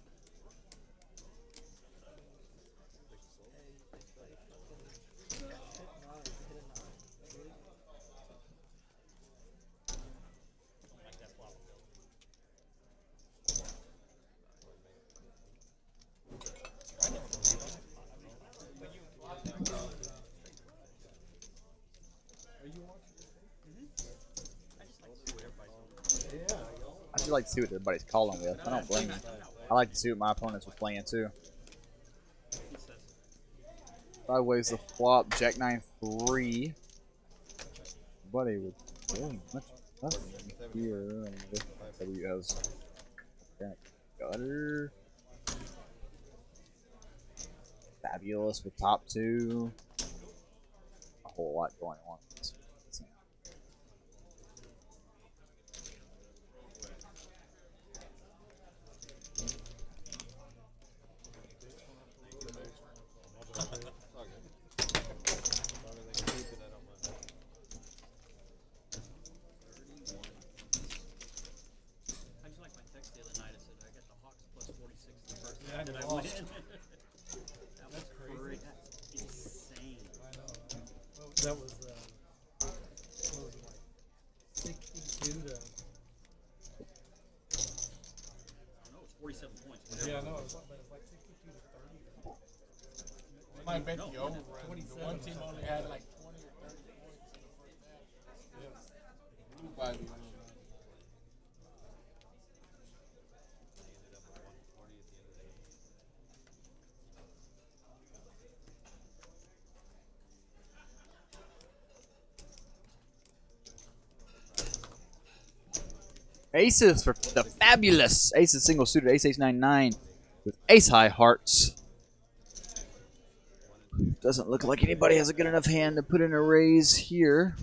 Something like that flop. I just like to see what everybody's calling with. I don't blame you. I like to see what my opponents are playing too. Sideways the flop, Jack 9-3. Buddy with really much nothing here. And this W has gutter. Fabulous with top 2. A whole lot going on. I just like my text the other night. I said I got the Hawks plus 46 in the first Yeah, half, and I lost. went in. That was crazy. That's insane. I know. That was, what was it, like 62 to. I don't know, it's 47 points. Yeah, no, it was like 62 to 30. They might bet the over. The one team only had like 20 or 30 points in the first half. Blew by the over. Aces for the fabulous. Aces single suited. Ace 99 with ace high hearts. Doesn't look like anybody has a good enough hand to put in a raise here.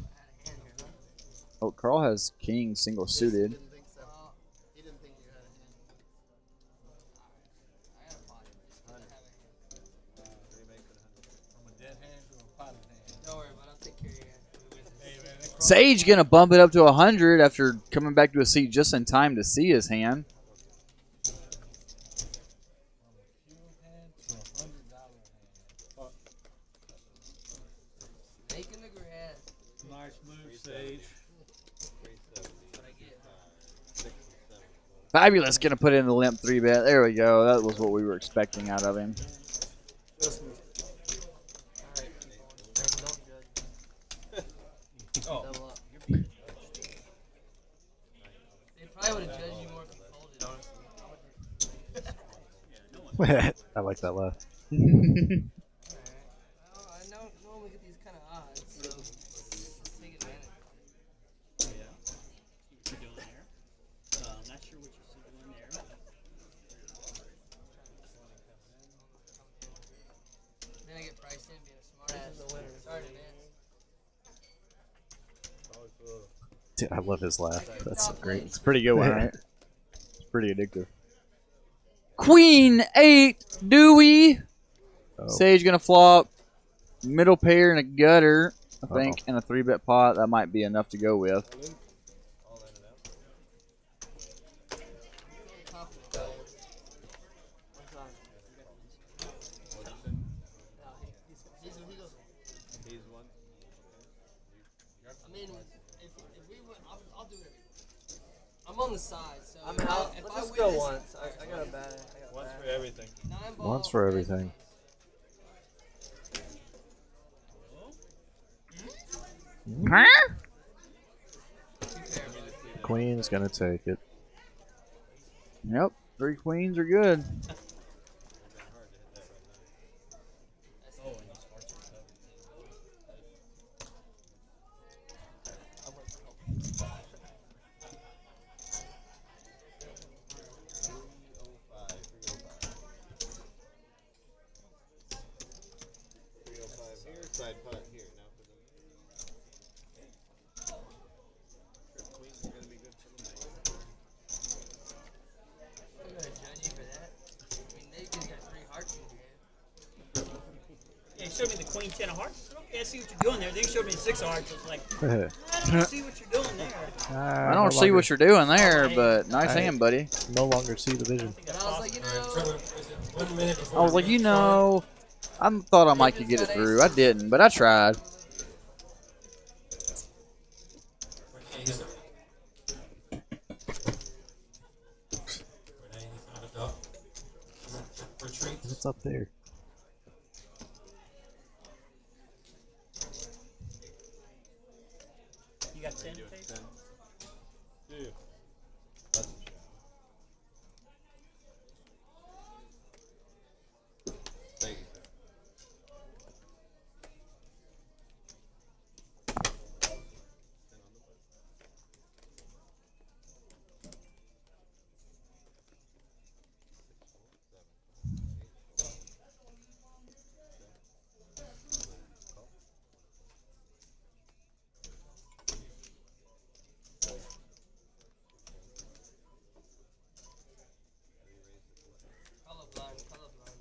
Oh, Carl has king single suited. Didn't think so. He didn't think you had a hand. From a dead hand to a potted hand. Don't worry about it. I'll take care of your hand. Hey, man, that cross- Sage gonna bump it up to 100 after coming back to a seat just in time to see his hand. From a cube hand to $100 hand. Making the grad. Nice move, Sage. What I get. Fabulous gonna put in the limp 3-bet. There we go. That was what we were expecting out of him. Just me. Alright, don't judge. Oh. Double up. They probably would have judged you more if you folded, honestly. I like that laugh. Alright. Well, I know normally get these kind of odds, so let's take advantage. See what you're doing there. Not sure what you're doing there. Then I get priced in being a smart ass. Sorry, man. Dude, I love his laugh. That's so great. It's a pretty good one, right? It's pretty addictive. Queen 8 Dewey. Oh. Sage gonna flop. Middle pair and a gutter, I think, Uh-oh. and a 3-bet pot. That might be enough to go with. He's one. I mean, if we went, I'll do it. I'm on the side, so I'm if I- out. if Let's I just win go this- once. I got a bad. I got a Once bad. for everything. 9 ball, Once for everything. Huh? Queen's gonna take it. Yep, 3 queens are good. Here, side putt here. Now for the trip queens are gonna be good for the night. I'm gonna judge you for that. I mean, they just got 3 hearts in your hand. Yeah, you showed me the queen 10 of hearts. Okay, I see what you're doing there. Then you showed me the 6 of hearts. It's like, I don't see what you're doing there. I don't see what you're doing there, but nice hand, buddy. No longer see the vision. And I was like, you know, I was like, you know, I thought I might could get it through. I didn't, but I tried. What's up there? You got 10 tape? Dude. Thank you, sir. colorblind, colorblind.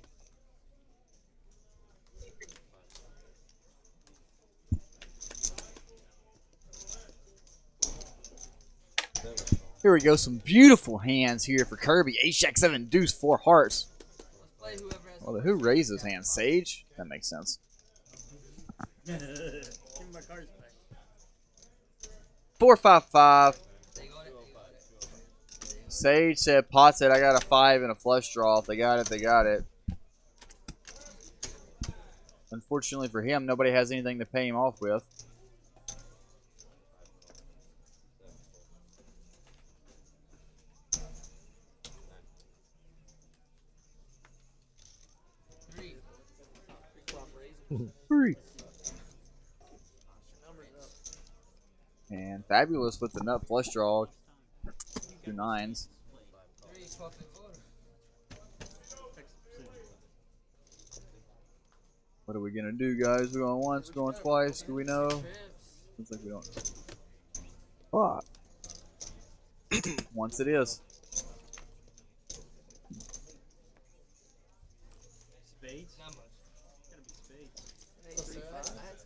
Here we go. Some beautiful hands here for Kirby. Ace Jack 7, deuce, 4 hearts. Let's play whoever has Well, who raises hands? Sage? That makes sense. Give me my cards back. 455. They got it, they got it. Sage said, Pot said, I got a 5 and a flush draw. If they got it, they got it. Unfortunately for him, nobody has anything to pay him off with. Three. Free. And Fabulous with the nut flush draw. 2 9s. 3, 12, 4. What are we gonna do, guys? We going once, going twice. Do we know? Looks like we don't. Fuck. Once it is. Spades? Not much. Gotta be spades. Hey, 3, 5. I'm talking about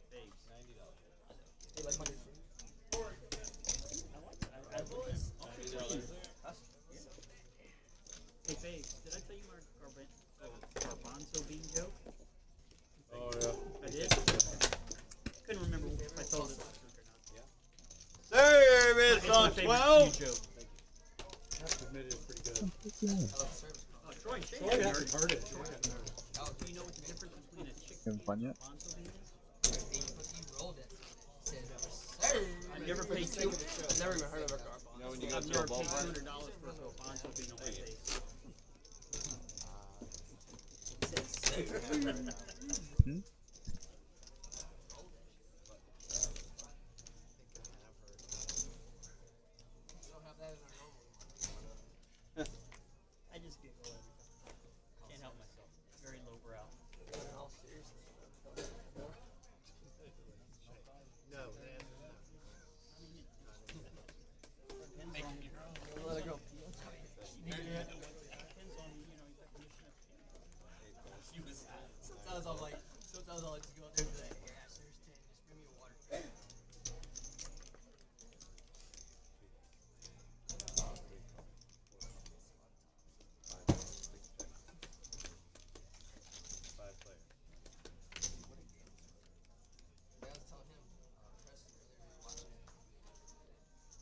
spades. You like money? Hey, Faye, did I tell you my garbanzo bean joke? Oh yeah. I did? Couldn't remember if I told it last week or not. Service It's my on favorite 12. few joke. I have to admit it's pretty good. Oh, Troy, Shane Oh, hadn't yeah, heard it. heard it. Do you know what the difference between a chicken Having fun yet? and a garbanzo bean is? You rolled it. Said, sir. I've never paid two. I've never even heard of a garbanzo. You know when you go I've to a never paid ballpark? $200 for a garbanzo bean on my face. Hmm? We don't have that in our normal. I just giggle every time. Can't help myself. Very lowbrow. All seriously. No, the answer is no. Let it go. Sometimes I'll just go out there and be like, yeah, there's 10. Just bring me a water. Five players. I was telling him, Preston earlier, we were watching it.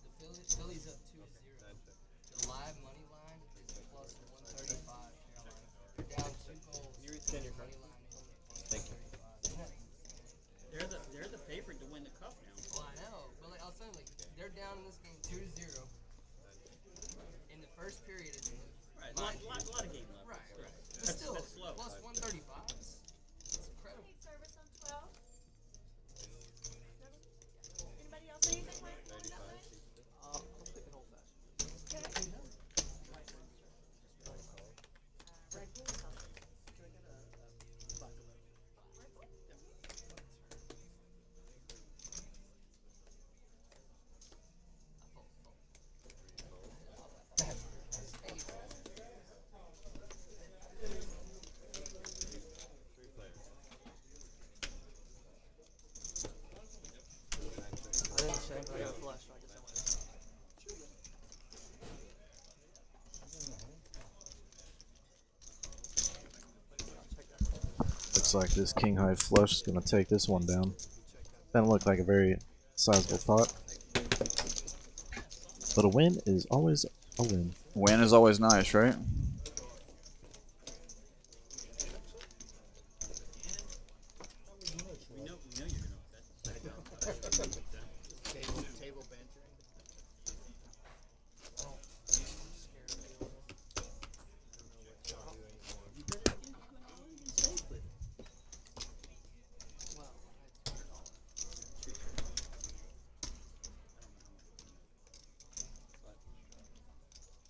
The Phillies up 2-0. The live money line is plus 135. Carolina. They're down 2 goals. Can you rescan your card? Money line is only plus Thank you. 135. They're the favorite to win the cup now. Well, I know, but like I was saying, like they're down in this game 2-0. In the first period, it's Right, a lot of game left. right. But That's- still, that's slow. plus 135. It's incredible. Service on 12. Anybody else need anything like that way? I'll pick an old fashioned. Okay. Three players. I didn't check, but I got a flash, so I guess I went. Looks like this king high flush is gonna take this one down. Doesn't look like a very sizable pot. But a win is always a win. Win is always nice, right? We know you're gonna bet. Table bantering.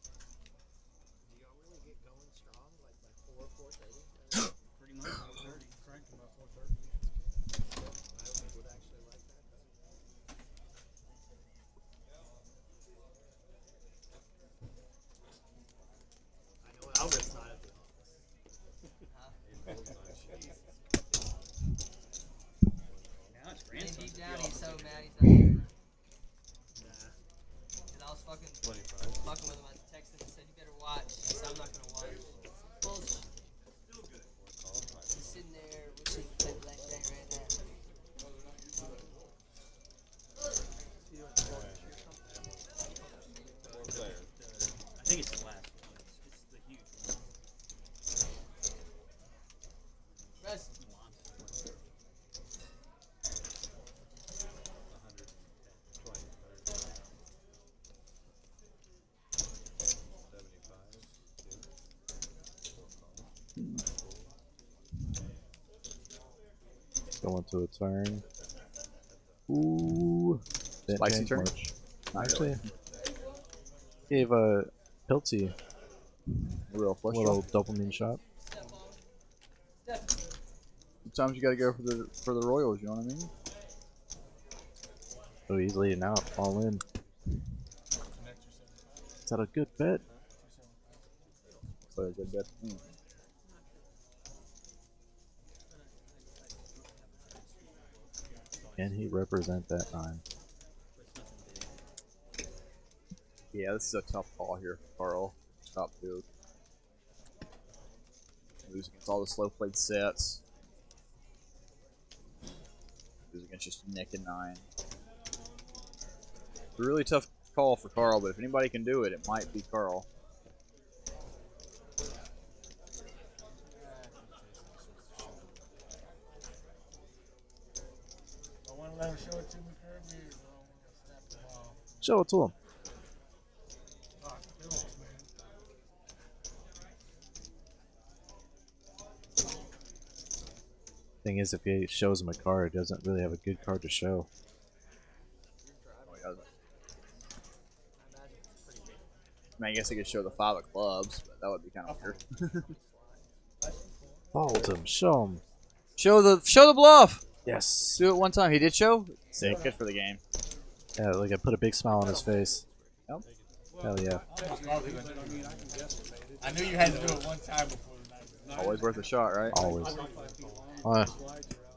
Do y'all really get going strong like by 4:30? Pretty much. Cranked about 4:30. I would actually like that. I know Albert's not at the Now it's And grandson. deep down, he's so mad he's not here. Cause I was fucking with him. I texted him and said, you better watch. He said, I'm not gonna watch. Bullshit. He's sitting there wishing he played Black Day right now. Four players. I think it's the last one. It's the huge one. Rest. Monster. 75. Going to a turn. Ooh. Didn't Spicy change turn? much. Not Actually, really. gave Piltsy A real a flush little draw. dopamine shot. Sometimes you gotta go for the Royals, you know what I mean? Oh, he's leading out. All in. Is that a good bet? So a good bet. Can he represent that 9? Yeah, this is a tough call here for Carl. Top field. Lose against all the slow played sets. Lose against just Nick and 9. It's a really tough call for Carl, but if anybody can do it, it might be Carl. I want to let him show it to me, Kirby, or do I want to snap the ball? Show it to him. Thing is, if he shows him a card, he doesn't really have a good card to show. I mean, I guess I could show the 5 of clubs, but that would be kind of weird. Fold him. Show him. Show the bluff. Yes. Do it one time. He did show. Sick. Good for the game. Yeah, like I put a big smile on his face. Yep. Hell yeah. I knew you had to do it one time before the night. Always worth a shot, right? Always.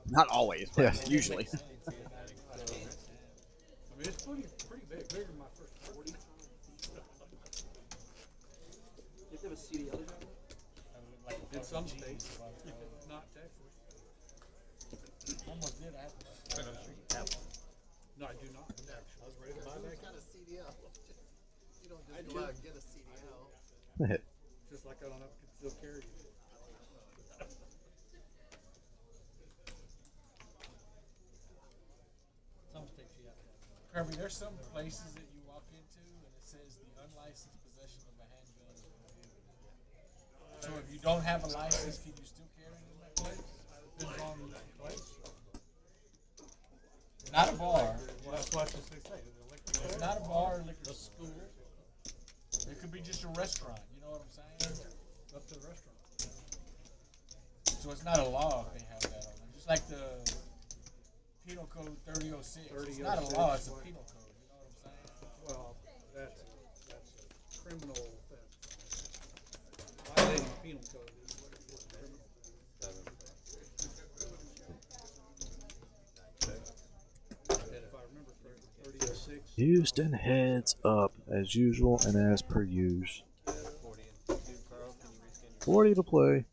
Not always, but Yeah. usually. I mean, it's pretty big. Bigger than my first 40. You have to have a CDL job? In some states, not Texas. Almost did. I had to. No, I do not. I was ready to buy Who's that. got a CDL? You don't just go out and get a CDL. Just like I don't have to still carry it. Some states you have to have. Kirby, there's some places that you walk into and it says the unlicensed possession of a handgun is prohibited. So if you don't have a license, can you still carry it in that place? Depends on the place. Not a bar. Well, that's what they say. It's not a bar or liquor school. It could be just a restaurant. You know what I'm saying? Up to the restaurant. So it's not a law if they have that on there. Just like the penal code 3006. It's not a law, it's a penal code. You know what I'm saying? Well, that's a criminal offense. Violating the penal code is what it is, criminal offense. And if I remember correctly, 3006. Houston heads up as usual and as per usual. 40 to play.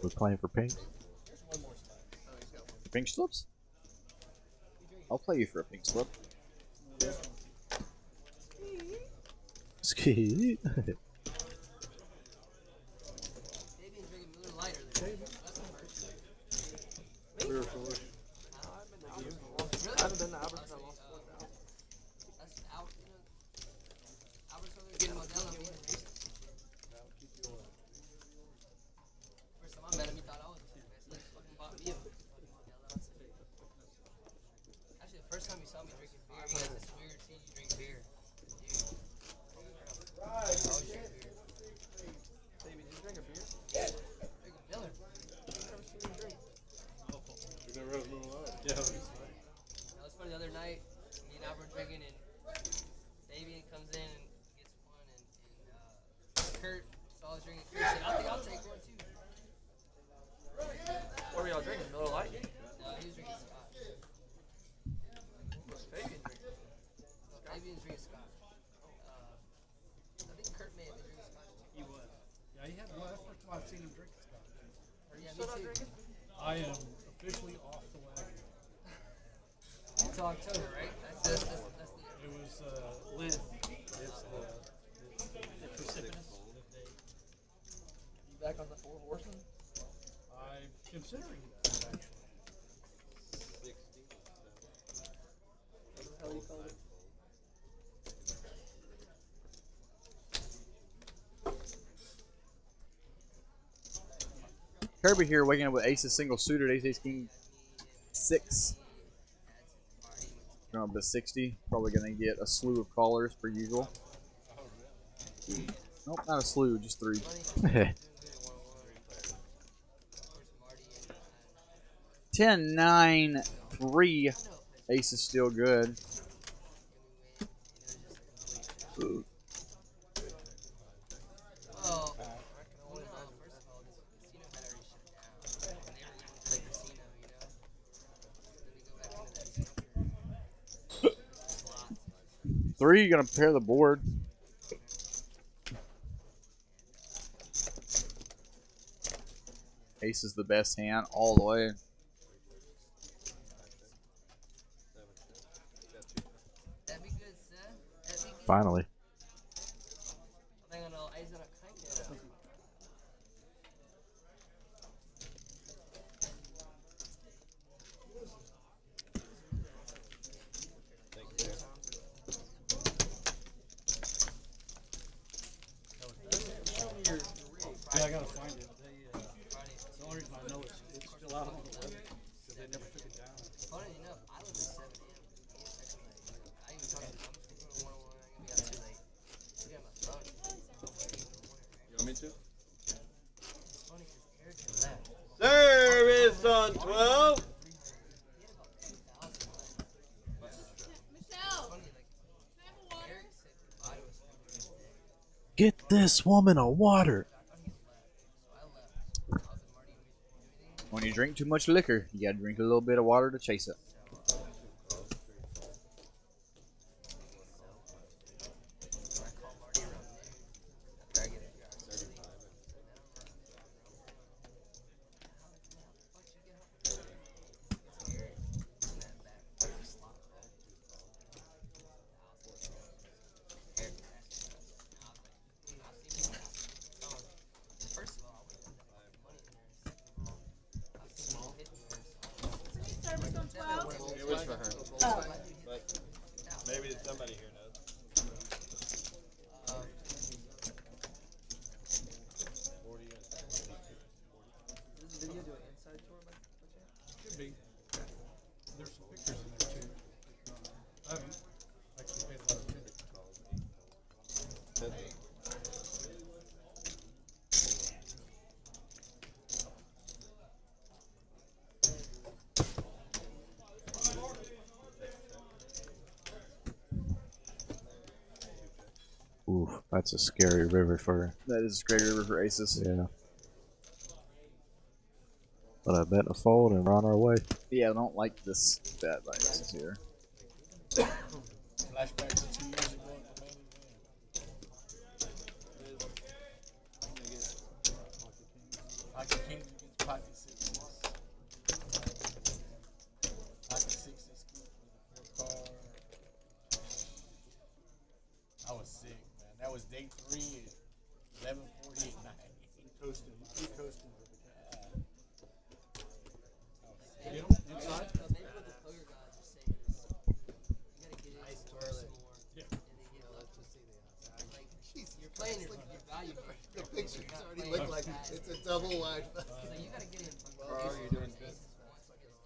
We're playing for pink. Pink slips? I'll play you for a pink slip. Ski. Davian's drinking Miller Lite earlier. That's the first. I haven't been to Albertson. I lost 4,000. That's out. You know, Albert's over there getting Modelo. First time I met him, he thought I was the best. He fucking bought me a Modelo. Actually, the first time he saw me drinking beer, he has this weird scene. You drink beer, dude. Oh shit, beer. Baby, did you drink a beer? Drink a Miller. I've never seen you drink. That was funny the other night. Me and Albert drinking, and Davian comes in and gets one, and Kurt saw us drinking. Kurt said, "I think I'll take one too." What were y'all drinking? Miller Lite? No, he was drinking scotch. What's Fabian drinking? Davian's drinking scotch. I think Kurt may have been drinking scotch too. He was. Yeah, he had one. That's the first time I've seen him drink scotch. Are you Yeah, still me not too. drinking? I am officially off the wagon. Until October, right? That's the. It was Liz. It's The precipitous? You back on the 4 horsemen? I'm considering that actually. What the hell you call it? Kirby here waking up with aces single suited, ace king 6. Going up to 60. Probably going to get a slew of callers per usual. Nope, not a slew, just 3. 10, 9, 3. Ace is still good. Three, you're going to pair the board. Ace is the best hand all the way. Finally. Yeah, I gotta find it. The only reason I know it's still out on the web because they never took it down. Funny enough, I live at 7 a.m. I even talked to them. I'm gonna be out too late. Look at my phone. You want me to? It's funny because Eric left. Service on 12. Michelle, can I have a water? Get this woman a water. When you drink too much liquor, you gotta drink a little bit of water to chase it. Service on 12. It was for her. But maybe somebody here knows. Does this video do an inside tour by chance? Could be. There's some pictures in there too. I haven't actually paid a lot of attention. Ooh, that's a scary river for. That is a great river for aces. Yeah. But I bet a fold and we're on our way. Yeah, I don't like this bet by aces here. Flashback to 2 years ago. Pocket kings against pocket sixes. Pocket sixes for the 4 card. I was sick, man. That was day 3 at 11:48 night. Coasting. You coasting with the cat. Get 'em inside. Maybe what the poker gods are saying is you gotta get in Nice small, toilet. Yeah. and then get Let's just see the outside. like Jeez, you're playing your value game. the pictures You're not already playing look like fast. it's a double wide. So you gotta get in from both Carl, you're doing good.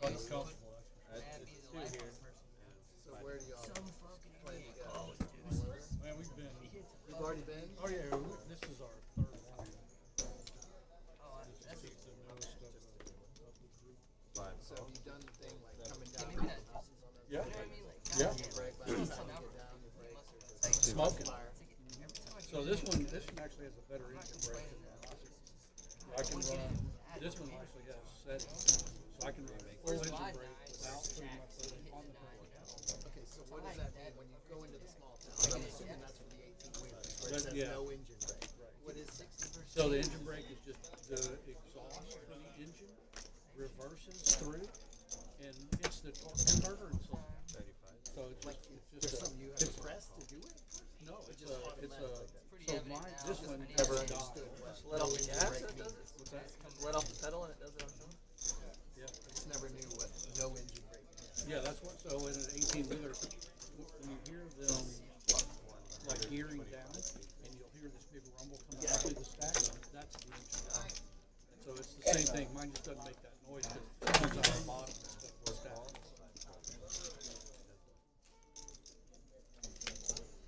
Fucking Comfortable. that'd be the life of a person. So where do y'all Some fucking play idiot. together? Man, we've been. You've already been? Oh yeah, this is our third one. Oh, that's It's the newest of the group. So have you done the thing like coming down? maybe not. Yeah. You know what I mean? Like, Yeah. Break by the time you get down, you break. it's like Smoking. Fire. every time I So this one actually has a better engine brake than the last. I can run. This one actually has settings, so I can run full engine brake without putting my foot on the brake. Okay, so what does that mean when you go into the small town? I'm assuming that's for the 18 wheelers where it says Yeah. no engine brake. What is 60%? So the engine brake is just the exhaust for the engine reverses through, and it's the torque converter inside. So it's just There's a, something you have to press to do it? no, it's a so mine this one Never never understood died. what Just let off the engine gas brake and it does means. it? Just let off the pedal and it does it on its own? Yeah, Just never knew what no engine brake meant. yeah, that's what. So in an 18-wheeler, when you hear them like gearing down, and you'll hear this big rumble coming out through the stack, that's the engine. So So it's the same thing. Mine just doesn't make that noise because it comes out the bottom. It doesn't work out.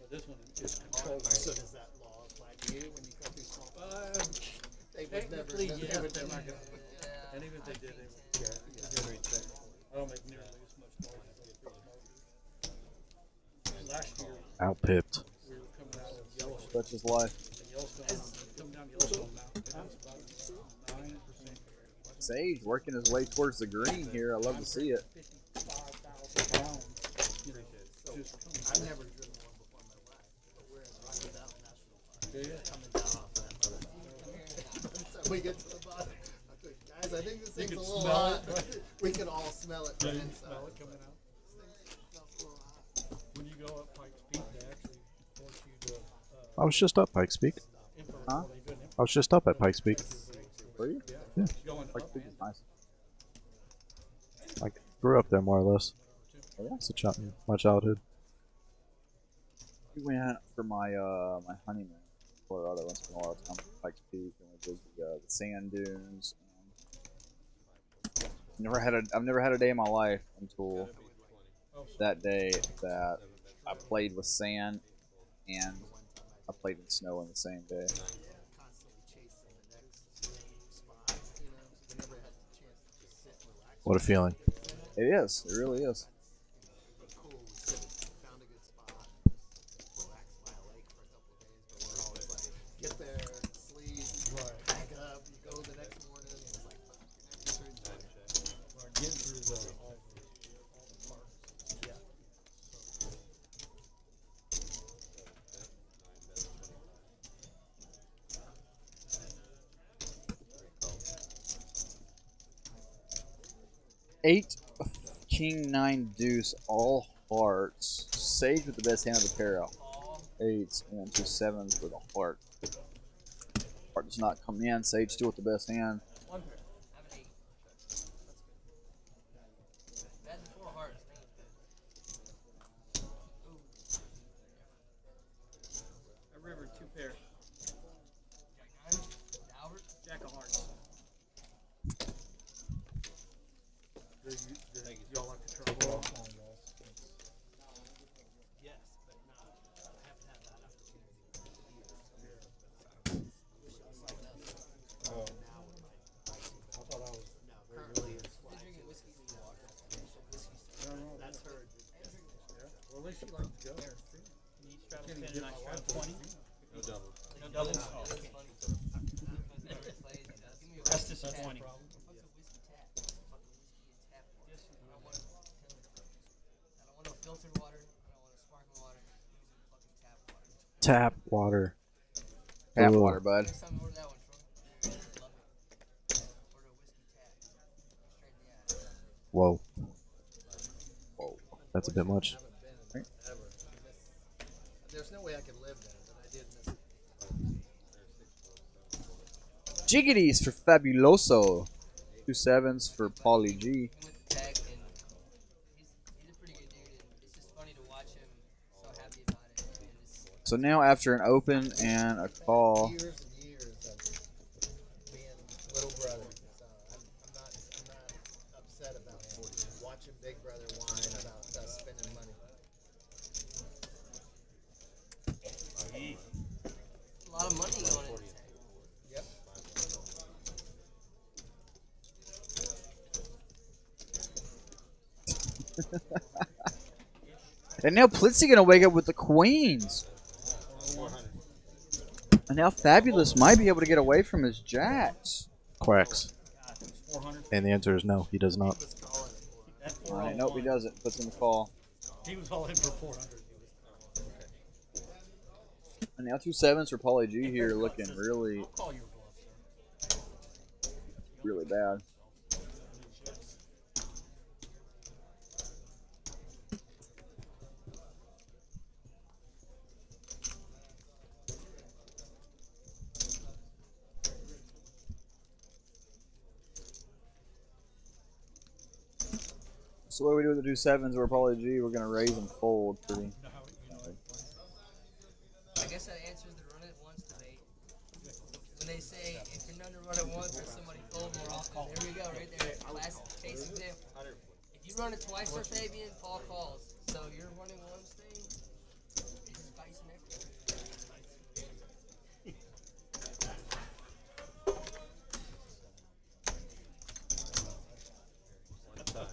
But this one is controlled. So does that law apply to you when you cut these small? They would never. Technically, They yeah, would but they're not never. gonna. And even if they did, they wouldn't care. I don't make nearly as much noise as those big motors. Last year, Outpipped. we were coming out of Yellowstone. Such is life. Coming down Yellowstone Mountain. It was about 9%. Sage working his way towards the green here. I love to see it. 55,000 pounds. You know, just I've never driven one before in my life, but we're in Rocky Mountain National Park. Yeah. Coming down off that mother. So we get to the bottom. I think, guys, I think this thing's a can little smell hot. We can all smell it from Yeah, you inside. smell it coming out. This thing smells a little hot. When you go up Pikes Peak, they actually force you to I was just up Pikes Peak. infrared. Huh? They do an I was just up at Pikes Peak. Were you? Yeah. going Like, up this is nice. I grew up there more or less. Oh, yeah. It's my childhood. We went for my my honeymoon in Colorado once in a while. Time to Pikes Peak, and we did the sand dunes. And I've never had a day in my life until that day that I played with sand and I played in snow in the same day. Constantly chasing the next spot, you know, so we never had the chance to just sit and relax. What a feeling. It is. It really is. Cool, we found a good spot, just relax by a lake for a couple of days, but we're always like, get there, sleep, pack up, you go the next morning, and it's like, fuck, you're never certain. getting through all the parks. Yeah. Eight, king, nine, deuce, all hearts. Sage with the best hand of the pair out. Eights and 2 sevens with a heart. Heart does not come in. Sage still with the best hand. One pair. I have an 8. That's good. That's 4 hearts. Ooh. A river, 2 pair. Jack 9. Albert. Jack of hearts. Y'all like to travel off long walls? Yes, but not, I haven't had that opportunity. Now we're like, I thought I was. now currently it's Been like, drinking whiskey. that's her. Well, at least you like to go. Can you each travel 10 and I travel 20? No double. No doubles? That Oh, was okay. funny. Whoever plays, give me a Rest is whiskey tap. 20. What's a whiskey tap? What's a fucking whiskey and tap water? I don't want no filtered water. I don't want no sparkling water. Give me some fucking tap water. Tap water. Tap Ooh. water, bud. Next time you order that one, Troy. Love it. Order a whiskey tap. Straight in the eye. Whoa. Whoa. That's a bit much. I haven't been in ever. There's no way I could live there, but I did miss it. Jiggities for Fabuloso. 2 sevens for Pauly G. He went to tag, and he's a pretty good dude, and it's just funny to watch him so happy about it. And it's, So now after an open and a call, Years and years of being little brother. So I'm not upset about watching Big Brother whine about us spending money. a lot of money going in. Yep. and now Plitzy gonna wake up with the queens. 400. And now Fabulous might be able to get away from his jacks. Quacks. 400. And the answer is no, he does not. That All right, nope, he doesn't. Puts in the call. He was all in for 400. And now 2 sevens for Pauly G here, looking really, I'll call your bluff, sir. really bad. So what do we do with the 2 sevens or Pauly G? We're gonna raise and fold pretty. I guess that answers the run it once debate. When they say if you're known to run it once or somebody There we go, right there. Classic case example. If you run it twice for Fabian, Paul calls. So you're running one thing, he's dicing everything. One time.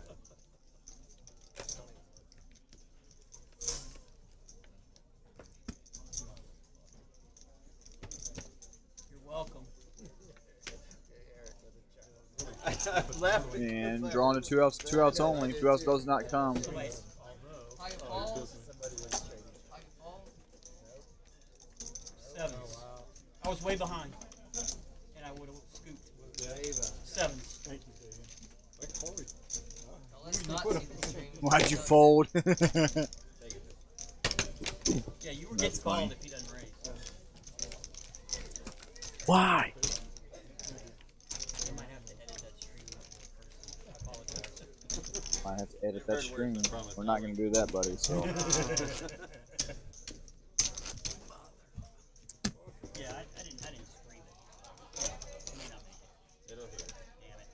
You're welcome. And drawing to 2 outs only. 2 outs does not come. Pocket falls. Pocket falls. 7. I was way behind, and I would have scooped. 7. Thank you, David. Now let's not see this train. Why'd you fold? Yeah, you were getting called if he doesn't raise. Why? I might have to edit that stream. I apologize. I have to edit that stream. We're not going to do that, buddy. So Yeah, I didn't scream it. I may not make it. It'll hit. Damn it.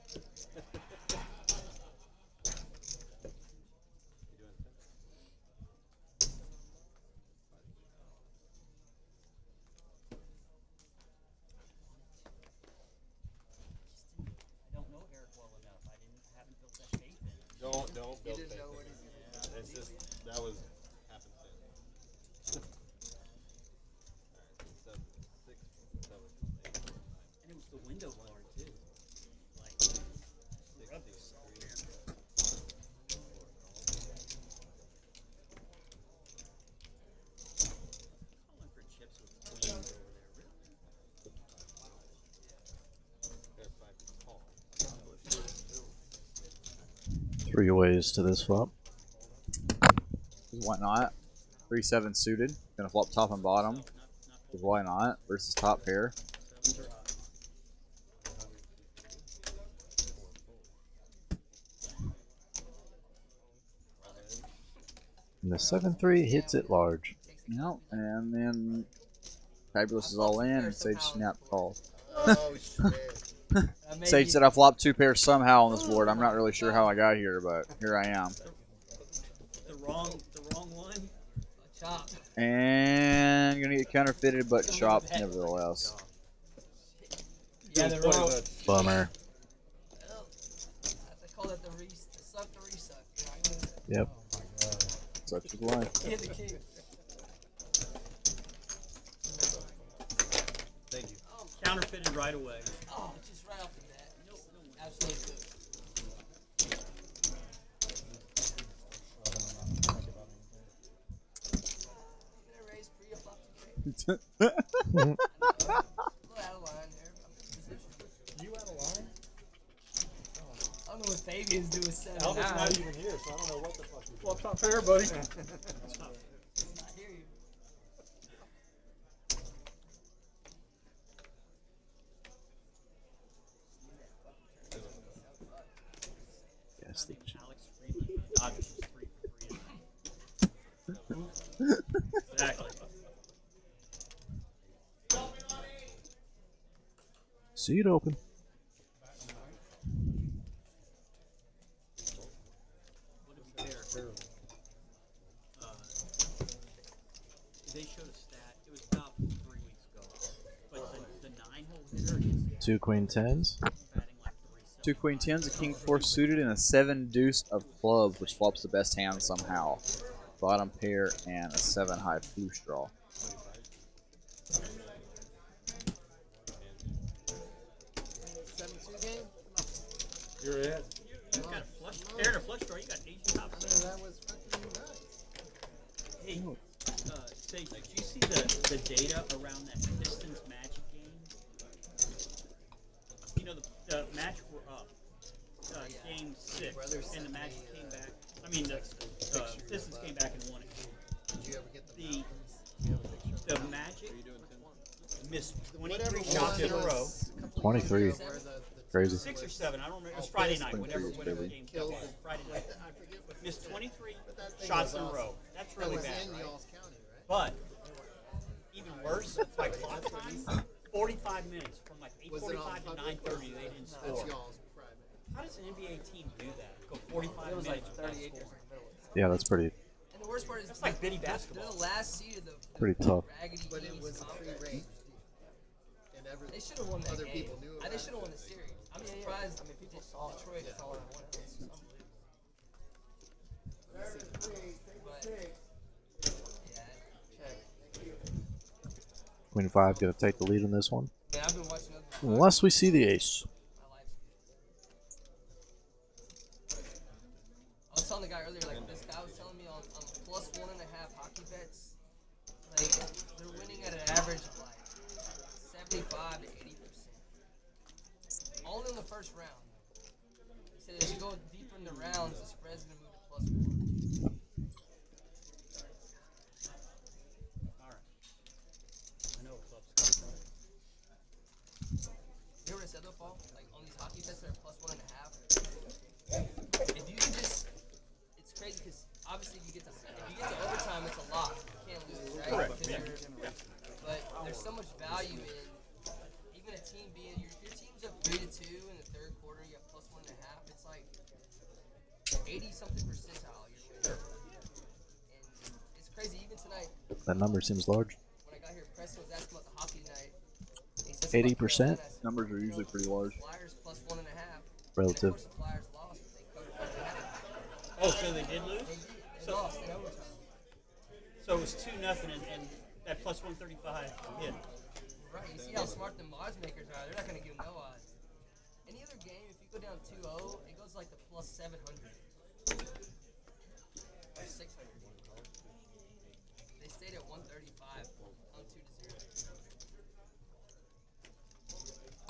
You doing it? I don't know Eric well enough. I haven't built that faith in him. Don't You build didn't faith know in what it. he Yeah, it's just that was happenstance. Alright, 7, 6, 7, 8, 9, And it was the window card too. Like, 16, rubbish. 3, Calling for chips with queens over there, really? there's 5 call. 3 ways to this flop. why not? 3-7 suited. Gonna flop top and bottom. Why not? Versus top pair. Sevens are high. And the 7-3 hits it large. Yep. And then Fabulous is all in and Sage snap call. Oh shit. Sage said I flopped 2 pairs somehow on this board. I'm not really sure how I got here, but here I am. The wrong one. Chop. And gonna get counterfeited, but chopped nevertheless. Yeah, they're wrong. Bummer. I call that the suck the resuck. Yep. Such is life. Hit the king. Thank you. Counterfeited right away. Oh, just right off the bat. Nope, no. Absolutely good. Gonna raise pre-flop to trade. A little out of line there. You out of line? I don't know what Fabian's doing 7-9. Albert's not even here, so I don't know what the fuck you're doing. Well, top pair, buddy. I hear you. Yes, the Alex Freeland. Dodgers was 3 for 3 tonight. Exactly. see it open. They showed a stat. It was about 3 weeks ago. But the 9-hole hitter is 2 queen tens. batting like 370. 2 queen 10s, a king 4 suited, and a 7 deuce of clubs, which flops the best hand somehow. Bottom pair and a 7 high flush draw. You're it. You got a flush pair and a flush draw. You got 18 top six. That was fucking nuts. Hey, Sage, did you see the data around that Pistons Magic game? You know, the match were up. Game 6, and the Magic came back. I mean, the Pistons came back and won it. Did you ever get the The Magic missed 23 shots in a row. 23. Crazy. 6 or 7, I don't remember. It was Friday night, whatever the Baby. game killed was. Friday night. I forget what Missed 23 that thing shots was in a awesome. row. That's That really was bad, in right? y'all's county, right? But even worse, by clock time, 45 minutes from like Was it on 8:45 to public? 9:30, they didn't That's score. y'all's How does an NBA team do that? Go 45 It was like minutes 30 without acres in scoring? the middle. Yeah, that's pretty And the worst part is It's like bitty they're basketball. the last seed of the pretty tough. raggedy But it East was a free conference. range. And They should have won that other game. people knew They about should have won the series. I'm surprised. I mean, people saw Detroit saw everyone else. It's unbelievable. But, yeah, check. Queen 5 gonna take the lead in this one. Man, I've been watching other Unless we see the ace. my life's good. I was telling the guy earlier, like this guy was telling me on plus 1.5 hockey bets, like they're winning at an average of like 75 to 80%. All in the first round. He said as you go deeper in the rounds, the spread's gonna move to plus 1. All right. I know what club's coming. You hear what I said though, Paul? Like on these hockey bets that are plus 1.5. If you just, it's crazy because obviously if you get to overtime, it's a lock. You can't lose, right? But there's so much value in even a team being your team's up 3-2 in the third quarter. You have plus 1.5. It's like 80-something percentile you're winning. And it's crazy. Even tonight, That number seems large. when I got here, Preston was asking about the hockey tonight. He said 80%? Numbers are usually pretty large. Flyers plus 1.5. Relative. And of course, the Flyers lost, but they covered 1.5. Oh, so they did lose? They So- lost in overtime. So it was 2-0, and that plus 135 hit. Right. You see how smart the odds makers are. They're not going to give them no odds. Any other game, if you go down 2-0, it goes like the plus 700. Or 600. They stayed at 135 on 2-0. I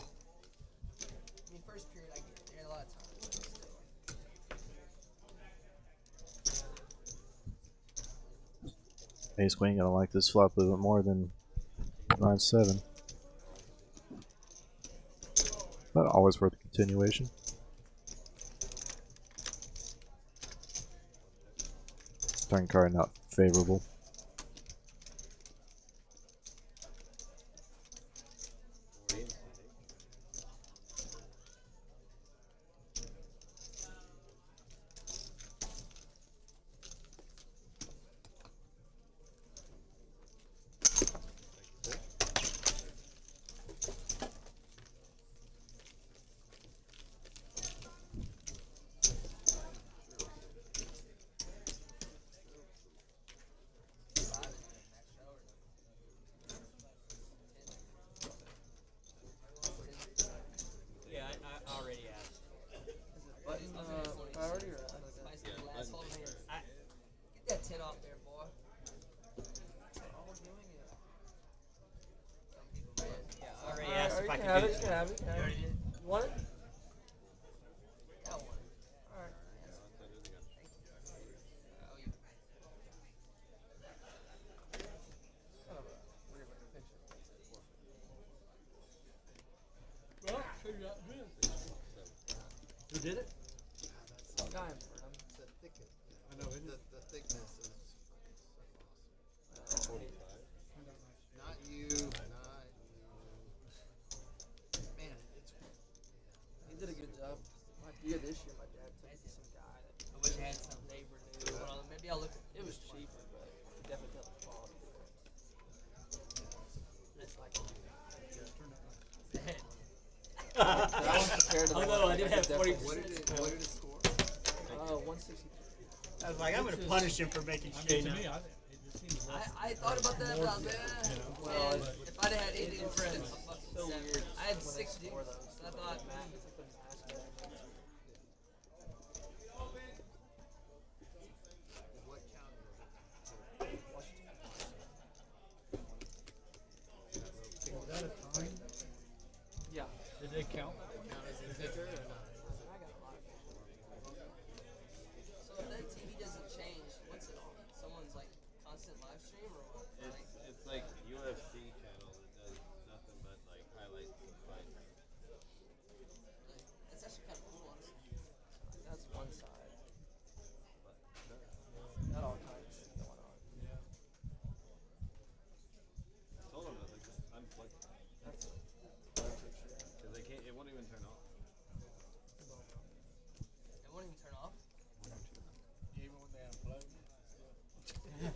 mean, first period, I get it. They had a lot of time. But still. Ace Queen gonna like this flop a little bit more than 9-7. But always worth a continuation. Turn card not favorable. Yeah, I already asked. Button priority or get that 10 off there, boy. Yeah, I already asked if I could have do it. You can have it. You already did? You want it? Yeah, I want it. All right. Oh, you. Kind of a weird looking picture. Well, figure out this. Who did it? Some guy in front of him. The thicket. I know the thickness is awesome. Not you, not you. Man, it's He did a good job. My beer this year, my dad took it to some guy that I wish I had some neighbor knew. Well, maybe I'll look. It was cheaper, but it definitely felt the quality difference. That's like. Although I did have 40%. what did it score? 163. I was like, I'm going to punish him for making I mean, shade to now. me, it just seems less. I thought about that, but I was like, well, if I'd have had 80 friends, so weird. I had 6 dudes, so I thought, man, it's like What county was Was that a time? yeah. Did they count? it? Count as a thicker or not? I got a lot of So if that TV doesn't change, what's it on? Someone's like constant live stream or what? Like, It's like UFC channel that does nothing but like highlights and fights.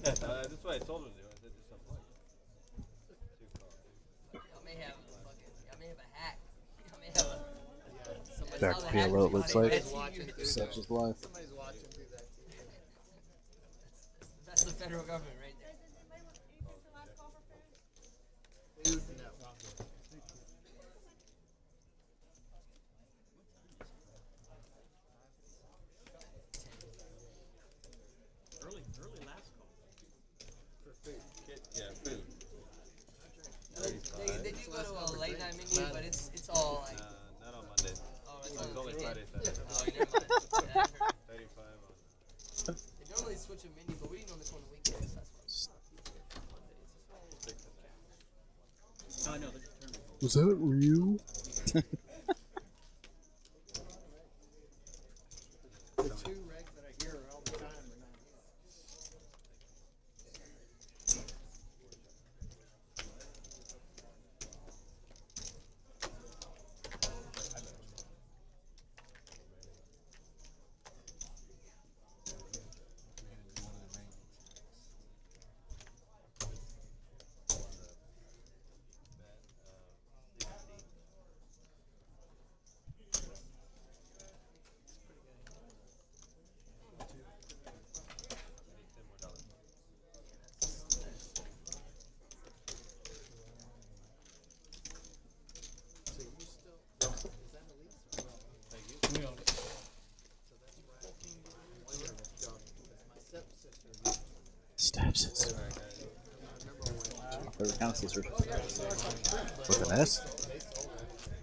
That's what I told him to do. I said, just unplug it. Y'all may have a fucking, y'all may have a hack. Y'all may have a. That's Back how to the being hackers what it got looks in. like. That's Watching you. through Such is life. Somebody's watching through that TV. That's the federal government right there. Dude, no. Early last call. Yeah, food. They do go to a late night menu, but it's all like. Not on Mondays. Oh, It's it's on only Friday, Saturday. Oh, never mind. Yeah, I heard. 35 on. They normally switch a menu, but we didn't on this one the weekends. That's why. 6 Oh, I know, they're determined. Was that real? The two regs that I hear all the time are not here. So you still, is that a lease? We own it. So that's right. My stepsister, Stepsister. I remember when My favorite kind of sisters. With an S?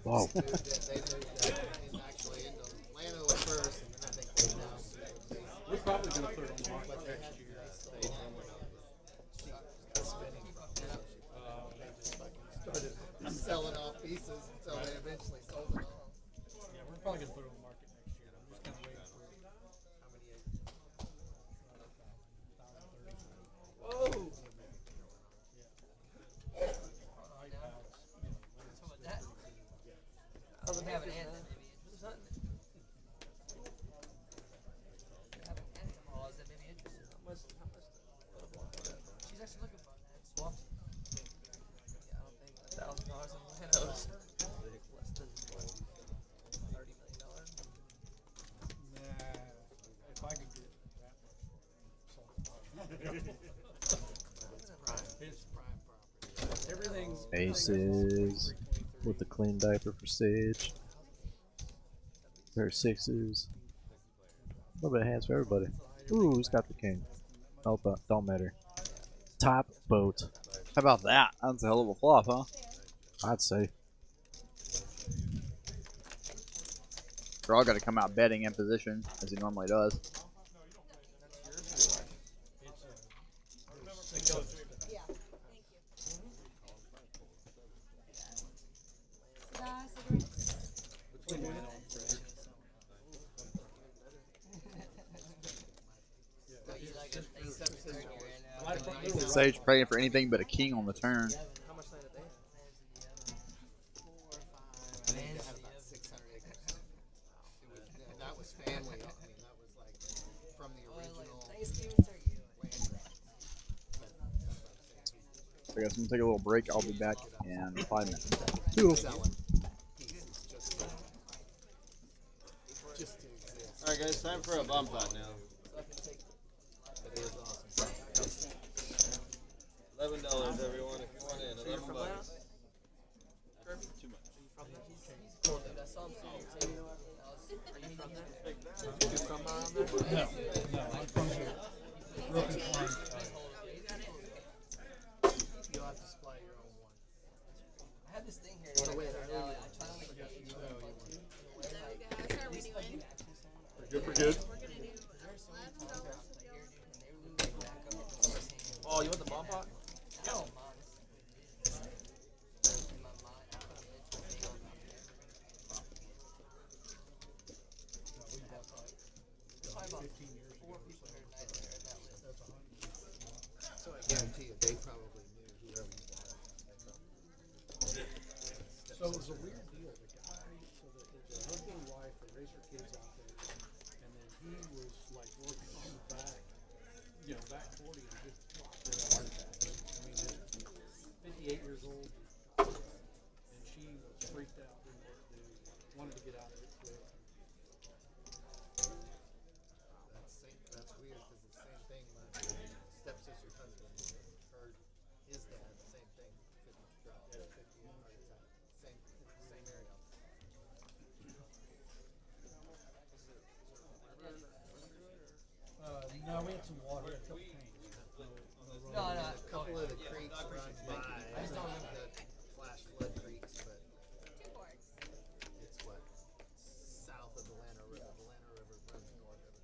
Wow. they moved he's actually into Atlanta at first, and then I think they now. We're probably gonna put it on the market next year. Started selling off pieces until they eventually sold it all. Yeah, we're probably gonna put it on the market next year. I'm just gonna wait for How many acres? Whoa. high pallets. So with that, I was having an anthem, maybe interested. Having an anthem, oh, is that maybe interested? How much? She's actually looking for that swap. Yeah, I don't think $1,000 on Lanos. Less than what, $30 million. Nah, if I could get that much. It's prime property. Everything's Aces with the clean diaper for Sage. Pair of sixes. A little bit of hands for everybody. Ooh, who's got the king? Oh, but don't matter. Top boat, How about that? That's a hell of a flop, huh? I'd say. Draw got to come out betting in position, as he normally does. Yeah, thank you. Cigarettes. Sage praying for anything but a king on the turn. How much land did they have? 4 or 5. I think they had about 600 acres. It was, and that was family. I mean, that was like from the original Thanksgiving turkey. land grant. But that's what I'm saying. I guess I'm gonna take a little break. I'll be back in 5 minutes. Selling pieces just to exist. Alright, guys, time for a bomb thought now. But it is awesome. $11, everyone, if you want in. $11. Too much. He's cool, dude. I saw him sitting here. Are you from there? You from around there? No, I'm from here. Grew up in Klein. You'll have to supply your own one. I have this thing here. That I try to like get you know, So guys, how are we doing? Good for good. We're gonna do Oh, you want the bomb pot? No, mom. In my mind, I put a mental thing on probably about 4 people here tonight that are in that list. So I guarantee you, they probably knew whoever you bought. So it was a weird deal. The guy, so the husband and wife, they raised their kids out there, and then he was like working on the back, back 40 and just weird because the same thing. My stepsister's husband, his dad, same thing. Dropped dead at 50 in a heart attack. Same area. No, we had some water. A couple No, no. A couple of the creeks run by. I just don't remember the flash flood creeks, but Two boards. it's what south of the Lano River. The Lano River runs north of it.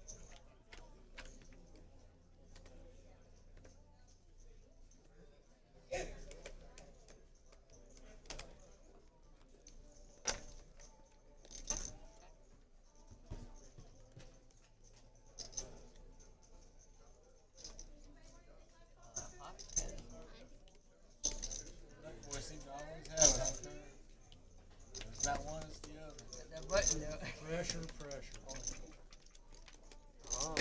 That boy seems to always have it, huh, Kurt? It's not one, it's the other. That button though. pressure. Oh.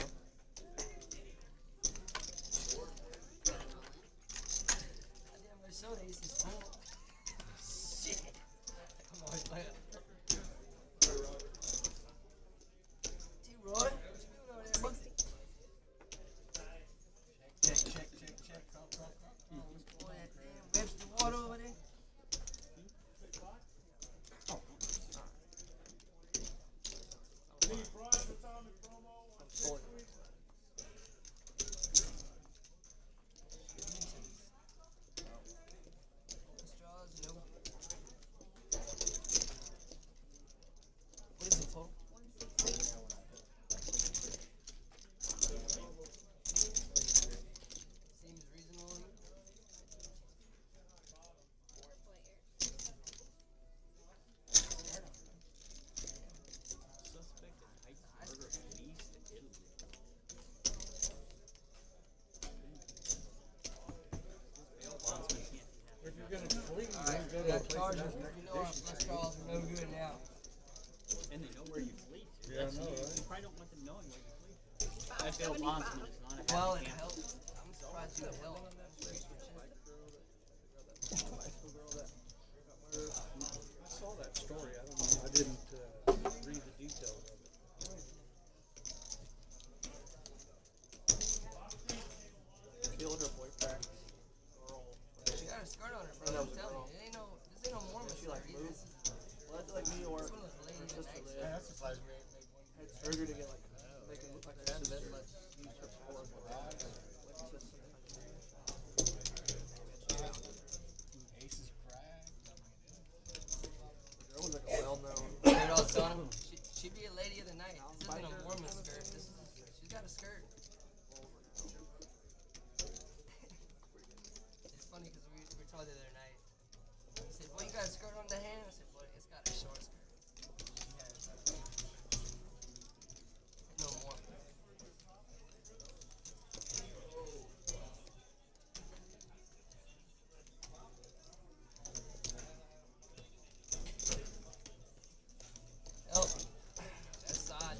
Goddamn, my soda is full. Shit. Come on, man. T-Roy, what you doing over there, bud? Check. Come. Boy, that damn Webster water over there. Any fries that's on the promo? Straws, no. What is it for? Seems reasonable. Four players. Suspect in Heights murder police in Italy. Bail bondsman can't be happy. If you're gonna flee, Alright, you we got charges. You know our cholesterol's are no good now. And they know where you flee to. Yeah, I That's- know, you, right? you probably don't want them knowing where you flee to. That bail bondsman is not a happy Well, it camper. helped. I'm surprised you helped. I saw that story. I don't know. I didn't read the details of it. Killed her boyfriend. She got a skirt on her, bro. I'm telling you. This ain't no Mormon story. Well, that's like New York. This one was late in the night. Man, that surprised me. Ain't make one. Had surgery to get like make it look like there hasn't been much use for sport. Aces cracked. The girl was like a well-known. You know what I was telling him? She'd be a lady of the night. This isn't a Mormon skirt. She's got a skirt. It's funny because we were talking the other night. He said, "Boy, you got a skirt on the hand?" I said, "Boy, it's got a short skirt." No more. Oh, that's side.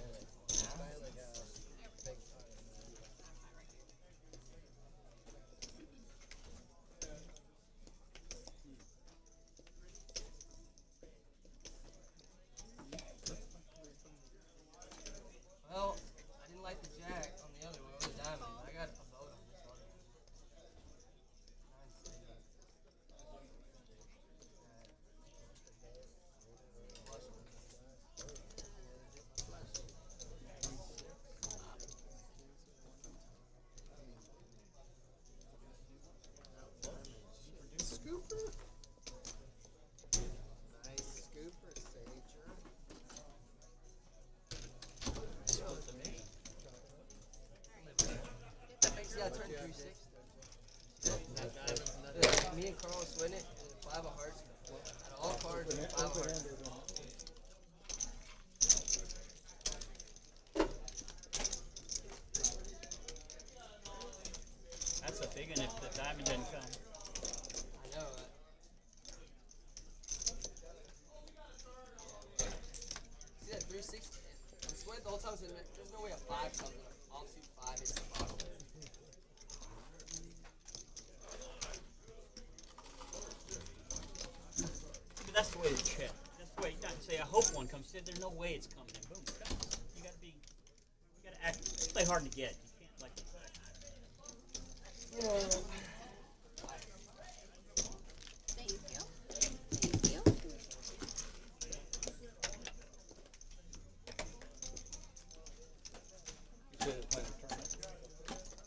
Well, I didn't like the jack on the other one, it was a diamond, but I got a vote on this one. Scooper. Nice scooper, Sager. Yeah, I turned 3-6. Me and Carl was winning it, and 5 of hearts. Out of all cards, 5 of hearts. That's a big one if the diamond didn't come. I know that. See that 360? I swear the whole time I said, there's no way a 5 comes in. Offsuit 5 hits the bottom. But that's the way to check. That's the way you not say I hope one comes in. There's no way it's coming in. Boom, it comes. You gotta act play hard to get. You can't Thank you. Thank you.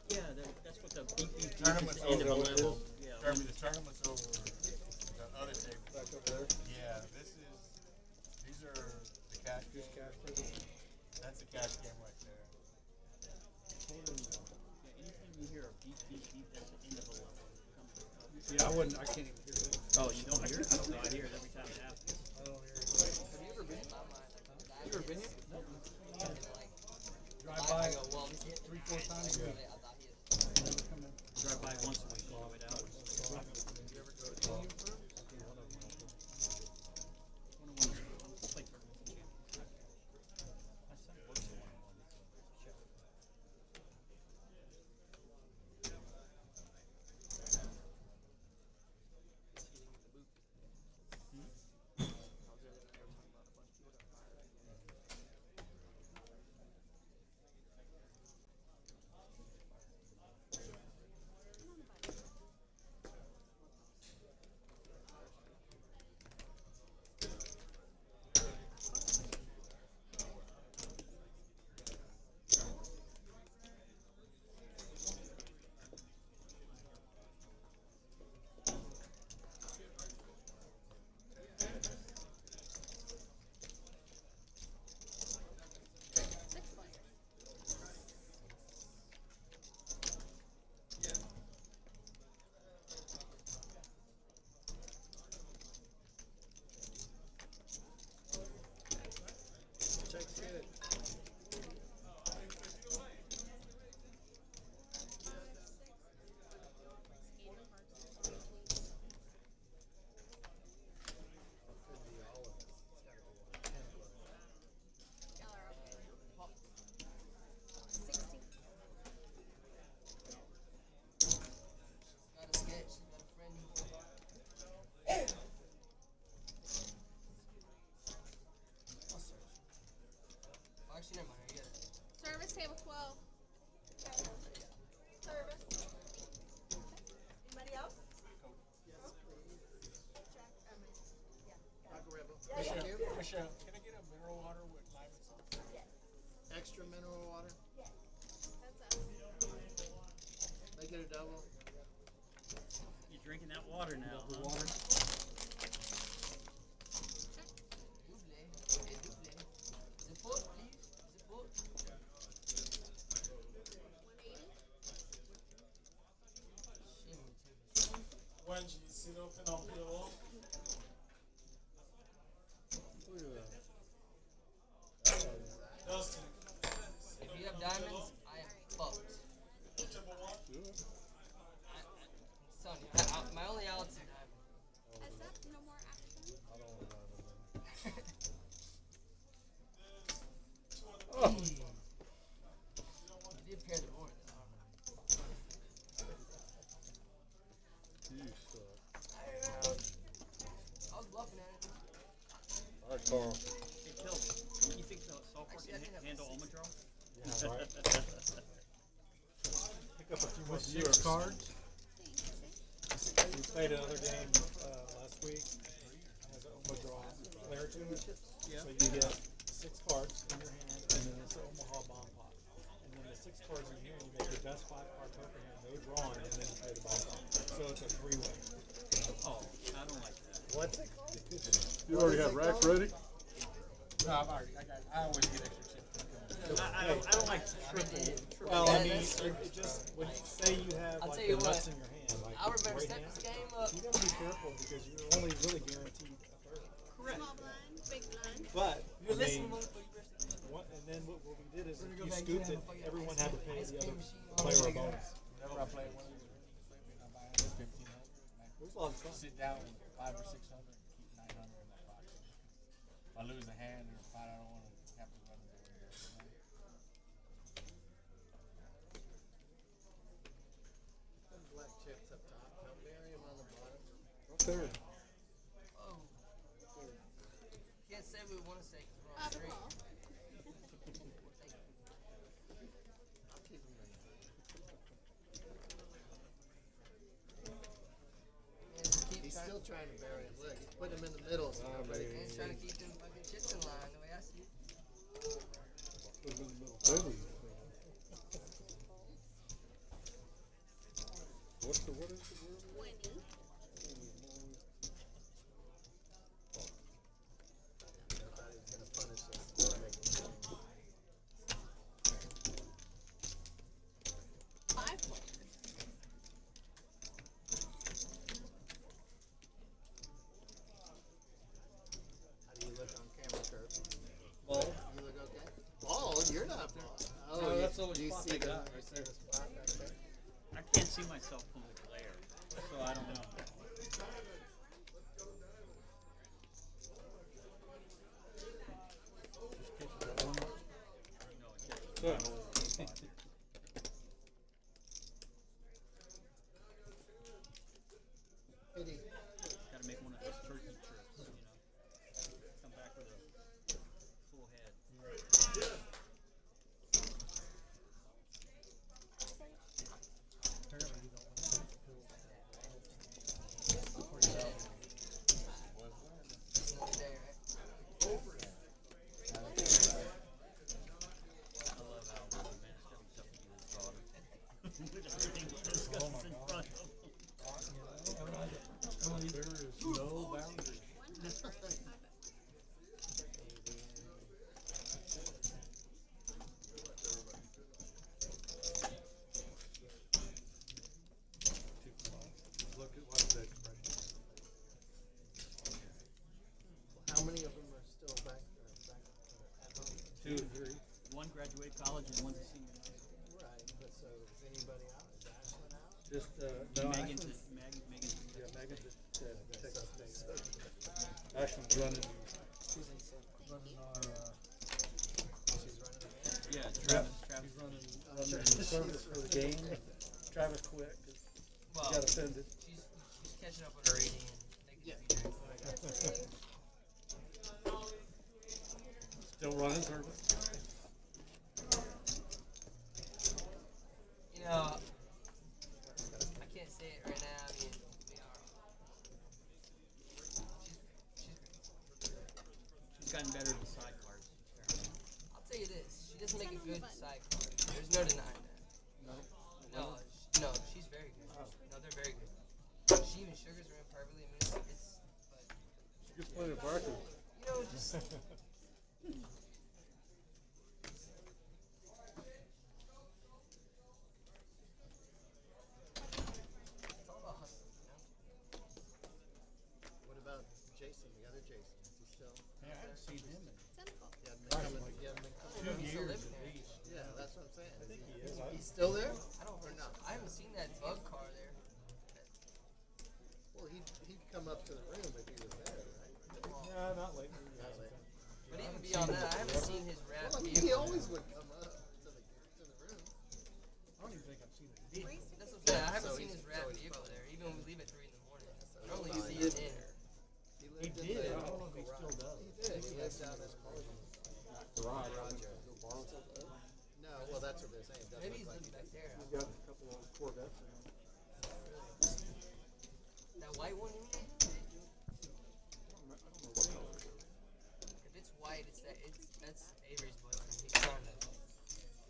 Yeah, that's what the BPP Tournament's is the end of a over. level. Yeah. Kirby, the tournament's over. The other table. Back over there. Yeah, these are the cash games. That's the cash game right there. Anytime you hear a beep, beep, beep, that's the end of a level. Yeah, I can't even hear it. Oh, you don't hear it? I don't know. I hear it every time it happens. I don't hear it. Have you ever been? You ever been here? No. Drive by I go, well, he's hitting 3-4 times a I week. thought he had Never come in. Drive by once a week all the way to hours. You ever go to Indian firm? Play tournaments and champions. My son works at one. Chef. Six players. Check's good. Y'all are okay now. 16. got a sketch, got a friend who I'll search. Well, actually, never mind. I get it. Service table 12. Service. Anybody else? Taco Rebel. Michelle, can I get a mineral water with lime and salt? Extra mineral water. That's us. Make it a double. You're drinking that water now, huh? Double. Hey, double. The foot, please. The foot. 180. Shimmy, too. When you sit up and off the wall. Dustin. If you have diamonds, I am fucked. Son, my only out's a diamond. Heads up, no more action. You did pair the board, though. I was bluffing at it. Alright, Carl. Hey, Phil, you think the software Actually, I can think I handle have Omadron? Yeah, right. Pick up a few more 6 viewers. cards. We played another game last week. Has an Omaha player to it. Yeah. So you get 6 cards in your hand, and then it's an Omaha bomb pot. And then the 6 cards in here, you make your best 5-card poker hand, no drawing, and then you play the bomb pot. So it's a 3-way. Oh, I don't like that. What's it called? You already have racks ready? No, I always get extra chips. I don't like triple. Well, I Yeah, mean, that's- it just when you say you have I'll like tell you the nuts what, in your hand, like I remember right stepping hand, this game up. you gotta be careful because you're only really guaranteed a third. Correct. Small blind, big blind. But You're I listening, mean, motherfucker. You better step up. and then what we did is We're if gonna go you back scooped to it, that motherfucking everyone ice had to cream- pay ice the cream other machine on player the a way down. bonus. Whenever I play one of these rooms, I buy it at 1,500. It was a lot of fun. Sit down with 500 or 600 and keep 900 in my pocket. If I lose a hand or a fight, I don't want to have to run the door here. Them black chips up top. Don't bury them on the bottom. Up there. Oh. Can't say what we want to say because we're on Up stream. ball. I'll keep them in. still trying to bury him. Look, he's putting him in the middle so nobody can He's see. trying to keep them fucking chips in line the way I see it. What's the, what is the word? 20. I thought he was gonna punish us for making change. 5 players. How do you look on camera, Kurt? Bald. You look okay? Bald? You're not bald. Oh, No, that's the only do you spot see they the, got you right see there. the spot right there? I can't see myself from the glare, so I don't know. No, it didn't. Pity. Gotta make one of those turkey trips, you know. Come back with a full head. Another day, right? I love how man, it's gotta be tough to get his daughter. With everything discussed in front of him. There is no boundary. Look at what's the expression. How many of them are still back at home? 2 and 3. One graduated college and one's a senior in high school. Right, but so is anybody out? Is Ashlyn out? Just, no, Megan's Ashland's, yeah, Megan's at Texas So- State. so- Ashland's running our, She's running the game. Yeah, Travis, Travis. he's running Travis. the service for the game. Travis quit because Well, he got offended. she's catching up on her eating and making a few drinks. Still running service. You know, I can't say it right now. I mean, we are. She's great. She's gotten better at the sidecars. I'll tell you this. She doesn't make a good sidecar. There's no denying that. No, she's very good. No, they're very good. She even sugars her in perfectly. I mean, it's but She gets plenty of barking. you know, just it's all about hustling, you know. What about Jason, the other Jason? Is he still? I haven't seen him in Cynical. He hasn't been coming. He hasn't been coming. 2 He's still years living at there. least. Yeah, that's what I'm saying. I think he is. He's still there? I don't Or think not? so. I haven't seen that bug car there. Well, he'd come up to the room if he was there, right? Yeah, not lately. Not lately. But even beyond that, I haven't seen his rap Well, I mean, vehicle. he always would come up to the room. I don't even think I've seen it. That's what I'm saying. I haven't So seen he's- his rap so he's vehicle fine. there, even when we leave at 3 in the morning. So Normally he's you see fine. him in. He He lived in did. the I don't know if he still does. He did. He lived down this corner. Garage. No, well, that's what they're saying. It doesn't Maybe he's look like living back there. He's got a couple of Corvettes in him. That white one, you mean? If it's white, that's Avery's boyfriend. He's trying to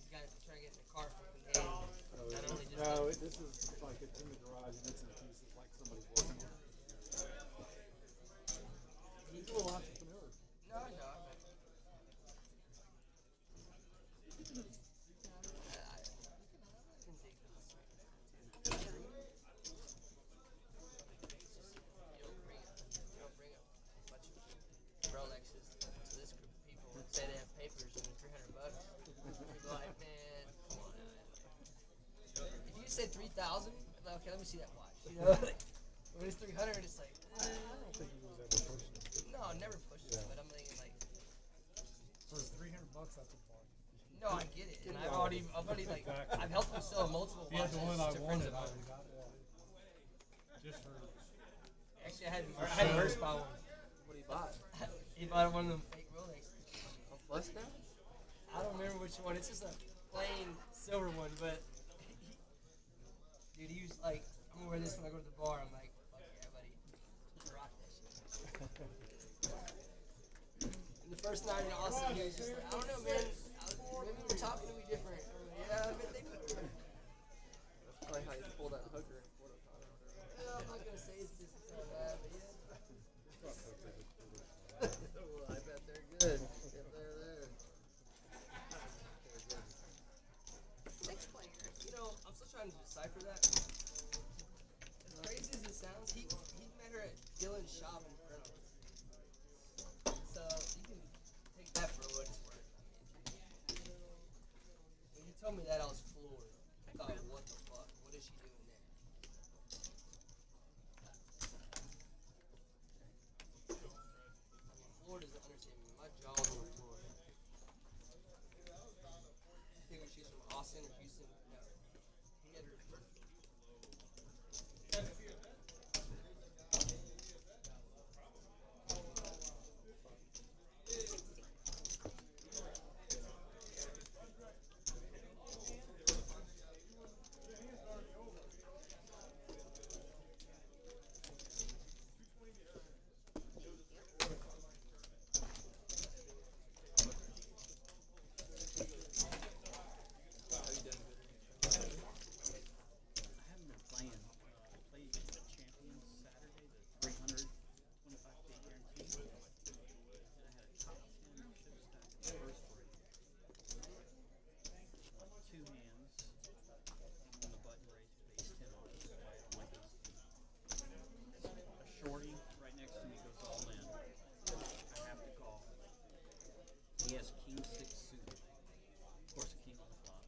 get in the car for the game. Not only just No, this is like it's in the garage and it's in pieces like somebody's working on it. He's a little entrepreneur. No, I know. I can dig this. You don't bring a bunch of Rolexes to this group of people and say they have papers and $300. People are like, man, come on now. If you said 3,000, I'm like, okay, let me see that watch. You know, like, when it's 300, it's like, I don't think he was ever pushing it. no, I never pushed it, but I'm thinking like, For $300, that's a bargain. no, I get it, and I've already like, I've helped him sell multiple If he had watches the one I to friends wanted, of I mine. would have got it. Just for Actually, I had Merce buy one. What do you buy? He bought one of them fake Rolexes. A bus now? I don't remember which one. It's just a plain silver one, but dude, he was like, I'm gonna wear this when I go to the bar. I'm like, fuck yeah, buddy. And the first night in Austin, he was just like, I don't know, man. Maybe we're talking to me different. I'm like, yeah, I bet they do. That's probably how you pull that hooker in Florida. Yeah, I'm not gonna say it's this or that, but yeah. Well, I bet they're good. If they're there. Six players. You know, I'm still trying to decipher that. As crazy as it sounds, he met her at Dylan's shop in Fresno. So you can take that for what it's worth. When he told me that, I was floored. I thought, what the fuck? What is she doing there? Floored is the understatement. My jaw was on the floor. I figured she's from Austin or Houston. No. He had her. I haven't been playing. I played the Champions Saturday, the 325K guarantee. And I had a top 10 chip stack in the first break. Two hands. I'm on the button race, base 10 on it. So I don't like this. A shorty right next to me goes all in. I have to call. He has king 6 suited. Of course, a king on the flop.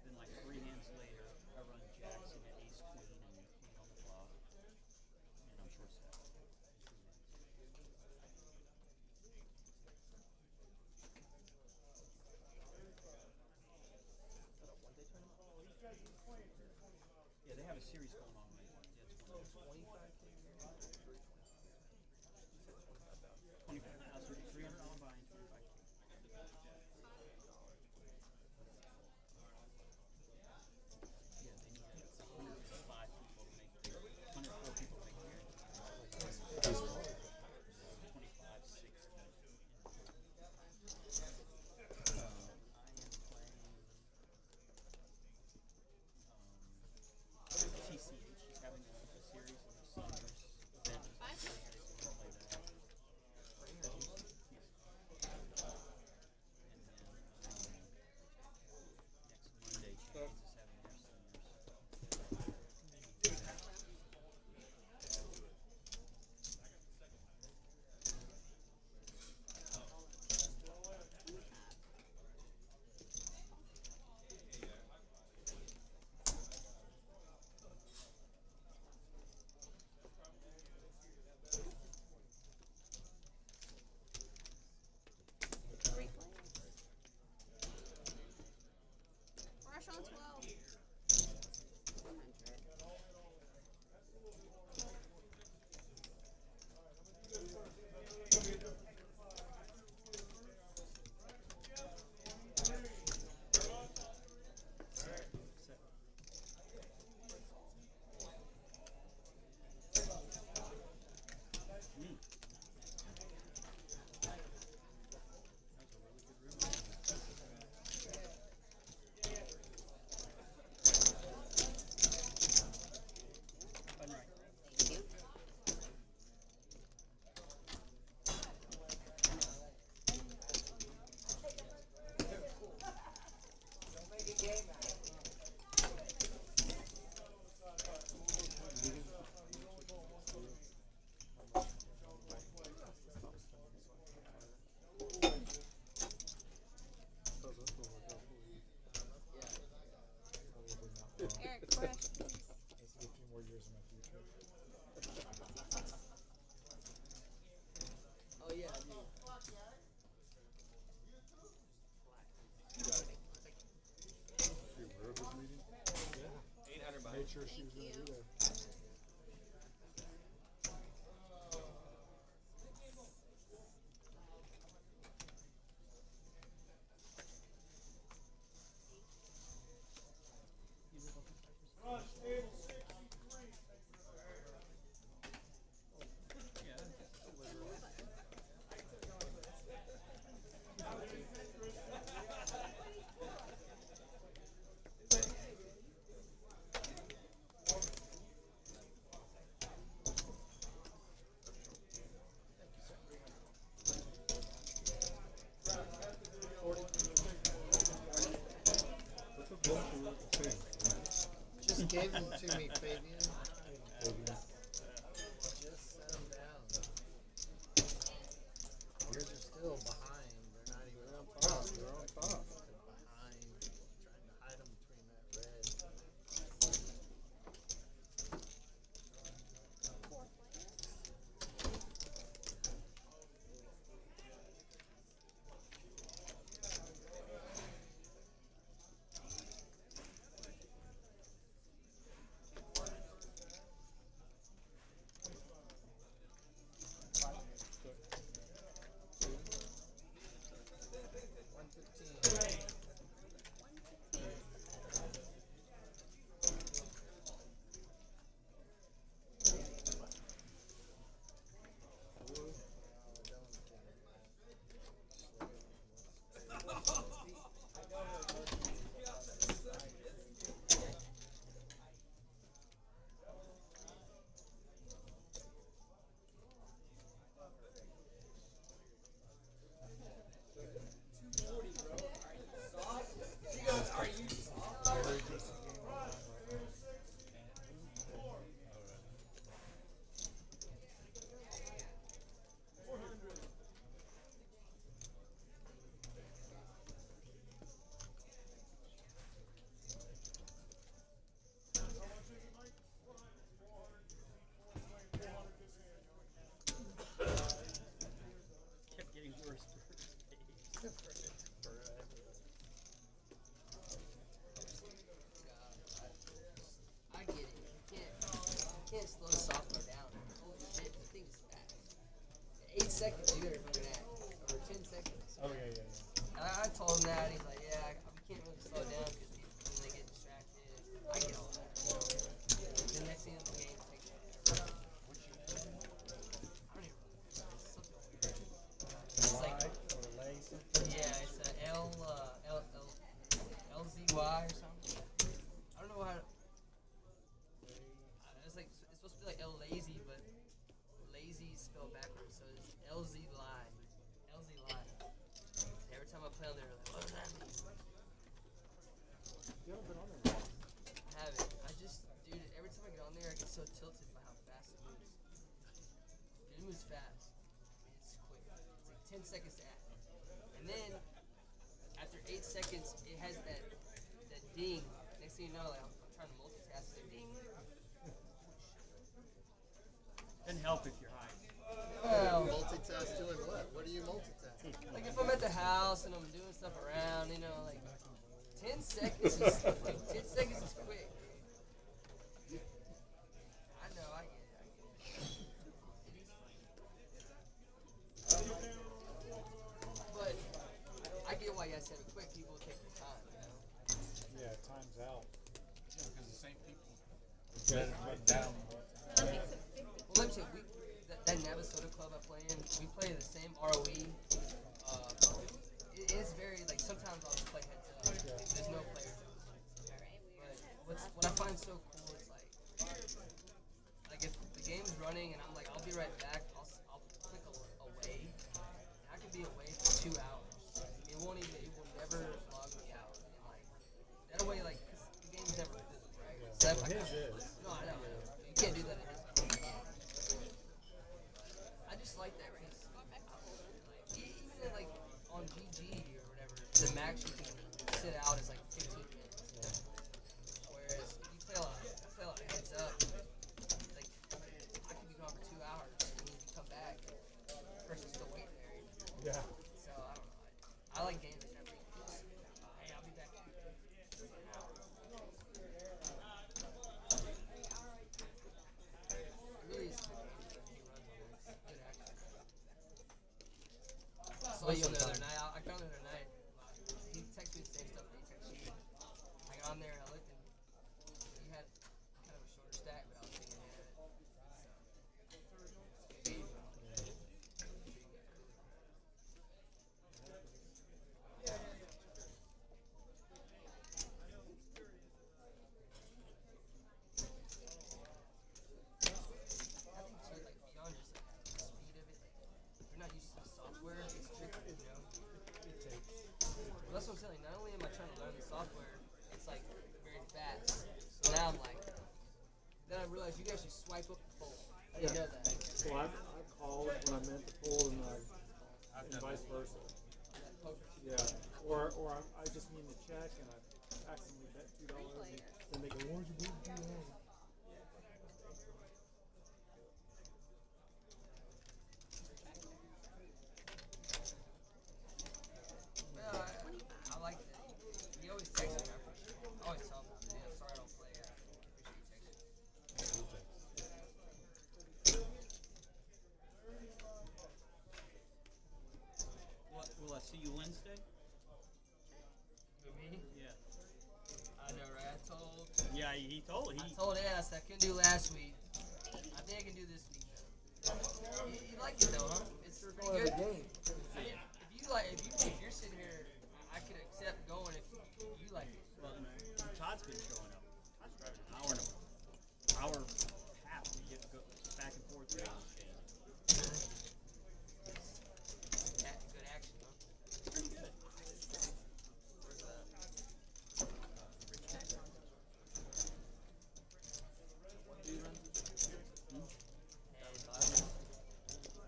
Then like 3 hands later, I run jacks into ace queen and queen on the flop, and I'm short set. Yeah, they have a series going on right now. Yeah, it's one. 25,000, $300 buy-in, 25K. Yeah, they need 105 people to make 104 people to make guarantees. 25, 60. I am playing TCH. He's having a series of the seniors event. Thursday, so we'll play that. Yes. And then next Monday, Champions is having their seniors. Three players. Rush on 12. 100. Button right. Thank you. Eric, crush, please. A few more years in my future. Oh, yeah, dude. You were at this meeting? 800 bucks. Made sure she was Thank going to you. be there. Yeah. gave them to me, Fabian. Just set them down. Yours are still behind. They're not even on top. They're on top. They're behind. Trying to hide them between that red. Kept getting worse. I get it. You can't slow software down. Holy shit, this thing is fast. 8 seconds, you better fucking act. Or 10 seconds. Oh yeah, yeah, yeah. And I told him that, he's like, yeah, we can't really slow it down because people, when they get distracted. I get all that. The next thing in the game takes forever. I don't even remember. It's something weird. It's like, yeah, it's a LZY or something. I don't know how to. It's like it's supposed to be like L lazy, but lazy is spelled backwards, so it's LZ line. LZ line. Every time I play on there, I'm like, what does that mean? You haven't been on there. I haven't. I just, dude, every time I get on there, I get so tilted by how fast it moves. Dude, it moves fast. It's quick. It's like 10 seconds to act. And then, after 8 seconds, it has that ding. Next thing you know, like, I'm trying to multitask. It's like, ding. Doesn't help if you're high. Well, Multitask doing what? What do you multitask? like if I'm at the house and I'm doing stuff around, you know, like 10 seconds is 10 seconds is quick. Dude. I know, I get it. But I get why you guys said it quick. People will take their time, you know. Yeah, time's out. Yeah, because the same people get it down. Well, let me tell you, that Navasota club I play in, we play the same ROE. It is very, like, sometimes I'll just play heads up. There's no players. But what I find so cool is, like if the game's running and I'm like, I'll be right back, I'll click away. And I can be away for 2 hours. It will never log me out. And, like, that way, like, 'cause the game's never fizzled, right? So if I no, I know. You can't do that in his game. I just like that race. Even like on GG or whatever, the max you can sit out is like 15 minutes. Whereas you play a lot of heads up, like I could be gone for 2 hours and then you come back and the person's still waiting there. Yeah. So I don't know. I like games like that. Hey, I'll be back. It really is. I saw you on the other night. I got on the other night. He texted me the same stuff that he texted you. I got on there and I looked and you had kind of a shorter stack, but I was thinking you had it. So. pipe up the pole. I didn't know that. So I've called when I meant to pull and vice versa. Yeah. Or I just need to check and I accidentally bet $2 and then they go, where's the big deal? Well, I like that. He always texts me. I always tell him, yeah, sorry I don't play. I appreciate you texting. Will I see you Wednesday? Who, me? Yeah. I know, right? I told Ed, I said I couldn't do last week. I think I can do this week, though. You like it, though, huh? It's pretty good. I mean, if you're sitting here, I could accept going if you like it. Well, Todd's been showing up. Todd's driving an hour and a half to get go back and forth to this game. Good action, huh? Pretty good. Where's that?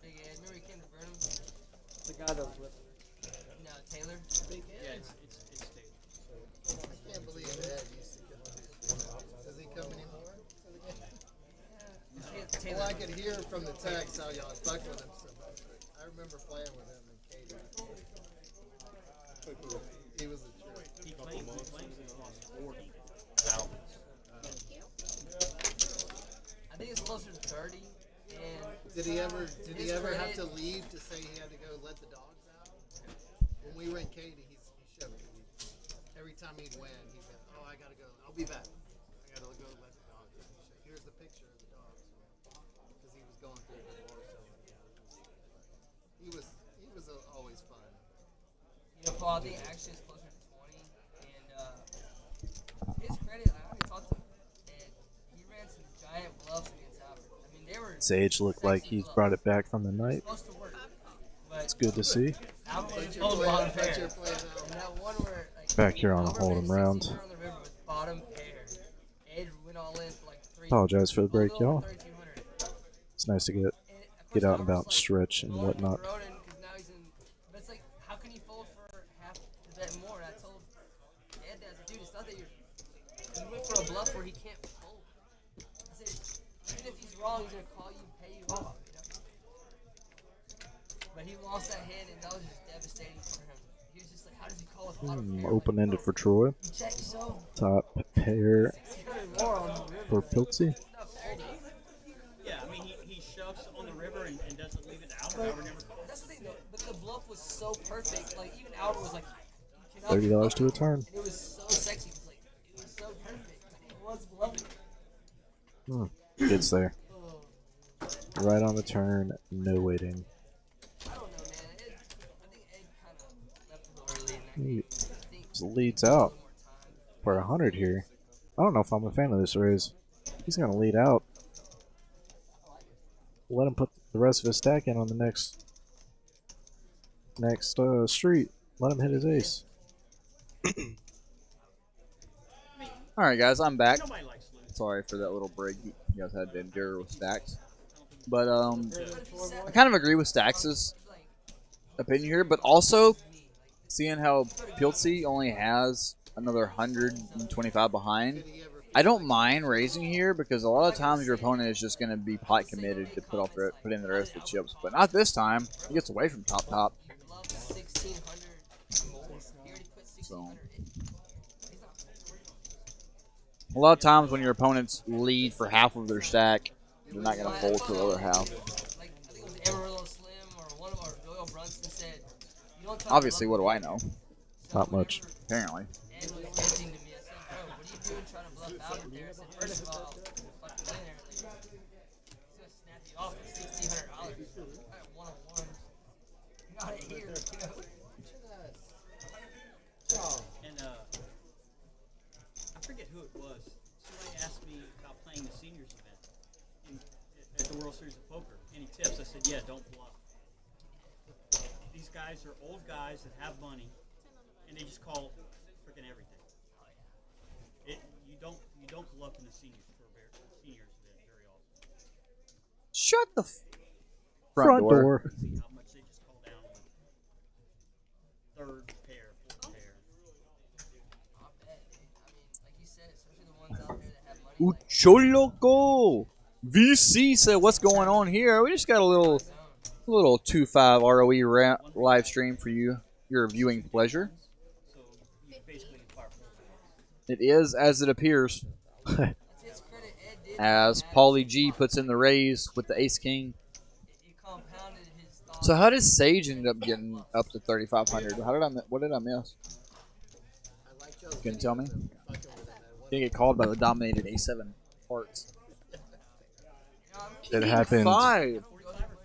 Big Ed, remember he came to Burnham? The guy that was with me. No, Taylor. Big Ed. Yeah, it's Dave. I can't believe Ed used to come. Does he come anymore? Taylor. Well, I could hear from the text how y'all fucked with him so much. I remember playing with him in Katy. He was a trip. He claims he's lost 40 Thank you. I think it's closer to 30. And Did he ever His have credit- to leave to say he had to go let the dogs out? When we were in Katy, he showed me. Every time he'd win, he'd go, "Oh, I gotta go. I'll be back. I gotta go let the dogs out." Here's the picture of the dogs because he was going through a divorce. He was always fun. You know, Paul, I think actually it's closer to 20. And his credit, I already talked to him. And he ran some giant bluffs against Albert. I mean, they were Sage looked like he's brought it back from the night. supposed to work. But It's good to see. Albert was But full bottom you're pair. playing out. And that one where, like, Back here on a Albert hold'em ran round. 60 on the river with bottom pair. Ed went all in for like 3. Apologize for the break, little over y'all. 3,200. It's nice to And, of get course, out and about, Albert's like, stretch and going whatnot. with Ronan 'cause now he's in. But it's like, how can you fold for half to bet more? And I told Ed that, I said, dude, it's not that you went for a bluff where he can't fold. I said, even if he's wrong, he's gonna call you, pay you off. You know? But he lost that hand, and that was just devastating for him. He was just like, how does he call a bottom pair? Open-ended for Troy. You check so. Top pair 600 more on the river. for Piltsy. Not fair, dude. Yeah, I mean, he shoves on the river and doesn't leave it to Albert. Albert never calls. That's the thing, though. But the bluff was so perfect. Like, even Albert was like, you cannot $30 to a turn. And it was so sexy. It was like, it was so perfect. It was bluffing. Gets there. Oh, Right on the turn, no waiting. I don't know, man. I think Ed kind of left a little early in that He game. I think just leads a out little more time. for 100 here. I don't know if I'm a fan of this raise. He's going to lead out. Let him put the rest of his stack in on the next street. Let him hit his ace. All right, guys, I'm back. Nobody likes losing. Sorry for that little break you guys had to endure with Stacks. But I kind of agree with Stacks' opinion here, but also seeing how Piltsy only has another 125 behind, I don't mind raising here because a lot of times your opponent is just going to be pot committed to put in the rest of the chips. But not this time. He gets away from top. He loves 1,600 more. He already put 1,600 in. He's not. A lot of times when your opponents lead for half of their stack, they're not going to fold to the other half. Like, I think it was Amarillo Slim or one of our Doyle Brunson said, you don't try Obviously, to what bluff do I know? Not much. Apparently. Ed was venting to me. I said, bro, what are you doing trying to bluff Albert there? I said, first of all, fucking win there. Like, he's going to snap you off for $1,600. I got one-on-one. Got it here, you know? And I forget who it was. Somebody asked me about playing the seniors event at the World Series of Poker. Any tips? I said, yeah, don't bluff. These guys are old guys that have money, and they just call freaking everything. You don't bluff in the seniors event very often. Shut the front door. See how much they just call down. Third pair, fourth pair. I bet. I mean, like you said, especially the ones out there that have money. Like, Ucholoco. VC said, "What's going on here? We just got a little 2.5 ROE live stream for you, your viewing pleasure. So you basically fire four pairs. It is as it appears." to his credit, Ed did. As Paulie G puts in the raise with the Ace King. It compounded his thoughts. So how did Sage end up getting up to 3,500? What did I miss? I like Joe's Can you tell me? videos of fucking with him, man. Didn't get called by the dominated A7 parts. It happened. 5.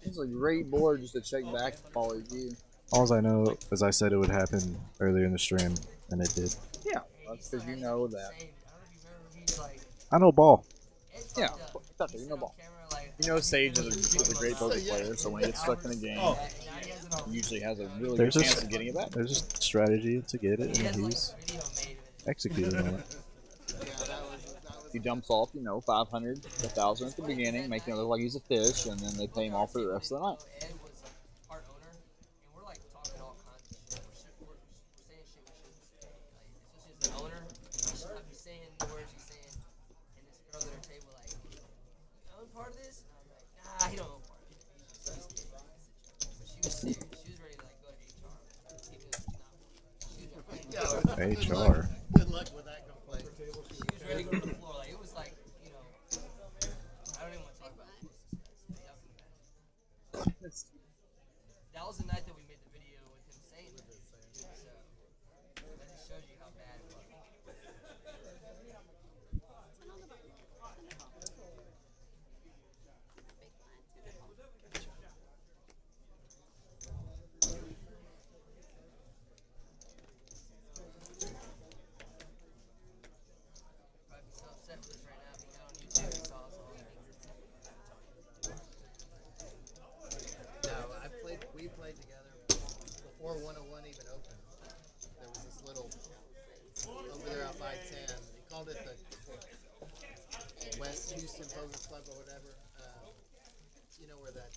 It's a great board just to check back to Paulie G. All I know is I said it would happen earlier in the stream, and it did. Yeah, that's because you know that. I don't know if you remember, he's like, I know ball. Ed Yeah, fucked up. that's it, you know ball. Camera, like, You know Sage is a great poker player, so when he gets stuck in a game, now he has it on. he usually has a really There's good just- chance of getting it back. There's a strategy to get it, He and has like he's a video made of it. executing on it. Yeah, that was He dumps off, 500, 1,000 at the beginning, making it look like he's a fish, and then they pay him off for the rest of the night. Ed was like part owner, and we're like talking all kinds of shit. We're saying shit we shouldn't say. Like, especially as an owner, you should not be saying the words you're saying. And this girl at her table, like, you own part of this? And I'm like, nah, he don't own part of it. He's just kidding. But she was serious. She was ready to like go to HR. Even if she's not. She was HR. good luck with that complaint. She was ready to go to the floor. Like, it was like, I don't even want to talk about it. That was the night that we made the video with him saying it. So, that just shows you how bad it was. Probably so upset with us right now if you got on YouTube and saw us all. No, we played together before 101 even opened. There was this little over there off I-10. They called it the West Houston Poker Club or whatever. You know where that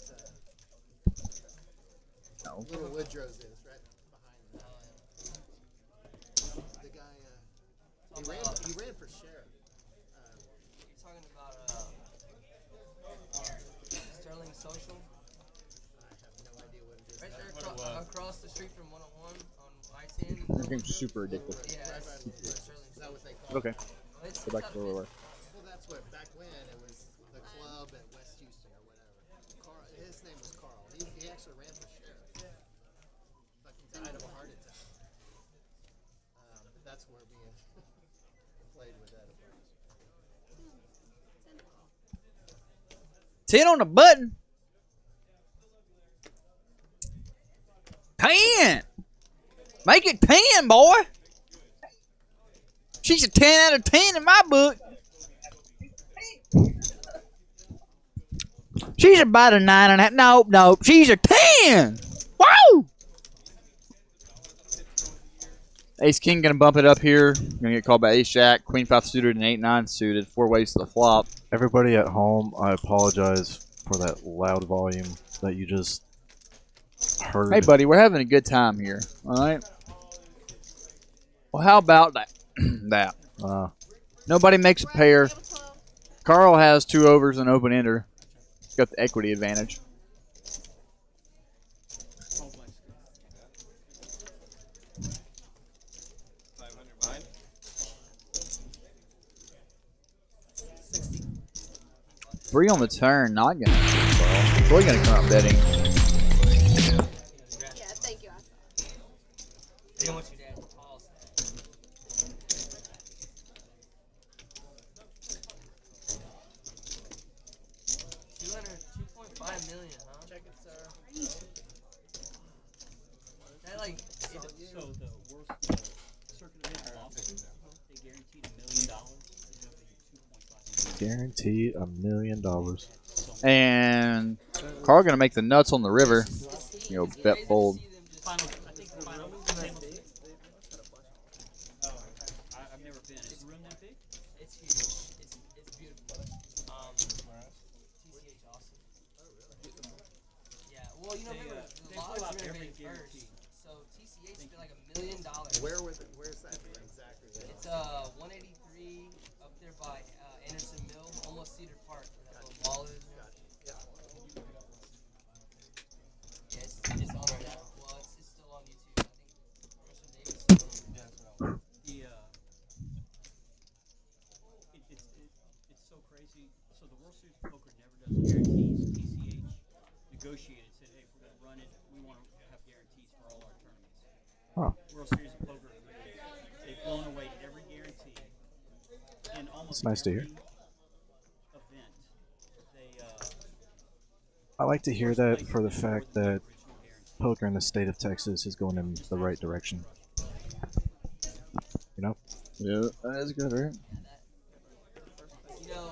little Woodrow's is, right behind it. The guy, he ran for sheriff. You're talking about Sterling Social? I have no idea what it is. Right there across the street from 101 on I-10. This game's super addictive. Yeah, Right that's by the Sterling Is that what they call Okay, it? Well, it's go back to where we were. Well, that's what back when it was the club at West Houston or whatever. Carl, his name was Carl. He actually ran for sheriff. Fucking died of a heart attack. That's where me and played with that. 10 on the button. 10. Make it 10, boy. She's a 10 out of 10 in my book. She's about a 9.5. Nope. She's a 10. Woo! Ace King gonna bump it up here. Gonna get called by Ace Jack, Queen 5 suited, and 8-9 suited. 4 ways to the flop. Everybody at home, I apologize for that loud volume that you just heard. Hey, buddy, we're having a good time here. All right. Well, how about that? Nobody makes a pair. Carl has 2 overs and open ender. Got the equity advantage. Three on the turn, not gonna. Troy gonna come out betting. Yeah, thank you. I saw it. I didn't want you to add the pause. 2.5 million, huh? Check it, sir. That like, So the worst circuit event in Boston, they guaranteed $1 million. Guaranteed $1 million. And Carl gonna make the nuts on the river. Bet fold. Final, I think the final table. I've never been. Is the room that big? It's huge. It's beautiful. TCH Austin. Well, you know, remember, the lodge renovated first. So TCH spent like $1 million. Where's that exactly? It's 183 up there by Anderson Mill, almost Cedar Park, where that little mall is. Yeah, it's on right now. Well, it's still on YouTube. I think Russell Davis is on it. It's so crazy. So the World Series of Poker never does guarantees. TCH negotiated, said, hey, if we're gonna run it, we want to have guarantees for all our tournaments. Huh. World Series of Poker, they've blown away every guarantee. And almost It's nice to hear. every event, I like to hear that for the fact that poker in the state of Texas is going in the right direction. You know? Yeah, that is good, right? You know,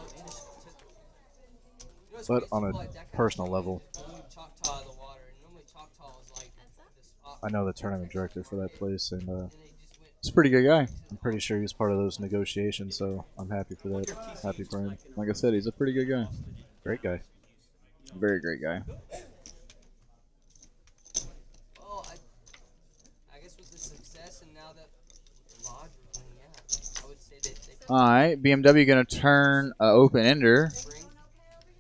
what's But crazy on a about that kind of personal thing? level, Normally Choctaw the water, and normally Choctaw is like this. I know the tournament director for that place, and And they just went. He's a pretty good guy. I'm pretty sure he was part of those negotiations, so I'm happy for that. Happy for him. Like I said, he's a pretty good guy. Great guy. Very great guy. Well, I guess with the success and now that the lodge is running, yeah, I would say that they All right, BMW gonna turn open ender bring.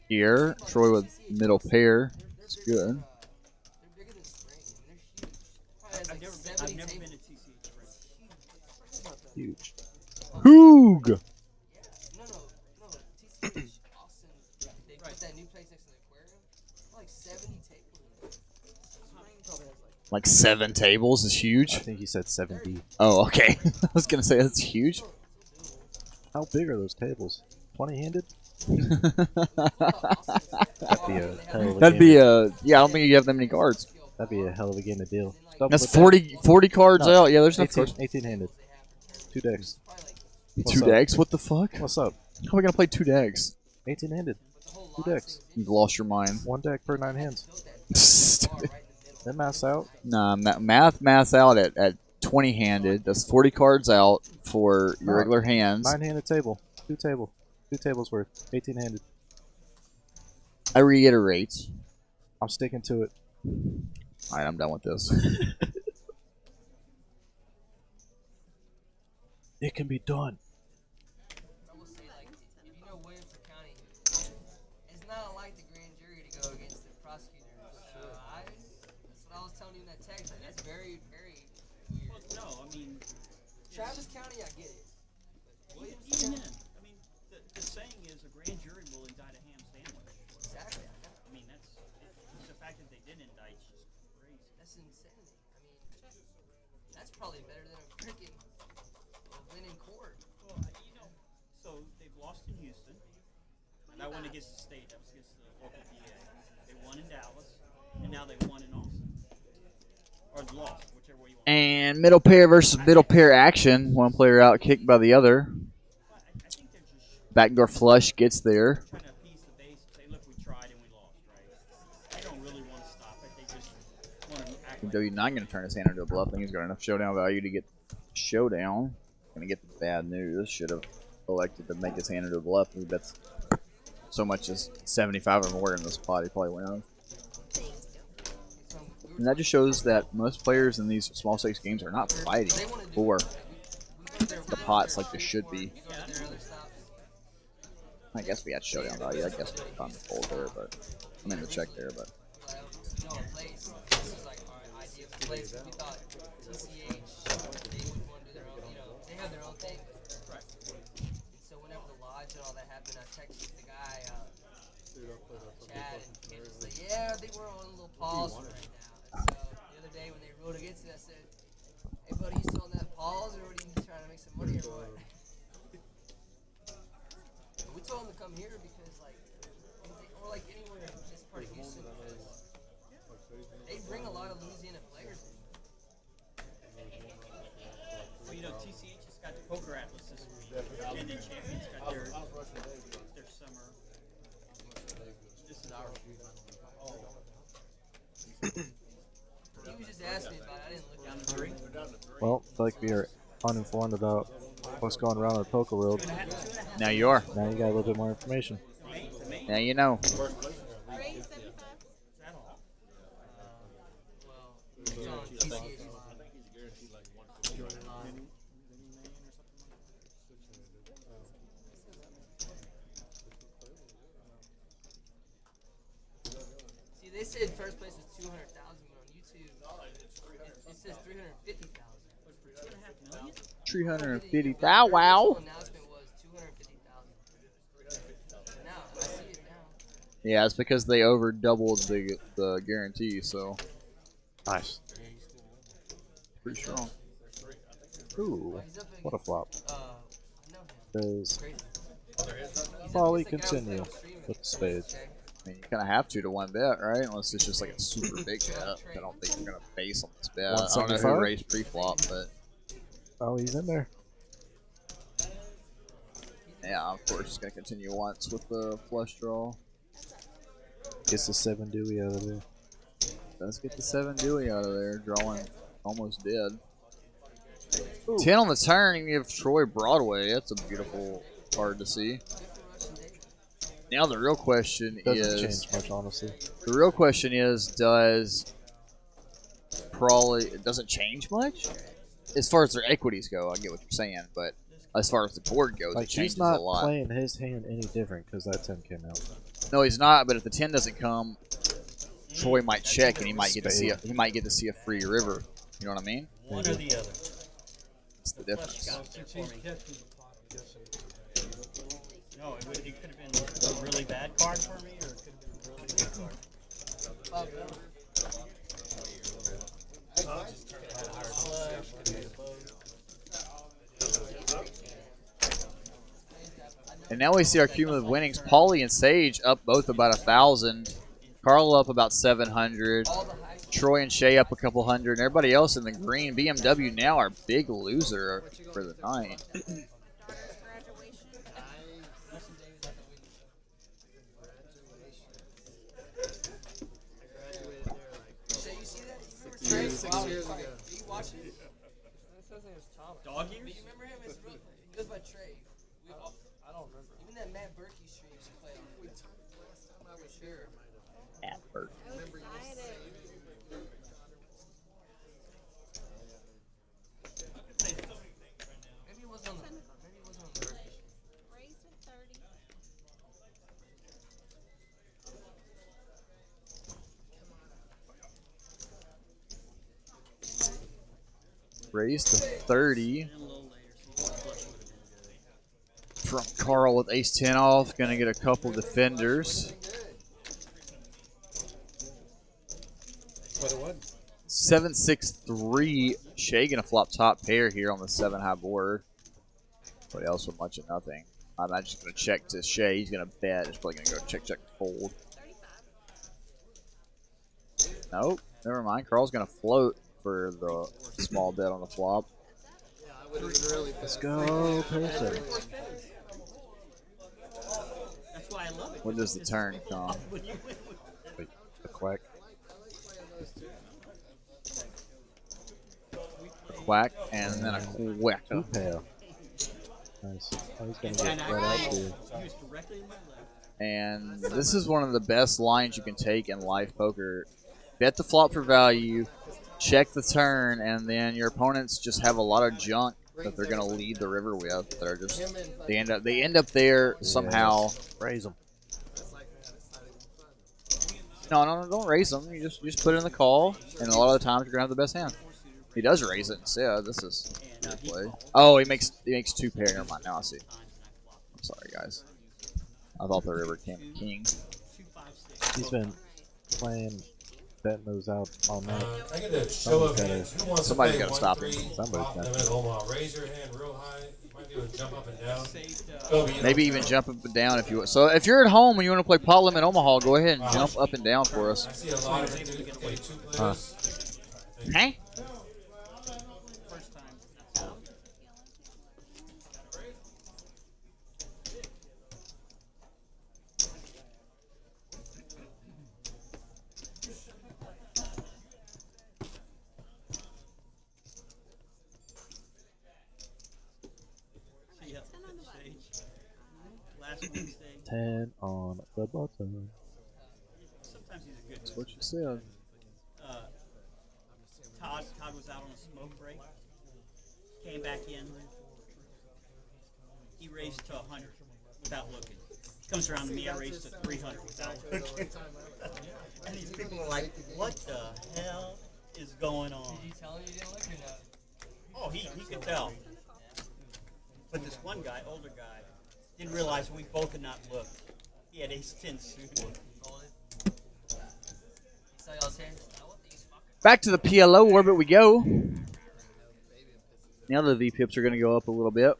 here. Troy with middle pair. It's good. They're bigger than Spring. I mean, they're huge. Probably has I've like never 70 been tables. to TCH Spring. Huge. Hoog. No, TCH Austin. They put that new place next to the aquarium. Like 70 tables. Spring probably has like. Like 7 tables is I huge. think he said 70. Oh, okay. I was gonna say that's huge. How big are those tables? 20-handed? That'd be a yeah. I don't think you have that many cards. That'd be a hell of a game of deal. Double That's with that. 40 cards No, out. Yeah, there's enough 18, cards. 18-handed. 2 decks. What's 2 up? decks? What the fuck? What's up? How are we gonna play 2 decks? 18-handed. 2 decks. You've lost your mind. 1 deck per 9 hands. That maths out. Nah, math out at 20 handed. That's 40 cards out for your regular hands. 9-handed table. 2 tables worth. 18-handed. I reiterate. I'm sticking to it. All right, I'm done with this. It can be done. I will say, like, if you know Williamson County, it's not like the grand jury to go against the prosecutor. That's what I was telling you in that text. Like, that's very, very weird. Well, no, I mean, Travis County, I get it. But even Williamson then, County, I mean, the saying is a grand jury will indict a ham sandwich. exactly. I know. I mean, that's the fact that they didn't indict is just crazy. That's insanity. I mean, that's probably better than a freaking win in court. Well, you know, so they've lost in Houston. That went against the state. That was against the local DA. They won in Dallas, and now they won in Austin. Or lost, whichever way you want. And middle pair versus middle pair action. One player out, kicked by the other. I think they're just Backdoor flush gets there. trying to appease the base and say, look, we tried and we lost, right? They don't really want to stop it. They just want to act like W9 going to turn his hand into a bluff. I think he's got enough showdown value to get showdown. Going to get the bad news. Should have elected to make his hand into a bluff. He bets so much as 75 or more in this pot. He probably wins. And that just shows that most players in these small stakes games are not fighting for the pots like they should be. I guess we had showdown value. I guess we found the fold there, but I mean the check there, but. You know, a place. This is like our idea of a place. We thought TCH, they would want to do their own, you know, they have their own thing. Right. And so whenever the lodge and all that happened, I texted the guy, Chad, and just like, yeah, I think we're on a little pause right now. And so the other day when they ruled against it, I said, hey buddy, you still on that pause, or what are you trying to make some money or what? We told him to come here because, like, or like anywhere in this part of Houston, because they bring a lot of Louisiana players in. well, you know, TCH has got the Poker Atlas this week. And then Champions got their summer. This is our He was just asking me about it. I didn't look down at to 3. Well, I feel like we are uninformed about what's going around in the poker world. Now you are. Now you got a little bit more information. Now you know. said first place was 200,000, but on YouTube, it says 350,000. 350. Wow. Announcement was 250,000. Now I see it now. Yeah, it's because they over doubled the guarantee, so Nice. pretty strong. Ooh, what a flop. I know him. Does Crazy. Polly He's the guy we play continue on stream with the spade? okay? I mean, you kind of have to one bet, right? Unless it's just like a super big bet. I don't think you're gonna base on this bet. I don't know who 175? raised pre-flop, but Oh, he's in there. yeah, of course, he's gonna continue once with the flush draw. Gets the 7 Dewey out of there. Let's get the 7 Dewey out of there, drawing almost dead. 10 on the turn, you give Troy Broadway. That's a beautiful card to see. Now the real question Doesn't is, change much, honestly. the real question is, does it doesn't change much? As far as their equities go, I get what you're saying, but as far as the board goes, Like, it changes he's not a lot. playing his hand any different because that 10 came out. No, he's not. But if the 10 doesn't come, Troy might check, and he might get to see a free river. You know what I mean? One or the other. That's the difference. Since he's catching the pot, I'm guessing. No, it could have been a really bad card for me, or it could have been a really good card. And now we see our cumulative winnings. Paulie and Sage up both about 1,000. Carl up about 700. Troy and Shay up a couple hundred. And everybody else in the green. BMW now our big loser for the night. Trey, 6 years ago. You watch it? Dog years? But you remember him? He goes by Trey. I don't remember. Even that Matt Berkey stream he played on. I was sure. Matt Berkey. Maybe it was on the Berkey stream. Raised at 30. Raised to 30 from Carl with ace-10 off. Going to get a couple defenders. But it wasn't. 7-6-3. Shay going to flop top pair here on the 7-high board. But else with much of nothing. I'm not just going to check to Shay. He's going to bet. He's probably going to go check, fold. Nope. Never mind. Carl's going to float for the small bet on the flop. Yeah, I would have really. Let's go, person. That's why I love it. When does the turn come? Wait, the quack. Quack, and then a quack. Two pair. Nice. Oh, he's gonna get right out there. And this is one of the best lines you can take in live poker. Bet the flop for value, check the turn, and then your opponents just have a lot of junk that they're gonna lead the river with. They're just they end up there somehow. Raise them. No, don't raise them. You just put it in the call, and a lot of the times you're gonna have the best hand. He does raise it instead. This is good play. Oh, he makes 2 pair. Never mind. Now I see. I'm sorry, guys. I thought the river came king. He's been playing, betting those out all night. I get a show of hands. Who wants Somebody's to play gotta stop him. 1-3? Somebody's Them got in Omaha. Raise your hand real high. You might be able to jump up and down. Kobe, you Maybe know, even jump up and down if you want. So if you're at home and you want to play pot limit Omaha, go ahead and jump up and down for us. I see a lot of them do play 2 players. Hey? Last Wednesday. 10 on the button. Sometimes he's a good. That's what you said. Todd was out on a smoke break. Came back in. He raised to 100. without looking. He comes around to me, I raised to 300 without looking. And these people are like, what the hell is going on? Did you tell him you didn't look or not? Oh, he could tell. But this one guy, older guy, didn't realize we both had not looked. He had ace-10 suited. He saw y'all's hands. Oh, what these fuckers? Back to the PLO orbit we go. Now the V-pips are going to go up a little bit.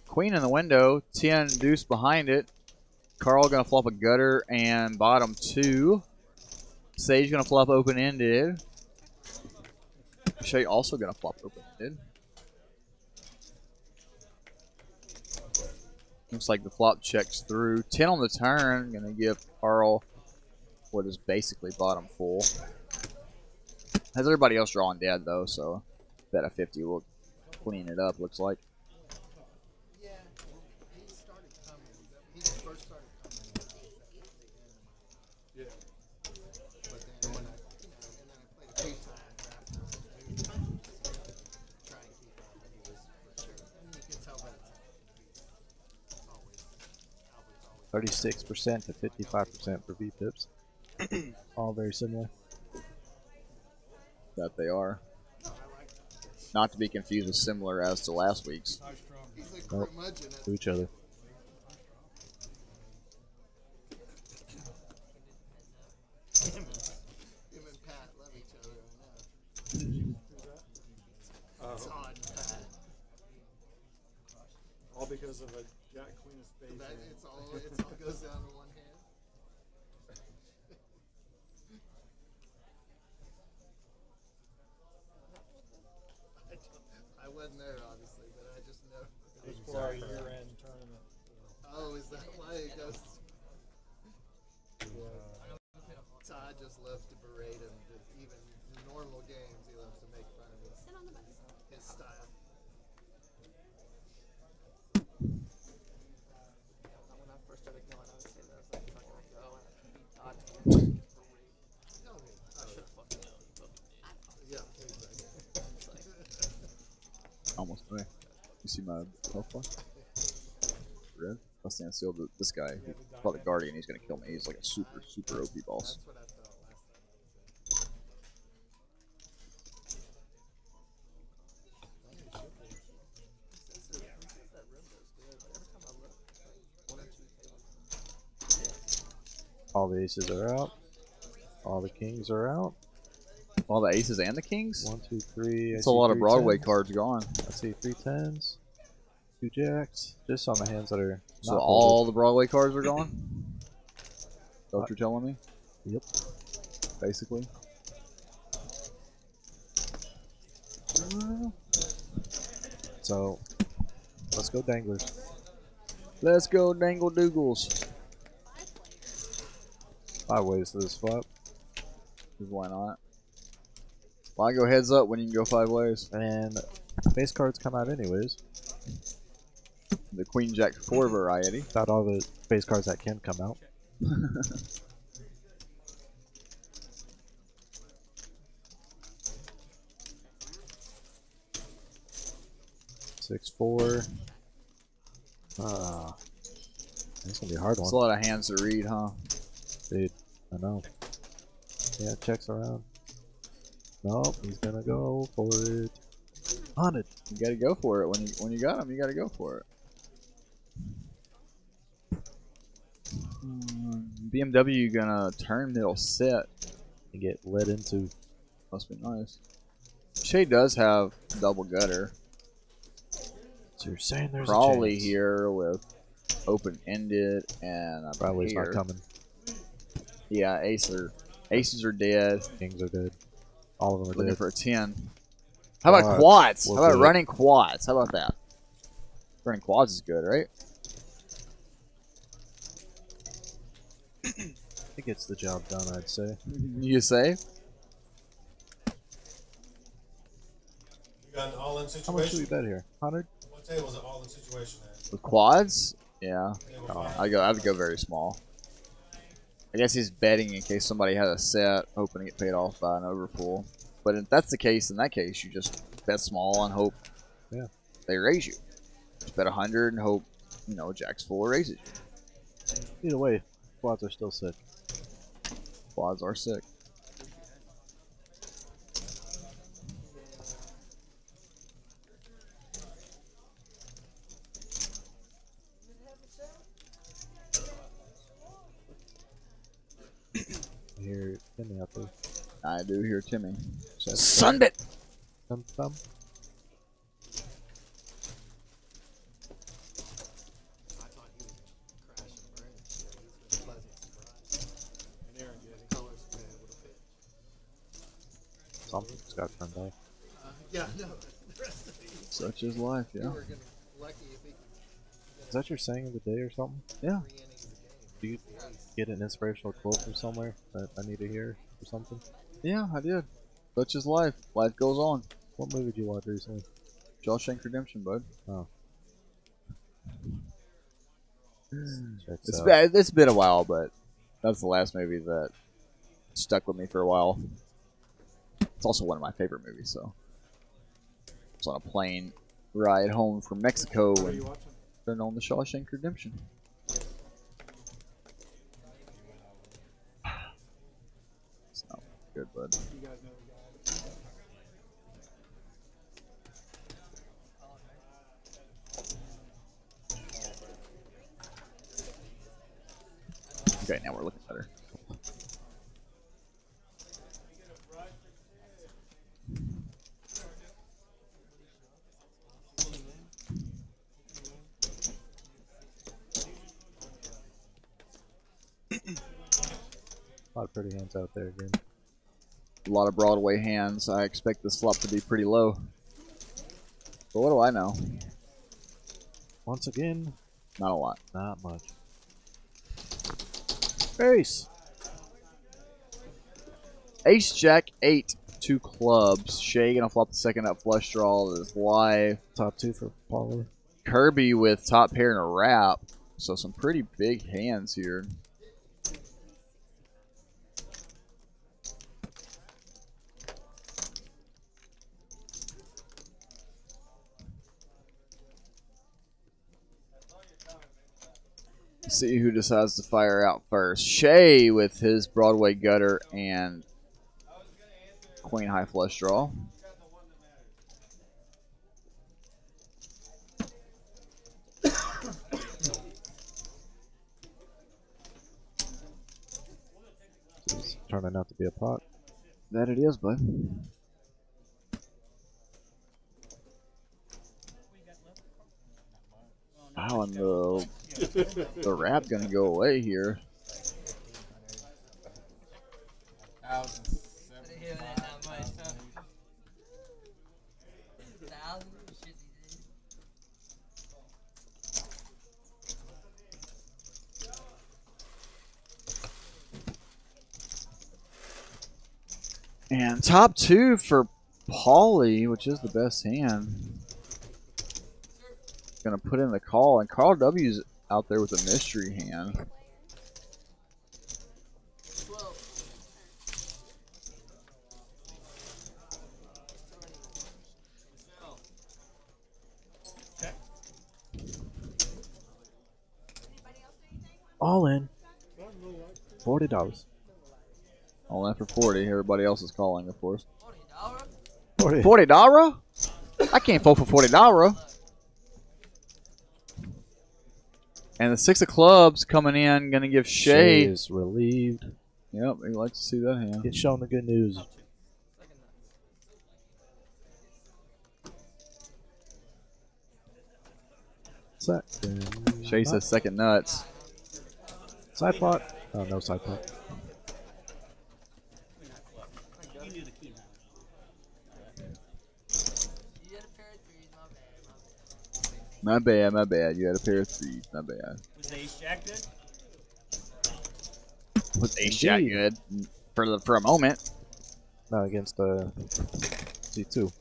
Queen in the window, 10 deuce behind it. Carl gonna flop a gutter and bottom 2. Sage gonna flop open-ended. Shay also gonna flop open-ended. Looks like the flop checks through. 10 on the turn, gonna give Carl what is basically bottom full. Has everybody else drawing dead though, so bet a 50 will clean it up, looks like. Always 36% to 55% for V-pips. All very similar. That they are. Not to be confused with similar as to last week's. Nope. To each other. Him and Pat love each other, I know. It's odd, Pat. All because of a Jack Queen of Spades. It's all goes down to one hand. I wasn't there, obviously, but I just know. It was for our year-end tournament. Oh, is that why it goes? Todd just loves to berate him. Even in normal games, he loves to make fun of his style. When I first started going, I would say that I was like, if I'm gonna go and beat Todd, I should have fucking known. Yeah, exactly. Almost there. You see my health bar? Red? I'll stand still. This guy, called the Guardian, he's gonna kill me. He's like a super, super OP boss. That's what I felt last time. All the aces are out. All the kings are out. All the aces and the kings? 1, 2, 3. It's a lot of Broadway cards gone. I see 3 10s, 2 jacks. Just on the hands that are So not all folded. the Broadway cards are gone? Is that what you're telling me? Yep. Basically. So let's go danglers. Let's go dangle doogles. 5 ways to this flop. Why not? Why go heads up when you can go 5 ways? And base cards come out anyways. The Queen Jack 4 variety. About all the base cards that can come out. 6-4. That's gonna be a hard one. It's a lot of hands to read, huh? Dude, I know. Yeah, checks around. Nope, he's gonna go for it. On it. You gotta go for it. When you got him, you gotta go for it. BMW gonna turn middle set. And get led into. Must be nice. Shay does have double gutter. So you're saying there's Crawley a chance. here with open-ended and a Probably pair. not coming. Yeah, aces are dead. Kings are dead. All of them are Looking dead. for a 10. How about Quads. quads? We'll How about do it. running quads? How about that? Running quads is good, right? It gets the job done, I'd say. You say? You got an all-in How much do we situation? bet here? 100? 1 What table was it all the situation at? With quads, yeah, Table five. I would go very small. I guess he's betting in case somebody had a set, hoping to get paid off by an overpull. But if that's the case, in that case, you just bet small and hope they raise you. Just bet 100 and hope, you know, Jack's full raises you. Either way, quads are still sick. Quads are sick. I hear Timmy out there. I do hear Timmy. Sunbit! Thumb. Something's got turned off. Yeah, no. The rest of these. Such is life, yeah. You were gonna lucky if he could Is that your saying of the day or something? Yeah. Do you get an inspirational quote from somewhere that I need to hear or something? Yeah, I did. Such is life. Life goes on. What movie did you watch recently? Shawshank Redemption, bud. Oh. It's been a while, but that's the last movie that stuck with me for a while. It's also one of my favorite movies, so. I was on a plane ride home from Mexico and turned on the Shawshank Redemption. It's not good, bud. Okay, now we're looking better. A lot of pretty hands out there again. A lot of Broadway hands. I expect this flop to be pretty low. But what do I know? Once again, not a lot. Not much. Ace. Ace, Jack, 8, 2 clubs. Shay gonna flop the second up flush draw. This live. Top 2 for Paulie. Kirby with top pair and a wrap. So some pretty big hands here. See who decides to fire out first. Shay with his Broadway gutter and queen high flush draw. It's turning out to be a pot. That it is, bud. Wow, and the wrap gonna go away here. And top 2 for Paulie, which is the best hand. Gonna put in the call, and Carl W's out there with a mystery hand. All in. $40. All in for 40. Everybody else is calling, of course. $40. $40? I can't fold for $40. And the 6 of clubs coming in, gonna give Shay. Is relieved. Yep, he likes to see that hand. Get shown the good news. Second. Shay says second nuts. Side pot. Oh, no side pot. My bad, my bad. You had a pair of 3s. My bad. Was Ace Jack good? Was Ace Jack good for a moment? No, against the C2.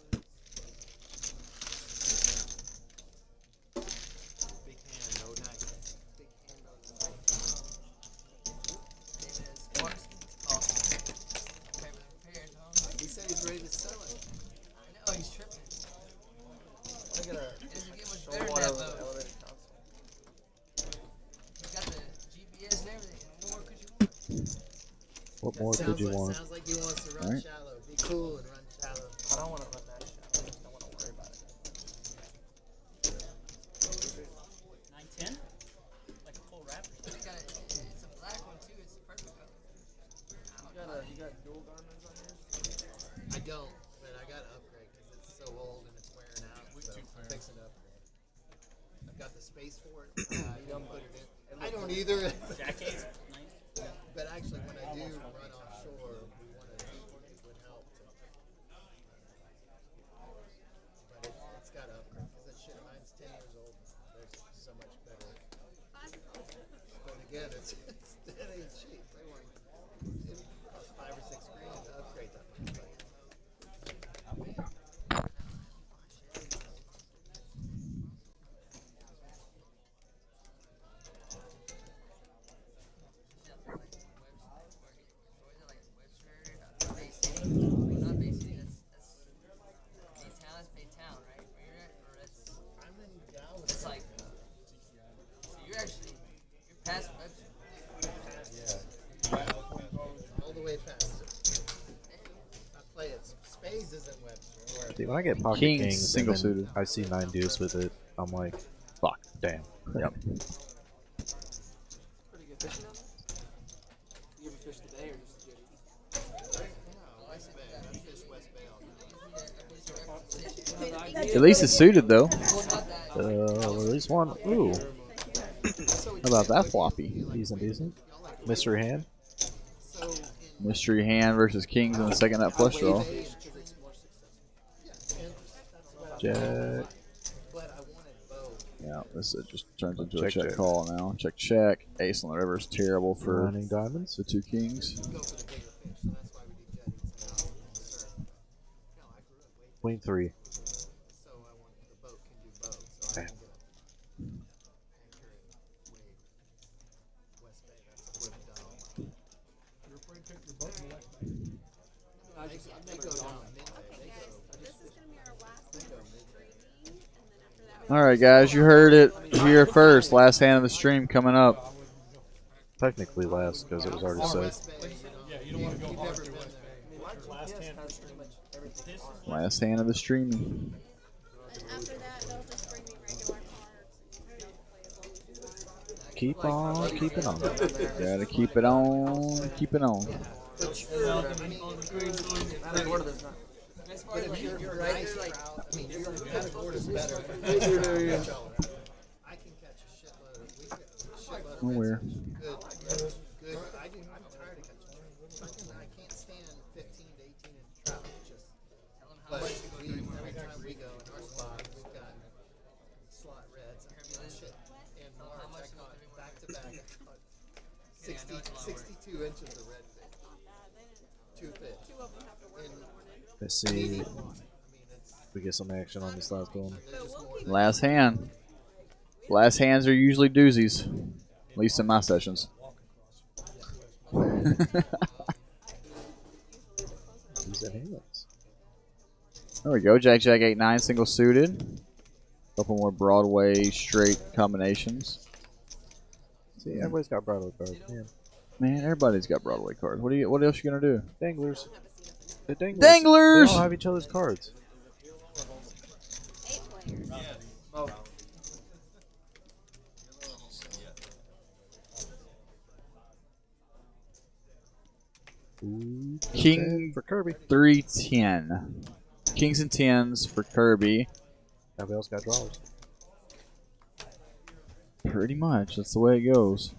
What more could you want? Sounds like he wants to run Alright. shallow. Be cool and run shallow. I don't want to run that shallow. I don't want to worry about it. 910? Like a full wrap? It's a black one too. It's the perfect color. You got dual garments on yours? I don't, but I got to upgrade because it's so old and it's wearing out. So I'm fixing to upgrade. I've got the space for it. I don't put it in. I don't either. Jackets? Nice. But actually, when I do run offshore, we want to. It would help. But it's got to upgrade because that shit, mine's 10 years old. There's so much better. But again, it ain't cheap. They want it costs $5 or $6 grand to upgrade that thing. I'm in Dallas. It's like, so you're past Webster. All the way past it. I play it. Spades is in Webster. Where See, when I get pocket Kings, kings, single and then suited. I see 9 deuce with it. I'm like, fuck, damn. Yep. Pretty good fishing down there? You ever fish today or just the jetties? West Bay. I fish West Bay all the time. At least it's suited though. At least one. Ooh, How about that floppy? decent, decent. Mystery hand. So in Mystery hand versus kings in the second nut flush draw. Bay, it's more successful. Jack. But I wanted both. Yeah, this just turns into a Check, check check. call now. Check, check. Ace on the river is terrible for Running diamonds. the two kings. Go for the bigger fish. So that's why we do jetties and surf. No, I grew up way. Queen 3. So I want the boat can do both. So I can get a anchor and wave. West Bay. That's what we've done all my life. They go down midday. They go. This is gonna be our last one for streaming, and then after that. All right, guys, you heard it here first. Last hand of the stream coming up. Technically last because it was already said. West Bay. You don't want to go hard. Never been there. Last hand of the streaming. And after that, they'll just bring me regular cards. And they'll play as long as you want. Keep on keeping on. Gotta keep it on, keep it on. As far But as if like, you're right, right, like, I mean, your board is better. I can catch a shitload of. We get a shitload of Nowhere. Good. I do. I'm tired of catching. I can't stand 15 to 18 inch trout. Just. But every time we go in our spot, we've got slot reds. Shit. In March, I caught back to back. I caught 62 inches of redfish. Two fish. In Let's see if we get some action on this last one. Last hand. Last hands are usually doozies, at least in my sessions. These are hands. There we go. Jack, Jack, 8-9, single suited. Couple more Broadway straight combinations. See, everybody's got Broadway cards. Man. Man, everybody's got Broadway cards. What else you gonna do? Danglers. The danglers. Danglers! They all have each other's cards. 8 players. Ooh, King for Kirby. 3-10. Kings and 10s for Kirby. Everybody else got draws. Pretty much. That's the way it goes.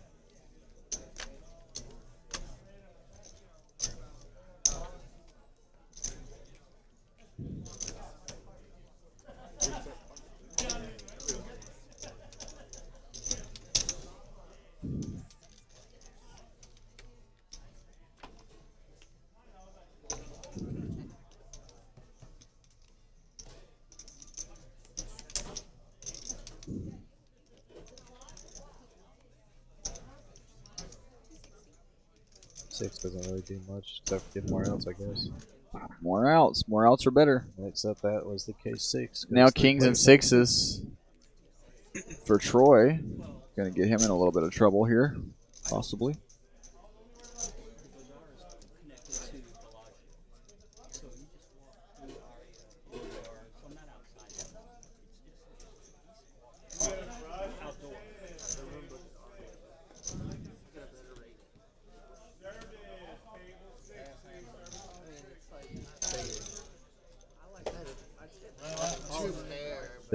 Six doesn't really do much except for get more outs, I guess. More outs. More outs are better. Except that was the case 6. Now kings and 6s for Troy. Gonna get him in a little bit of trouble here, possibly.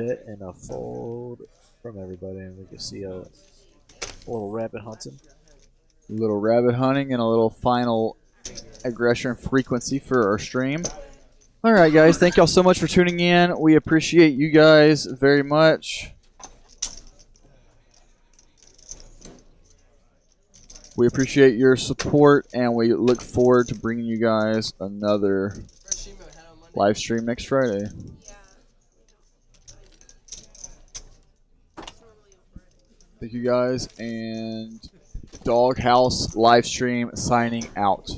bet and a fold from everybody, and we can see a little rabbit hunting. A little rabbit hunting and a little final aggression frequency for our stream. All right, guys. Thank y'all so much for tuning in. We appreciate you guys very much. We appreciate your support, and we look forward to bringing you guys another live stream next Friday. Thank you guys, and Doghouse live stream signing out.